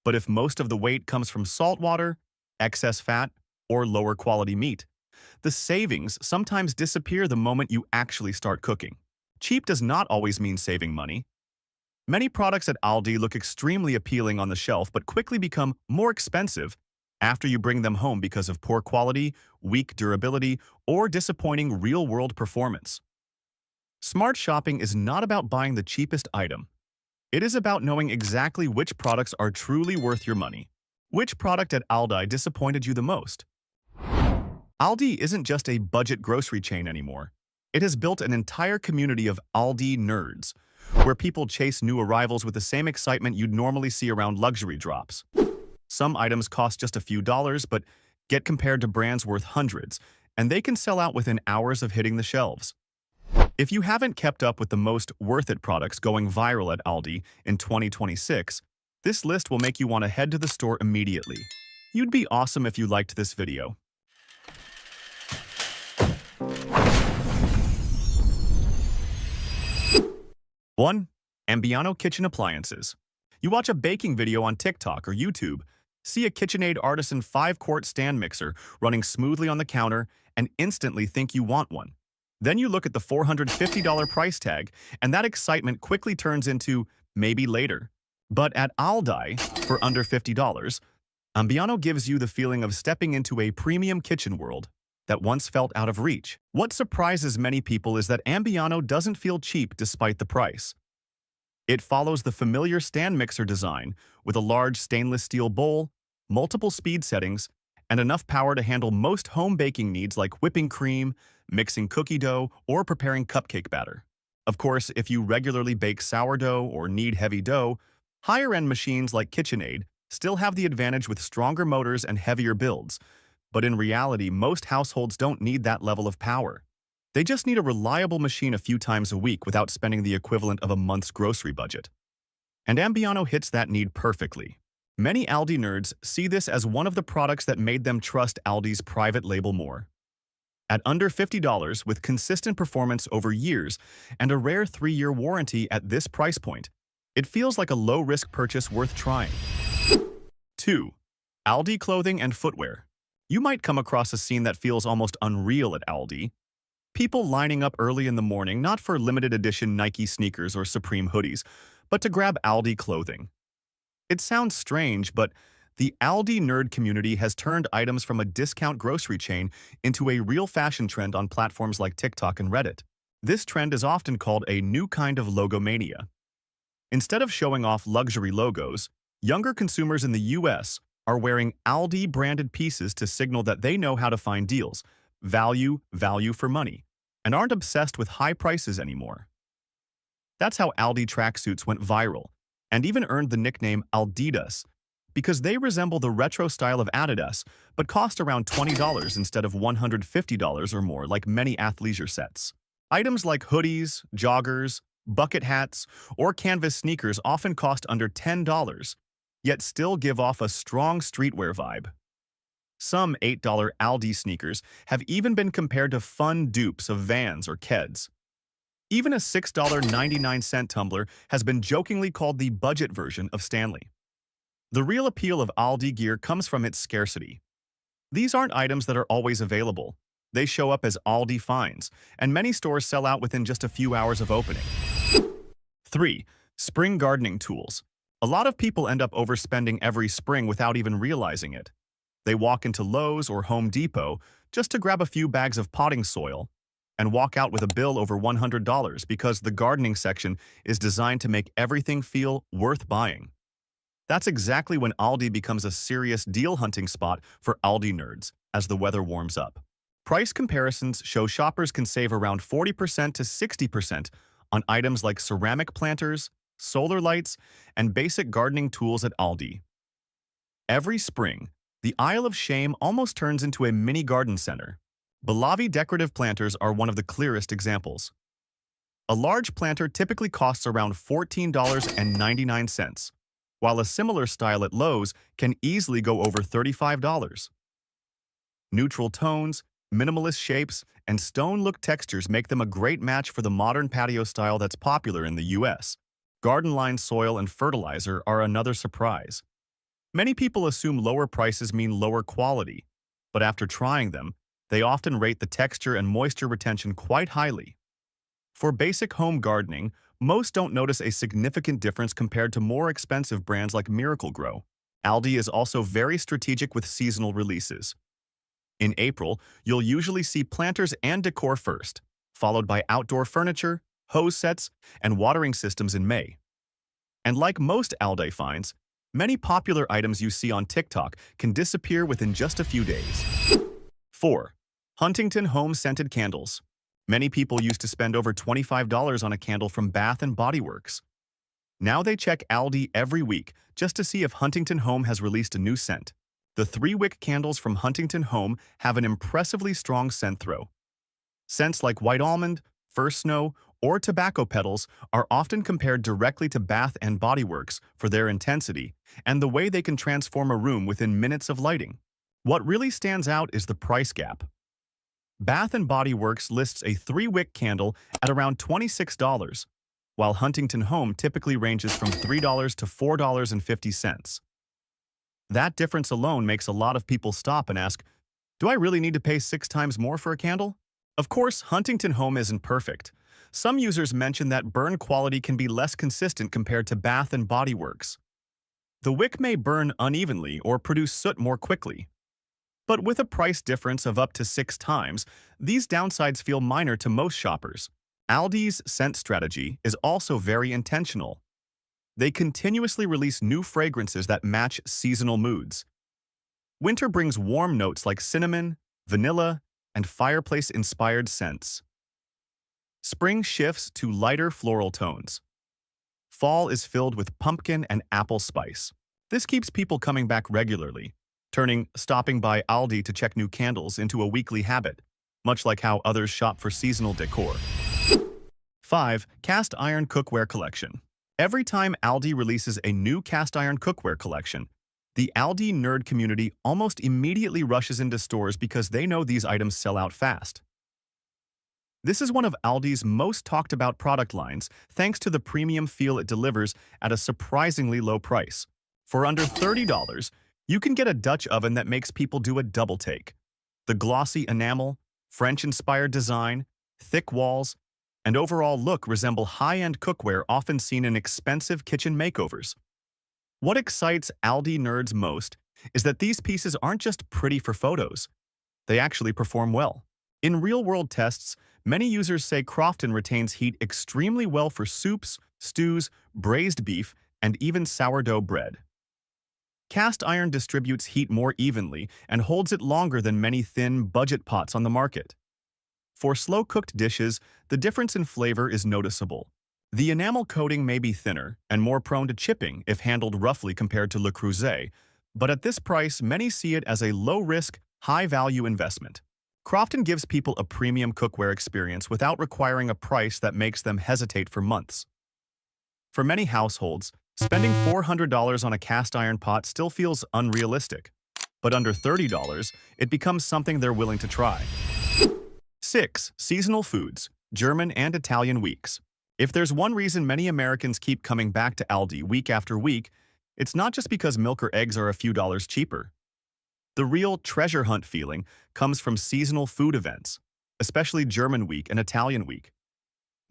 A: but if most of the weight comes from salt water, excess fat, or lower quality meat, the savings sometimes disappear the moment you actually start cooking. Cheap does not always mean saving money. Many products at Aldi look extremely appealing on the shelf but quickly become more expensive after you bring them home because of poor quality, weak durability, or disappointing real-world performance. Smart shopping is not about buying the cheapest item. It is about knowing exactly which products are truly worth your money. Which product at Aldi disappointed you the most? Aldi isn't just a budget grocery chain anymore. It has built an entire community of Aldi nerds, where people chase new arrivals with the same excitement you'd normally see around luxury drops. Some items cost just a few dollars, but get compared to brands worth hundreds, and they can sell out within hours of hitting the shelves. If you haven't kept up with the most worth-it products going viral at Aldi in 2026, this list will make you want to head to the store immediately. You'd be awesome if you liked this video. 1. Ambiano Kitchen Appliances. You watch a baking video on TikTok or YouTube, see a KitchenAid Artisan 5-quart stand mixer running smoothly on the counter, and instantly think you want one. Then you look at the $450 price tag, and that excitement quickly turns into maybe later. But at Aldi, for under $50, Ambiano gives you the feeling of stepping into a premium kitchen world that once felt out of reach. What surprises many people is that Ambiano doesn't feel cheap despite the price. It follows the familiar stand mixer design with a large stainless steel bowl, multiple speed settings, and enough power to handle most home baking needs like whipping cream, mixing cookie dough, or preparing cupcake batter. Of course, if you regularly bake sourdough or knead heavy dough, higher-end machines like KitchenAid still have the advantage with stronger motors and heavier builds. But in reality, most households don't need that level of power. They just need a reliable machine a few times a week without spending the equivalent of a month's grocery budget. And Ambiano hits that need perfectly. Many Aldi nerds see this as one of the products that made them trust Aldi's private label more. At under $50, with consistent performance over years and a rare 3-year warranty at this price point, it feels like a low-risk purchase worth trying. 2. Aldi Clothing and Footwear. You might come across a scene that feels almost unreal at Aldi. People lining up early in the morning not for limited edition Nike sneakers or Supreme hoodies, but to grab Aldi clothing. It sounds strange, but the Aldi nerd community has turned items from a discount grocery chain into a real fashion trend on platforms like TikTok and Reddit. This trend is often called a new kind of logomania. Instead of showing off luxury logos, younger consumers in the US are wearing Aldi-branded pieces to signal that they know how to find deals, value for money, and aren't obsessed with high prices anymore. That's how Aldi tracksuits went viral, and even earned the nickname Aldidas, because they resemble the retro style of Adidas, but cost around $20 instead of $150 or more like many athleisure sets. Items like hoodies, joggers, bucket hats, or canvas sneakers often cost under $10, yet still give off a strong streetwear vibe. Some $8 Aldi sneakers have even been compared to fun dupes of Vans or Keds. Even a $6.99 tumbler has been jokingly called the budget version of Stanley. The real appeal of Aldi gear comes from its scarcity. These aren't items that are always available. They show up as Aldi finds, and many stores sell out within just a few hours of opening. 3. Spring gardening tools. A lot of people end up overspending every spring without even realizing it. They walk into Lowe's or Home Depot just to grab a few bags of potting soil and walk out with a bill over $100 because the gardening section is designed to make everything feel worth buying. That's exactly when Aldi becomes a serious deal hunting spot for Aldi nerds as the weather warms up. Price comparisons show shoppers can save around 40% to 60% on items like ceramic planters, solar lights, and basic gardening tools at Aldi. Every spring, the Isle of Shame almost turns into a mini garden center. Balavi decorative planters are one of the clearest examples. A large planter typically costs around $14.99, while a similar style at Lowe's can easily go over $35. Neutral tones, minimalist shapes, and stone-look textures make them a great match for the modern patio style that's popular in the US. Garden-lined soil and fertilizer are another surprise. Many people assume lower prices mean lower quality, but after trying them, they often rate the texture and moisture retention quite highly. For basic home gardening, most don't notice a significant difference compared to more expensive brands like Miracle-Gro. Aldi is also very strategic with seasonal releases. In April, you'll usually see planters and decor first, followed by outdoor furniture, hose sets, and watering systems in May. And like most Aldi finds, many popular items you see on TikTok can disappear within just a few days. 4. Huntington Home Scented Candles. Many people used to spend over $25 on a candle from Bath & Body Works. Now they check Aldi every week just to see if Huntington Home has released a new scent. The 3-wick candles from Huntington Home have an impressively strong scent throw. Scents like white almond, first snow, or tobacco petals are often compared directly to Bath & Body Works for their intensity and the way they can transform a room within minutes of lighting. What really stands out is the price gap. Bath & Body Works lists a 3-wick candle at around $26, while Huntington Home typically ranges from $3 to $4.50. That difference alone makes a lot of people stop and ask, do I really need to pay 6 times more for a candle? Of course, Huntington Home isn't perfect. Some users mention that burn quality can be less consistent compared to Bath & Body Works. The wick may burn unevenly or produce soot more quickly. But with a price difference of up to 6 times, these downsides feel minor to most shoppers. Aldi's scent strategy is also very intentional. They continuously release new fragrances that match seasonal moods. Winter brings warm notes like cinnamon, vanilla, and fireplace-inspired scents. Spring shifts to lighter floral tones. Fall is filled with pumpkin and apple spice. This keeps people coming back regularly, turning stopping by Aldi to check new candles into a weekly habit, much like how others shop for seasonal decor. 5. Cast Iron Cookware Collection. Every time Aldi releases a new cast iron cookware collection, the Aldi nerd community almost immediately rushes into stores because they know these items sell out fast. This is one of Aldi's most talked about product lines thanks to the premium feel it delivers at a surprisingly low price. For under $30, you can get a Dutch oven that makes people do a double take. The glossy enamel, French-inspired design, thick walls, and overall look resemble high-end cookware often seen in expensive kitchen makeovers. What excites Aldi nerds most is that these pieces aren't just pretty for photos. They actually perform well. In real-world tests, many users say Crofton retains heat extremely well for soups, stews, braised beef, and even sourdough bread. Cast iron distributes heat more evenly and holds it longer than many thin, budget pots on the market. For slow-cooked dishes, the difference in flavor is noticeable. The enamel coating may be thinner and more prone to chipping if handled roughly compared to Le Creuset, but at this price, many see it as a low-risk, high-value investment. Crofton gives people a premium cookware experience without requiring a price that makes them hesitate for months. For many households, spending $400 on a cast iron pot still feels unrealistic, but under $30, it becomes something they're willing to try. 6. Seasonal foods, German and Italian weeks. If there's one reason many Americans keep coming back to Aldi week after week, it's not just because milk or eggs are a few dollars cheaper. The real treasure hunt feeling comes from seasonal food events, especially German Week and Italian Week.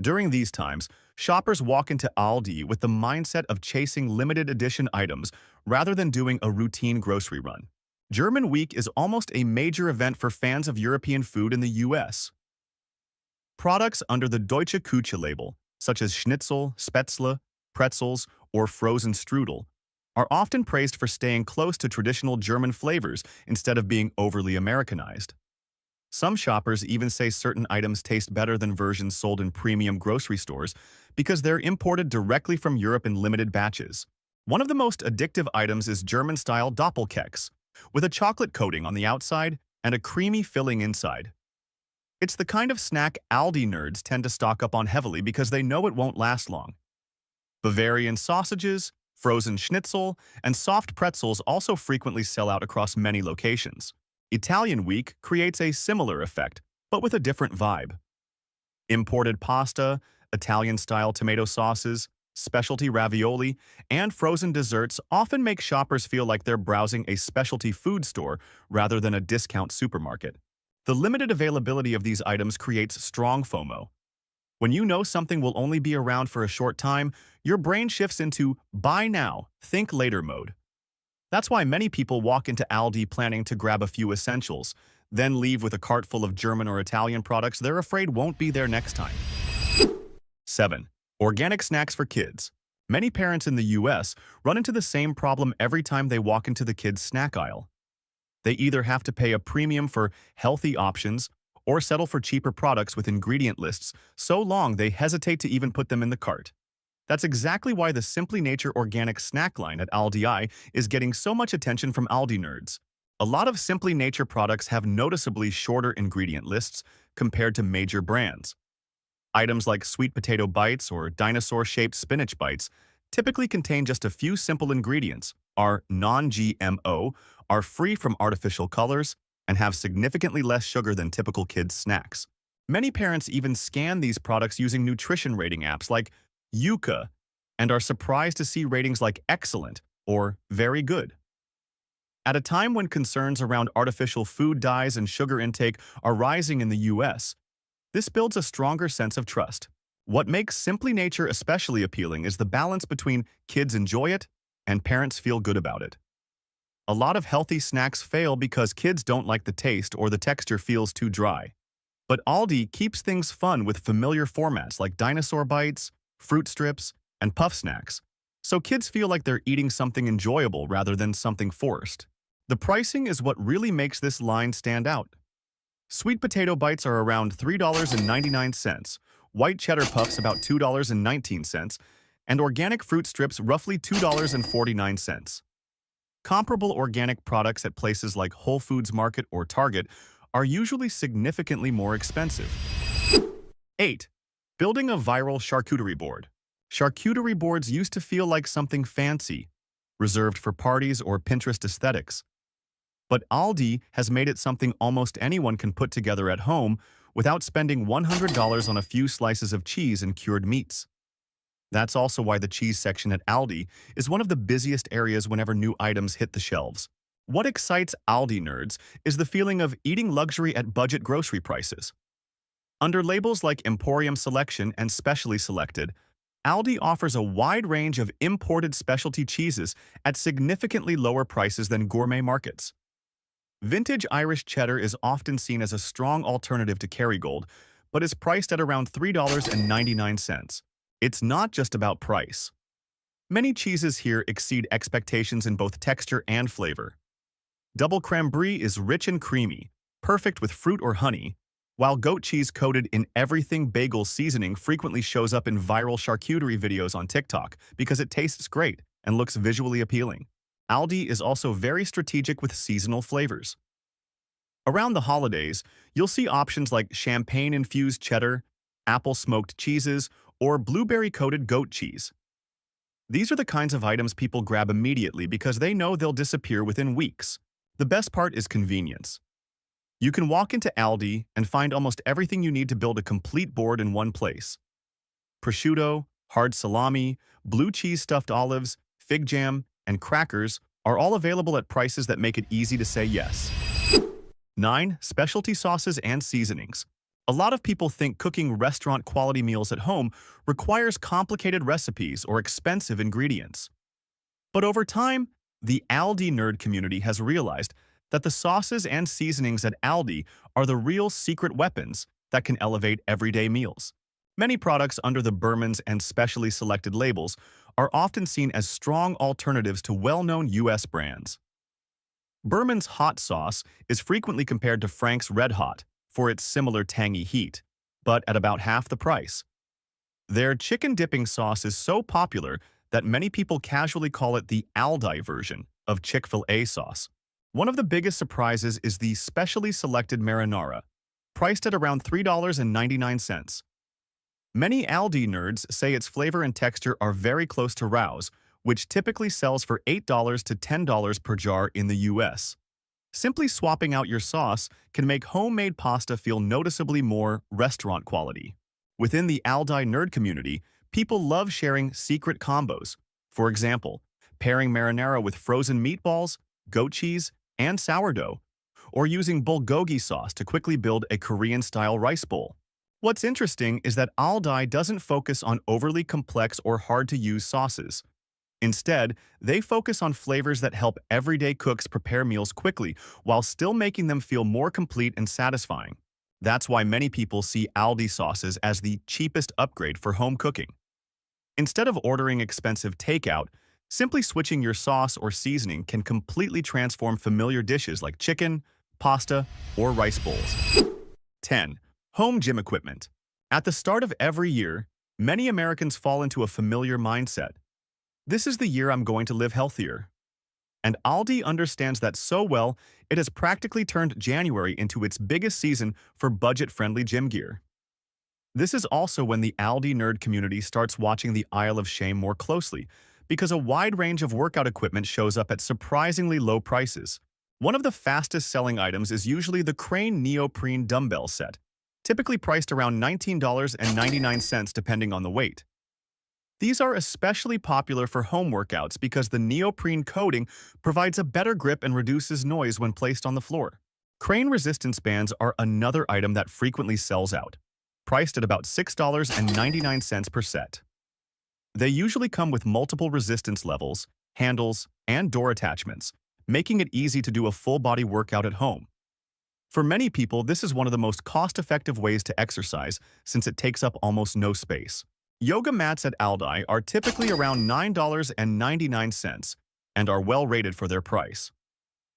A: During these times, Shoppers walk into Aldi with the mindset of chasing limited edition items rather than doing a routine grocery run. German Week is almost a major event for fans of European food in the US. Products under the Deutsche Küche label, such as Schnitzel, Spätzle, pretzels, or frozen strudel, are often praised for staying close to traditional German flavors instead of being overly Americanized. Some shoppers even say certain items taste better than versions sold in premium grocery stores because they're imported directly from Europe in limited batches. One of the most addictive items is German-style Doppelkeks, with a chocolate coating on the outside and a creamy filling inside. It's the kind of snack Aldi nerds tend to stock up on heavily because they know it won't last long. Bavarian sausages, frozen schnitzel, and soft pretzels also frequently sell out across many locations. Italian Week creates a similar effect, but with a different vibe. Imported pasta, Italian-style tomato sauces, specialty ravioli, and frozen desserts often make shoppers feel like they're browsing a specialty food store rather than a discount supermarket. The limited availability of these items creates strong FOMO. When you know something will only be around for a short time, your brain shifts into buy now, think later mode. That's why many people walk into Aldi planning to grab a few essentials, then leave with a cart full of German or Italian products they're afraid won't be there next time. 7. Organic snacks for kids. Many parents in the US run into the same problem every time they walk into the kids' snack aisle. They either have to pay a premium for healthy options or settle for cheaper products with ingredient lists so long they hesitate to even put them in the cart. That's exactly why the Simply Nature organic snack line at Aldi is getting so much attention from Aldi nerds. A lot of Simply Nature products have noticeably shorter ingredient lists compared to major brands. Items like sweet potato bites or dinosaur-shaped spinach bites typically contain just a few simple ingredients, are non-GMO, are free from artificial colors, and have significantly less sugar than typical kids' snacks. Many parents even scan these products using nutrition rating apps like Yuka and are surprised to see ratings like excellent or very good. At a time when concerns around artificial food dyes and sugar intake are rising in the US, this builds a stronger sense of trust. What makes Simply Nature especially appealing is the balance between kids enjoy it and parents feel good about it. A lot of healthy snacks fail because kids don't like the taste or the texture feels too dry. But Aldi keeps things fun with familiar formats like dinosaur bites, fruit strips, and puff snacks, so kids feel like they're eating something enjoyable rather than something forced. The pricing is what really makes this line stand out. Sweet potato bites are around $3.99, white cheddar puffs about $2.19, and organic fruit strips roughly $2.49. Comparable organic products at places like Whole Foods Market or Target are usually significantly more expensive. 8. Building a viral charcuterie board. Charcuterie boards used to feel like something fancy, reserved for parties or Pinterest aesthetics. But Aldi has made it something almost anyone can put together at home without spending $100 on a few slices of cheese and cured meats. That's also why the cheese section at Aldi is one of the busiest areas whenever new items hit the shelves. What excites Aldi nerds is the feeling of eating luxury at budget grocery prices. Under labels like Emporium Selection and Specially Selected, Aldi offers a wide range of imported specialty cheeses at significantly lower prices than gourmet markets. Vintage Irish cheddar is often seen as a strong alternative to Kerrygold, but is priced at around $3.99. It's not just about price. Many cheeses here exceed expectations in both texture and flavor. Double creme brie is rich and creamy, perfect with fruit or honey, while goat cheese coated in everything bagel seasoning frequently shows up in viral charcuterie videos on TikTok because it tastes great and looks visually appealing. Aldi is also very strategic with seasonal flavors. Around the holidays, you'll see options like champagne-infused cheddar, apple-smoked cheeses, or blueberry-coated goat cheese. These are the kinds of items people grab immediately because they know they'll disappear within weeks. The best part is convenience. You can walk into Aldi and find almost everything you need to build a complete board in one place. Prosciutto, hard salami, blue cheese stuffed olives, fig jam, and crackers are all available at prices that make it easy to say yes. 9. Specialty sauces and seasonings. A lot of people think cooking restaurant-quality meals at home requires complicated recipes or expensive ingredients. But over time, the Aldi nerd community has realized that the sauces and seasonings at Aldi are the real secret weapons that can elevate everyday meals. Many products under the Berman's and specially selected labels are often seen as strong alternatives to well-known U.S. brands. Berman's hot sauce is frequently compared to Frank's Red Hot for its similar tangy heat, but at about half the price. Their chicken dipping sauce is so popular that many people casually call it the Aldi version of Chick-fil-A sauce. One of the biggest surprises is the specially selected marinara, priced at around $3.99. Many Aldi nerds say its flavor and texture are very close to Rao's, which typically sells for $8 to $10 per jar in the US. Simply swapping out your sauce can make homemade pasta feel noticeably more restaurant quality. Within the Aldi nerd community, people love sharing secret combos. For example, pairing marinara with frozen meatballs, goat cheese, and sourdough, or using bulgogi sauce to quickly build a Korean-style rice bowl. What's interesting is that Aldi doesn't focus on overly complex or hard-to-use sauces. Instead, they focus on flavors that help everyday cooks prepare meals quickly while still making them feel more complete and satisfying. That's why many people see Aldi sauces as the cheapest upgrade for home cooking. Instead of ordering expensive takeout, simply switching your sauce or seasoning can completely transform familiar dishes like chicken, pasta, or rice bowls. 10. Home gym equipment. At the start of every year, many Americans fall into a familiar mindset. This is the year I'm going to live healthier. And Aldi understands that so well, it has practically turned January into its biggest season for budget-friendly gym gear. This is also when the Aldi nerd community starts watching the aisle of shame more closely, because a wide range of workout equipment shows up at surprisingly low prices. One of the fastest-selling items is usually the Crane neoprene dumbbell set, typically priced around $19.99 depending on the weight. These are especially popular for home workouts because the neoprene coating provides a better grip and reduces noise when placed on the floor. Crane resistance bands are another item that frequently sells out, priced at about $6.99 per set. They usually come with multiple resistance levels, handles, and door attachments, making it easy to do a full-body workout at home. For many people, this is one of the most cost-effective ways to exercise since it takes up almost no space. Yoga mats at Aldi are typically around $9.99 and are well rated for their price.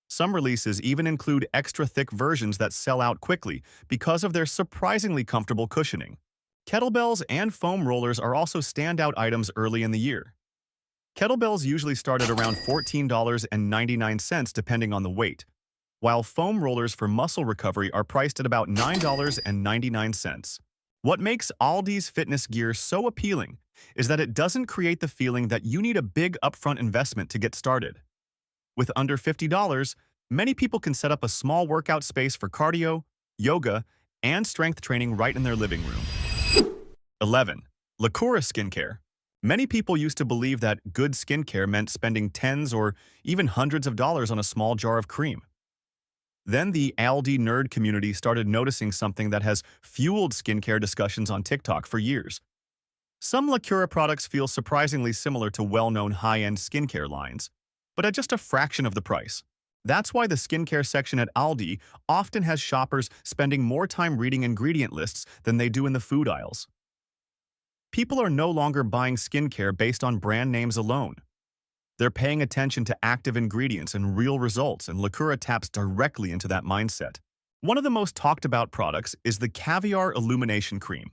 A: Some releases even include extra thick versions that sell out quickly because of their surprisingly comfortable cushioning. Kettlebells and foam rollers are also standout items early in the year. Kettlebells usually start at around $14.99 depending on the weight, while foam rollers for muscle recovery are priced at about $9.99. What makes Aldi's fitness gear so appealing is that it doesn't create the feeling that you need a big upfront investment to get started. With under $50, many people can set up a small workout space for cardio, yoga, and strength training right in their living room. 11. Lacura skincare. Many people used to believe that good skincare meant spending tens or even hundreds of dollars on a small jar of cream. Then the Aldi nerd community started noticing something that has fueled skincare discussions on TikTok for years. Some Lacura products feel surprisingly similar to well-known high-end skincare lines, but at just a fraction of the price. That's why the skincare section at Aldi often has shoppers spending more time reading ingredient lists than they do in the food aisles. People are no longer buying skincare based on brand names alone. They're paying attention to active ingredients and real results, and Lacura taps directly into that mindset. One of the most talked about products is the Caviar Illumination Cream.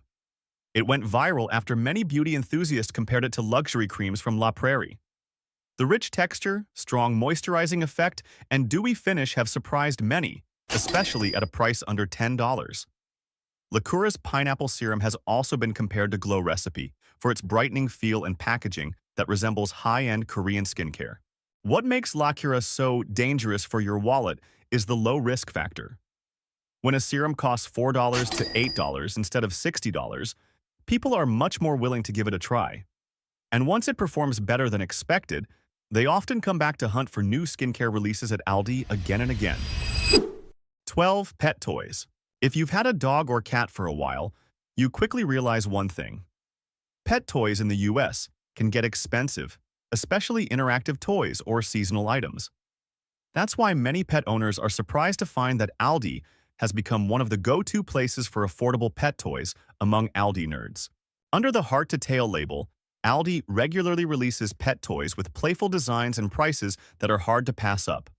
A: It went viral after many beauty enthusiasts compared it to luxury creams from La Prairie. The rich texture, strong moisturizing effect, and dewy finish have surprised many, especially at a price under $10. Lacura's pineapple serum has also been compared to Glow Recipe for its brightening feel and packaging that resembles high-end Korean skincare. What makes Lacura so dangerous for your wallet is the low risk factor. When a serum costs $4 to $8 instead of $60, people are much more willing to give it a try. And once it performs better than expected, they often come back to hunt for new skincare releases at Aldi again and again. 12. Pet toys. If you've had a dog or cat for a while, you quickly realize one thing. Pet toys in the US can get expensive, especially interactive toys or seasonal items. That's why many pet owners are surprised to find that Aldi has become one of the go-to places for affordable pet toys among Aldi nerds. Under the Heart to Tail label, Aldi regularly releases pet toys with playful designs and prices that are hard to pass up.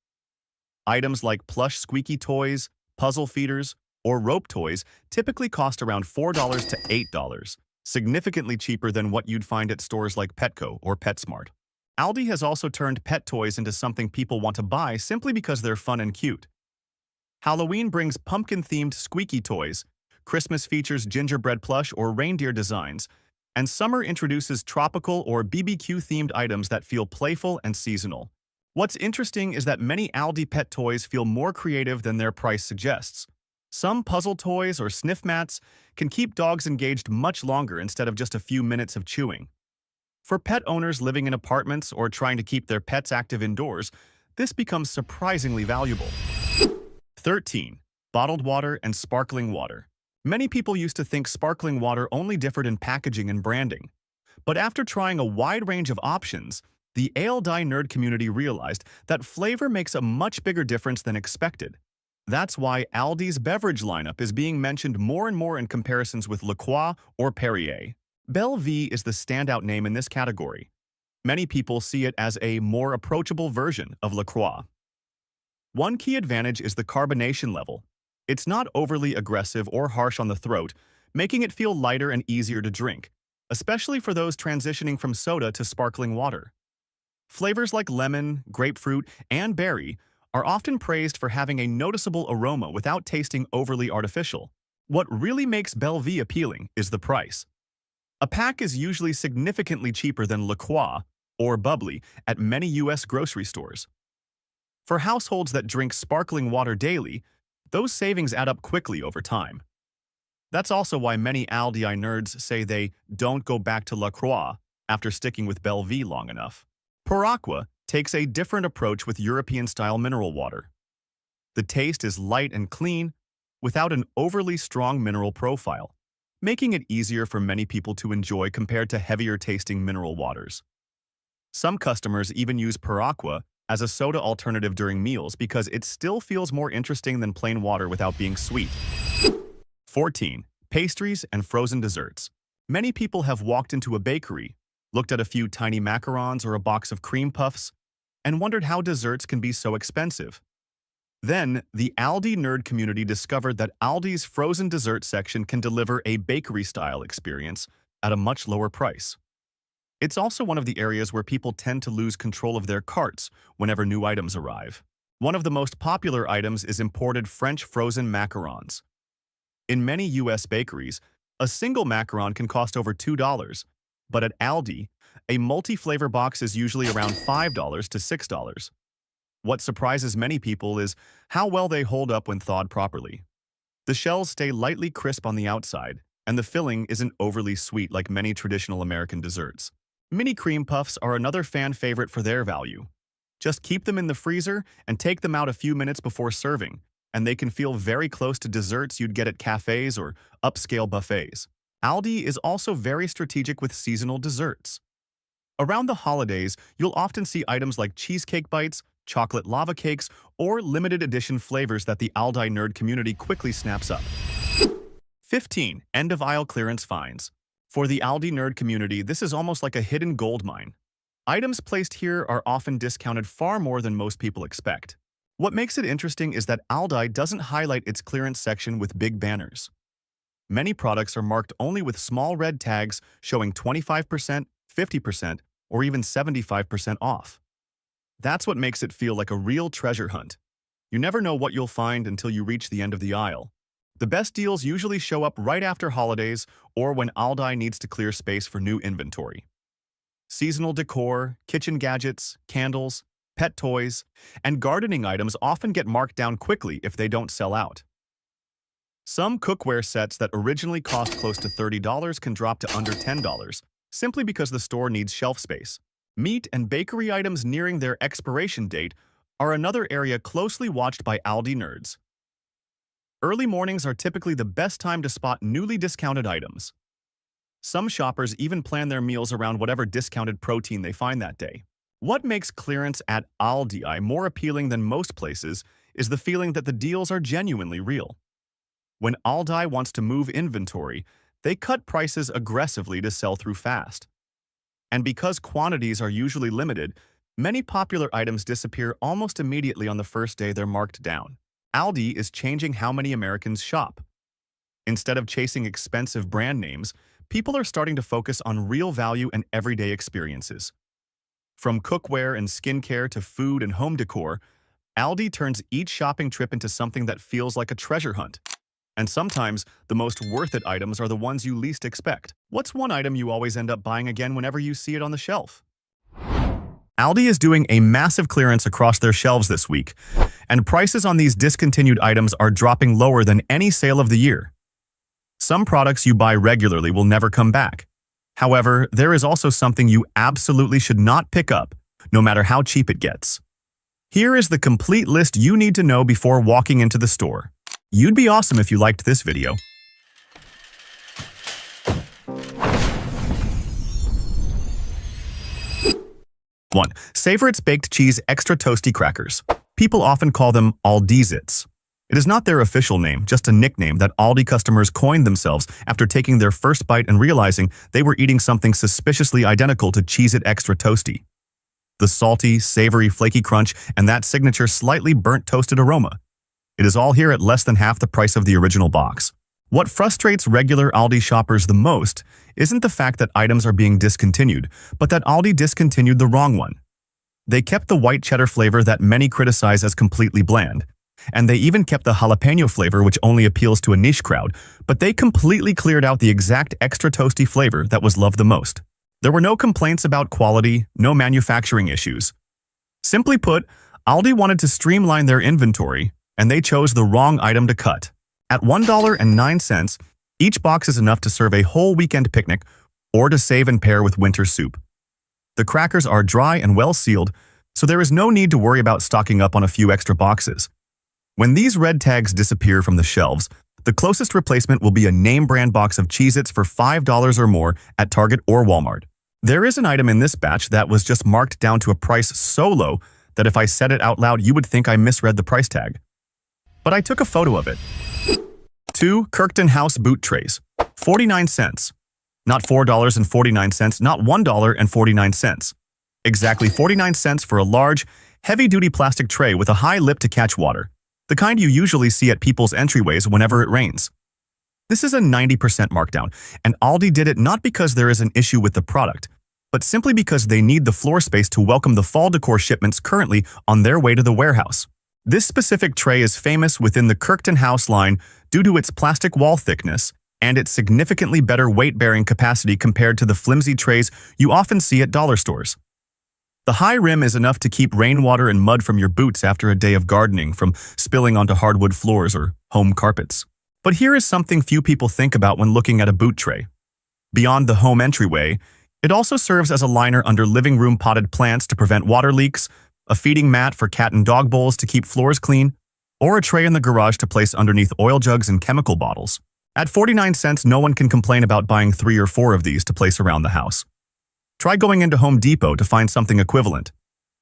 A: Items like plush squeaky toys, puzzle feeders, or rope toys typically cost around $4 to $8, significantly cheaper than what you'd find at stores like Petco or PetSmart. Aldi has also turned pet toys into something people want to buy simply because they're fun and cute. Halloween brings pumpkin-themed squeaky toys, Christmas features gingerbread plush or reindeer designs, and summer introduces tropical or BBQ-themed items that feel playful and seasonal. What's interesting is that many Aldi pet toys feel more creative than their price suggests. Some puzzle toys or sniff mats can keep dogs engaged much longer instead of just a few minutes of chewing. For pet owners living in apartments or trying to keep their pets active indoors, this becomes surprisingly valuable. 13. Bottled water and sparkling water. Many people used to think sparkling water only differed in packaging and branding. But after trying a wide range of options, the Aldi nerd community realized that flavor makes a much bigger difference than expected. That's why Aldi's beverage lineup is being mentioned more and more in comparisons with La Croix or Perrier. Belle-Vie is the standout name in this category. Many people see it as a more approachable version of La Croix. One key advantage is the carbonation level. It's not overly aggressive or harsh on the throat, making it feel lighter and easier to drink, especially for those transitioning from soda to sparkling water. Flavors like lemon, grapefruit, and berry are often praised for having a noticeable aroma without tasting overly artificial. What really makes Belle-Vie appealing is the price. A pack is usually significantly cheaper than La Croix or Bubbly at many US grocery stores. For households that drink sparkling water daily, those savings add up quickly over time. That's also why many Aldi nerds say they don't go back to La Croix after sticking with Belle-Vie long enough. Pure Aqua takes a different approach with European-style mineral water. The taste is light and clean, without an overly strong mineral profile, making it easier for many people to enjoy compared to heavier-tasting mineral waters. Some customers even use Pure Aqua as a soda alternative during meals because it still feels more interesting than plain water without being sweet. 14. Pastries and frozen desserts. Many people have walked into a bakery, looked at a few tiny macarons or a box of cream puffs, and wondered how desserts can be so expensive. Then, the Aldi nerd community discovered that Aldi's frozen dessert section can deliver a bakery-style experience at a much lower price. It's also one of the areas where people tend to lose control of their carts whenever new items arrive. One of the most popular items is imported French frozen macarons. In many US bakeries, a single macaron can cost over $2, but at Aldi, a multi-flavor box is usually around $5 to $6. What surprises many people is how well they hold up when thawed properly. The shells stay lightly crisp on the outside, and the filling isn't overly sweet like many traditional American desserts. Mini cream puffs are another fan favorite for their value. Just keep them in the freezer and take them out a few minutes before serving, and they can feel very close to desserts you'd get at cafes or upscale buffets. Aldi is also very strategic with seasonal desserts. Around the holidays, you'll often see items like cheesecake bites, chocolate lava cakes, or limited edition flavors that the Aldi nerd community quickly snaps up. 15. End-of-aisle clearance finds. For the Aldi nerd community, this is almost like a hidden gold mine. Items placed here are often discounted far more than most people expect. What makes it interesting is that Aldi doesn't highlight its clearance section with big banners. Many products are marked only with small red tags showing 25%, 50%, or even 75% off. That's what makes it feel like a real treasure hunt. You never know what you'll find until you reach the end of the aisle. The best deals usually show up right after holidays or when Aldi needs to clear space for new inventory. Seasonal decor, kitchen gadgets, candles, pet toys, and gardening items often get marked down quickly if they don't sell out. Some cookware sets that originally cost close to $30 can drop to under $10, simply because the store needs shelf space. Meat and bakery items nearing their expiration date are another area closely watched by Aldi nerds. Early mornings are typically the best time to spot newly discounted items. Some shoppers even plan their meals around whatever discounted protein they find that day. What makes clearance at Aldi more appealing than most places is the feeling that the deals are genuinely real. When Aldi wants to move inventory, they cut prices aggressively to sell through fast. And because quantities are usually limited, many popular items disappear almost immediately on the first day they're marked down. Aldi is changing how many Americans shop. Instead of chasing expensive brand names, people are starting to focus on real value and everyday experiences. From cookware and skincare to food and home decor, Aldi turns each shopping trip into something that feels like a treasure hunt. And sometimes, the most worth it items are the ones you least expect. What's one item you always end up buying again whenever you see it on the shelf? Aldi is doing a massive clearance across their shelves this week, and prices on these discontinued items are dropping lower than any sale of the year. Some products you buy regularly will never come back. However, there is also something you absolutely should not pick up, no matter how cheap it gets. Here is the complete list you need to know before walking into the store. You'd be awesome if you liked this video. 1. Savorit's Baked Cheese Extra Toasty Crackers. People often call them Aldizits. It is not their official name, just a nickname that Aldi customers coined themselves after taking their first bite and realizing they were eating something suspiciously identical to Cheez-It Extra Toasty. The salty, savory, flaky crunch and that signature slightly burnt toasted aroma. It is all here at less than half the price of the original box. What frustrates regular Aldi shoppers the most isn't the fact that items are being discontinued, but that Aldi discontinued the wrong one. They kept the white cheddar flavor that many criticize as completely bland. And they even kept the jalapeno flavor, which only appeals to a niche crowd, but they completely cleared out the exact extra toasty flavor that was loved the most. There were no complaints about quality, no manufacturing issues. Simply put, Aldi wanted to streamline their inventory, and they chose the wrong item to cut. At $1.09, each box is enough to serve a whole weekend picnic or to save and pair with winter soup. The crackers are dry and well sealed, so there is no need to worry about stocking up on a few extra boxes. When these red tags disappear from the shelves, the closest replacement will be a name brand box of Cheez-Its for $5 or more at Target or Walmart. There is an item in this batch that was just marked down to a price so low that if I said it out loud, you would think I misread the price tag. But I took a photo of it. 2 Kirkton House Boot Trays, 49 cents. Not $4.49, not $1.49. Exactly 49 cents for a large, heavy-duty plastic tray with a high lip to catch water. The kind you usually see at people's entryways whenever it rains. This is a 90% markdown, and Aldi did it not because there is an issue with the product, but simply because they need the floor space to welcome the fall decor shipments currently on their way to the warehouse. This specific tray is famous within the Kirkton House line due to its plastic wall thickness and its significantly better weight-bearing capacity compared to the flimsy trays you often see at dollar stores. The high rim is enough to keep rainwater and mud from your boots after a day of gardening from spilling onto hardwood floors or home carpets. But here is something few people think about when looking at a boot tray. Beyond the home entryway, it also serves as a liner under living room potted plants to prevent water leaks, a feeding mat for cat and dog bowls to keep floors clean, or a tray in the garage to place underneath oil jugs and chemical bottles. At 49 cents, no one can complain about buying 3 or 4 of these to place around the house. Try going into Home Depot to find something equivalent.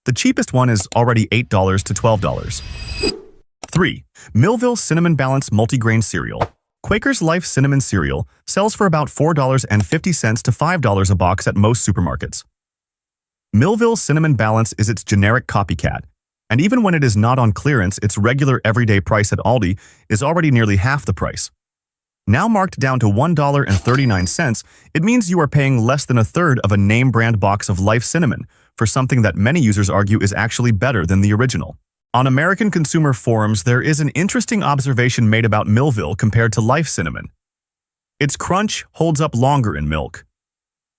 A: The cheapest one is already $8 to $12. 3. Millville Cinnamon Balance Multigrain Cereal. Quaker's Life Cinnamon Cereal sells for about $4.50 to $5 a box at most supermarkets. Millville Cinnamon Balance is its generic copycat, and even when it is not on clearance, its regular everyday price at Aldi is already nearly half the price. Now marked down to $1.39, it means you are paying less than a third of a name brand box of Life Cinnamon for something that many users argue is actually better than the original. On American consumer forums, there is an interesting observation made about Millville compared to Life Cinnamon. Its crunch holds up longer in milk.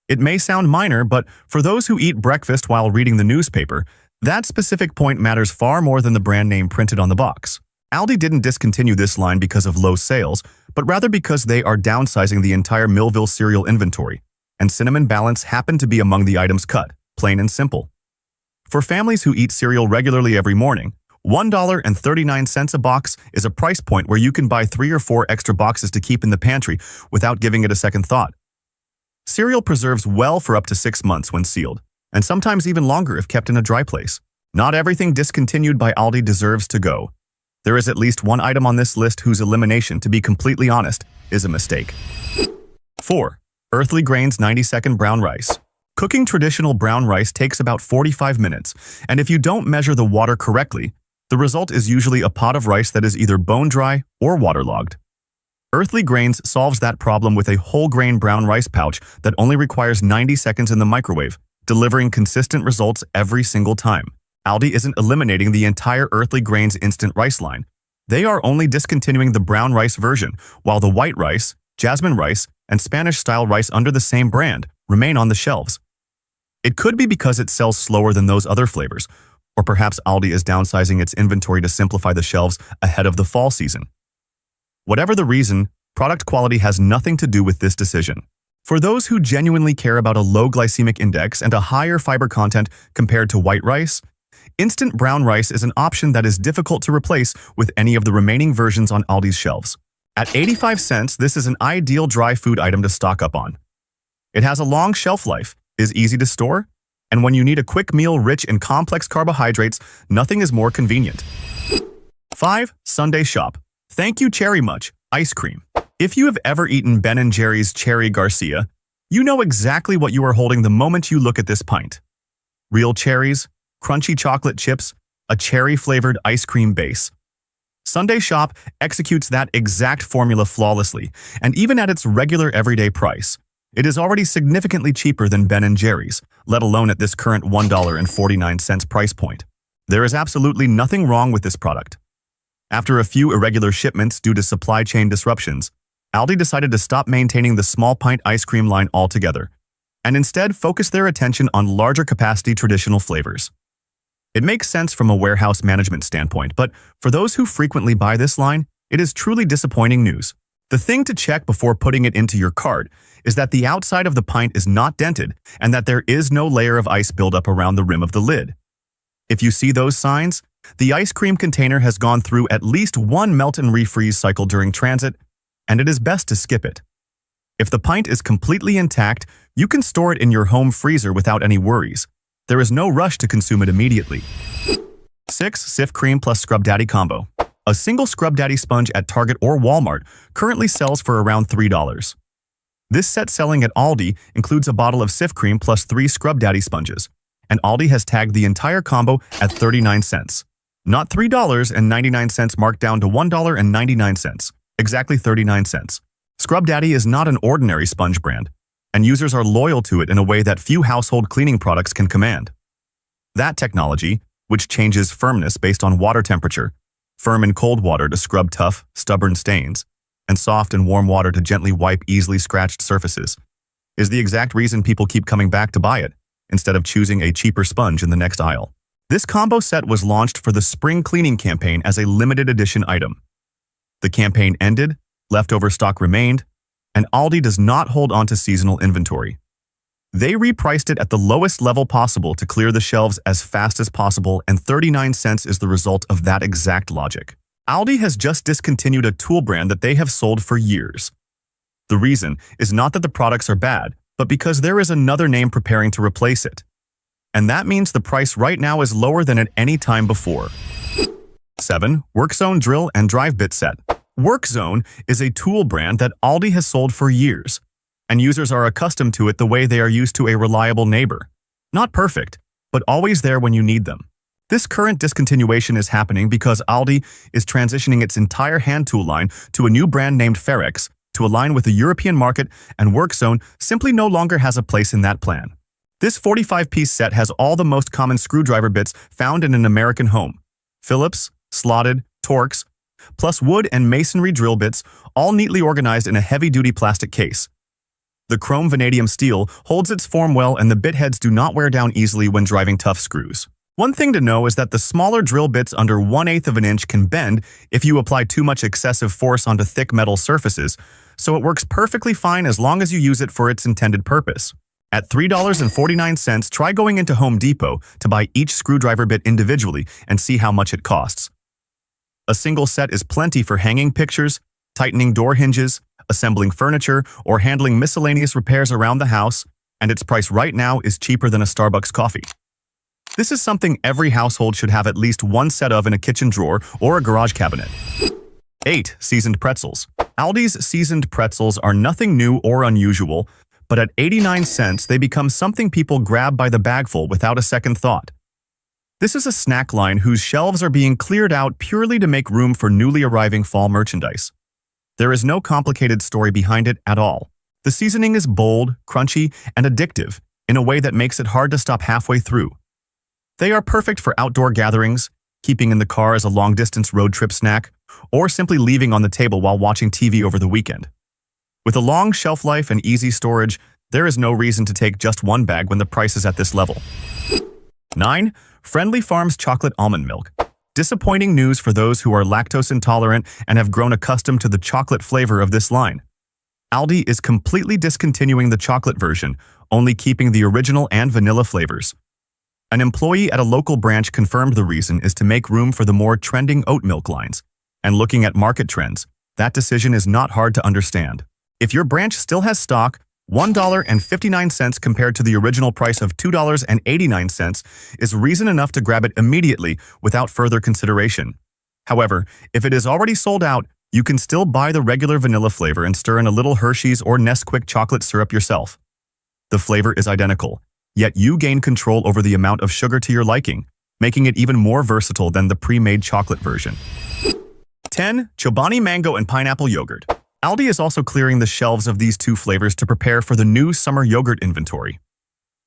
A: It may sound minor, but for those who eat breakfast while reading the newspaper, that specific point matters far more than the brand name printed on the box. Aldi didn't discontinue this line because of low sales, but rather because they are downsizing the entire Millville cereal inventory, and Cinnamon Balance happened to be among the items cut, plain and simple. For families who eat cereal regularly every morning, $1.39 a box is a price point where you can buy 3 or 4 extra boxes to keep in the pantry without giving it a second thought. Cereal preserves well for up to 6 months when sealed, and sometimes even longer if kept in a dry place. Not everything discontinued by Aldi deserves to go. There is at least one item on this list whose elimination, to be completely honest, is a mistake. 4. Earthly Grains 90-second brown rice. Cooking traditional brown rice takes about 45 minutes, and if you don't measure the water correctly, the result is usually a pot of rice that is either bone dry or waterlogged. Earthly Grains solves that problem with a whole grain brown rice pouch that only requires 90 seconds in the microwave, delivering consistent results every single time. Aldi isn't eliminating the entire Earthly Grains instant rice line. They are only discontinuing the brown rice version, while the white rice, jasmine rice, and Spanish-style rice under the same brand remain on the shelves. It could be because it sells slower than those other flavors, or perhaps Aldi is downsizing its inventory to simplify the shelves ahead of the fall season. Whatever the reason, product quality has nothing to do with this decision. For those who genuinely care about a low glycemic index and a higher fiber content compared to white rice, instant brown rice is an option that is difficult to replace with any of the remaining versions on Aldi's shelves. At 85 cents, this is an ideal dry food item to stock up on. It has a long shelf life, is easy to store, and when you need a quick meal rich in complex carbohydrates, nothing is more convenient. 5. Sundae Shop. Thank you Cherry Much, ice cream. If you have ever eaten Ben & Jerry's Cherry Garcia, you know exactly what you are holding the moment you look at this pint. Real cherries, crunchy chocolate chips, a cherry-flavored ice cream base. Sundae Shop executes that exact formula flawlessly, and even at its regular everyday price, it is already significantly cheaper than Ben & Jerry's, let alone at this current $1.49 price point. There is absolutely nothing wrong with this product. After a few irregular shipments due to supply chain disruptions, Aldi decided to stop maintaining the small pint ice cream line altogether, and instead focus their attention on larger capacity traditional flavors. It makes sense from a warehouse management standpoint, but for those who frequently buy this line, it is truly disappointing news. The thing to check before putting it into your cart is that the outside of the pint is not dented and that there is no layer of ice buildup around the rim of the lid. If you see those signs, the ice cream container has gone through at least one melt and refreeze cycle during transit, and it is best to skip it. If the pint is completely intact, you can store it in your home freezer without any worries. There is no rush to consume it immediately. 6. Cif Cream plus Scrub Daddy Combo. A single Scrub Daddy sponge at Target or Walmart currently sells for around $3. This set selling at Aldi includes a bottle of Cif Cream plus 3 Scrub Daddy sponges, and Aldi has tagged the entire combo at 39 cents. Not $3.99 marked down to $1.99, exactly 39 cents. Scrub Daddy is not an ordinary sponge brand, and users are loyal to it in a way that few household cleaning products can command. That technology, which changes firmness based on water temperature, firm in cold water to scrub tough, stubborn stains, and soft and warm water to gently wipe easily scratched surfaces, is the exact reason people keep coming back to buy it, instead of choosing a cheaper sponge in the next aisle. This combo set was launched for the spring cleaning campaign as a limited edition item. The campaign ended, leftover stock remained, and Aldi does not hold on to seasonal inventory. They repriced it at the lowest level possible to clear the shelves as fast as possible, and 39 cents is the result of that exact logic. Aldi has just discontinued a tool brand that they have sold for years. The reason is not that the products are bad, but because there is another name preparing to replace it. And that means the price right now is lower than at any time before. 7. WorkZone Drill and Drive Bit Set. WorkZone is a tool brand that Aldi has sold for years, and users are accustomed to it the way they are used to a reliable neighbor. Not perfect, but always there when you need them. This current discontinuation is happening because Aldi is transitioning its entire hand tool line to a new brand named Ferex to align with the European market, and WorkZone simply no longer has a place in that plan. This 45-piece set has all the most common screwdriver bits found in an American home: Phillips, slotted, Torx, plus wood and masonry drill bits, all neatly organized in a heavy-duty plastic case. The chrome vanadium steel holds its form well, and the bit heads do not wear down easily when driving tough screws. One thing to know is that the smaller drill bits under 1/8 of an inch can bend if you apply too much excessive force onto thick metal surfaces, so it works perfectly fine as long as you use it for its intended purpose. At $3.49, try going into Home Depot to buy each screwdriver bit individually and see how much it costs. A single set is plenty for hanging pictures, tightening door hinges, assembling furniture, or handling miscellaneous repairs around the house, and its price right now is cheaper than a Starbucks coffee. This is something every household should have at least one set of in a kitchen drawer or a garage cabinet. 8. Seasoned pretzels. Aldi's seasoned pretzels are nothing new or unusual, but at 89 cents they become something people grab by the bagful without a second thought. This is a snack line whose shelves are being cleared out purely to make room for newly arriving fall merchandise. There is no complicated story behind it at all. The seasoning is bold, crunchy, and addictive in a way that makes it hard to stop halfway through. They are perfect for outdoor gatherings, keeping in the car as a long-distance road trip snack, or simply leaving on the table while watching TV over the weekend. With a long shelf life and easy storage, there is no reason to take just one bag when the price is at this level. 9. Friendly Farms Chocolate Almond Milk. Disappointing news for those who are lactose intolerant and have grown accustomed to the chocolate flavor of this line. Aldi is completely discontinuing the chocolate version, only keeping the original and vanilla flavors. An employee at a local branch confirmed the reason is to make room for the more trending oat milk lines. And looking at market trends, that decision is not hard to understand. If your branch still has stock, $1.59 compared to the original price of $2.89 is reason enough to grab it immediately without further consideration. However, if it is already sold out, you can still buy the regular vanilla flavor and stir in a little Hershey's or Nesquik chocolate syrup yourself. The flavor is identical, yet you gain control over the amount of sugar to your liking, making it even more versatile than the pre-made chocolate version. 10. Chobani Mango and Pineapple Yogurt. Aldi is also clearing the shelves of these two flavors to prepare for the new summer yogurt inventory.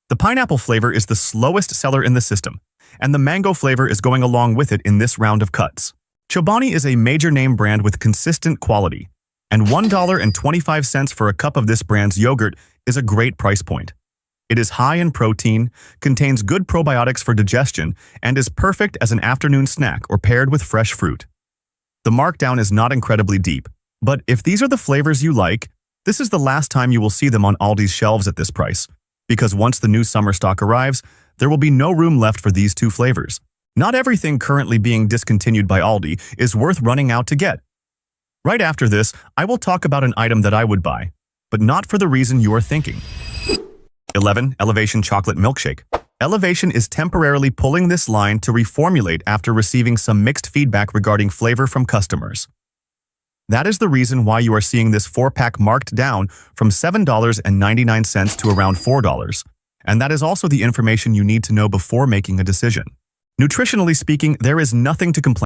A: The pineapple flavor is the slowest seller in the system, and the mango flavor is going along with it in this round of cuts. Chobani is a major name brand with consistent quality, and $1.25 for a cup of this brand's yogurt is a great price point. It is high in protein, contains good probiotics for digestion, and is perfect as an afternoon snack or paired with fresh fruit. The markdown is not incredibly deep, but if these are the flavors you like, this is the last time you will see them on Aldi's shelves at this price, because once the new summer stock arrives, there will be no room left for these two flavors. Not everything currently being discontinued by Aldi is worth running out to get. Right after this, I will talk about an item that I would buy, but not for the reason you are thinking. 11. Elevation Chocolate Milkshake. Elevation is temporarily pulling this line to reformulate after receiving some mixed feedback regarding flavor from customers. That is the reason why you are seeing this 4-pack marked down from $7.99 to around $4, and that is also the information you need to know before making a decision. Nutritionally speaking, there is nothing to complain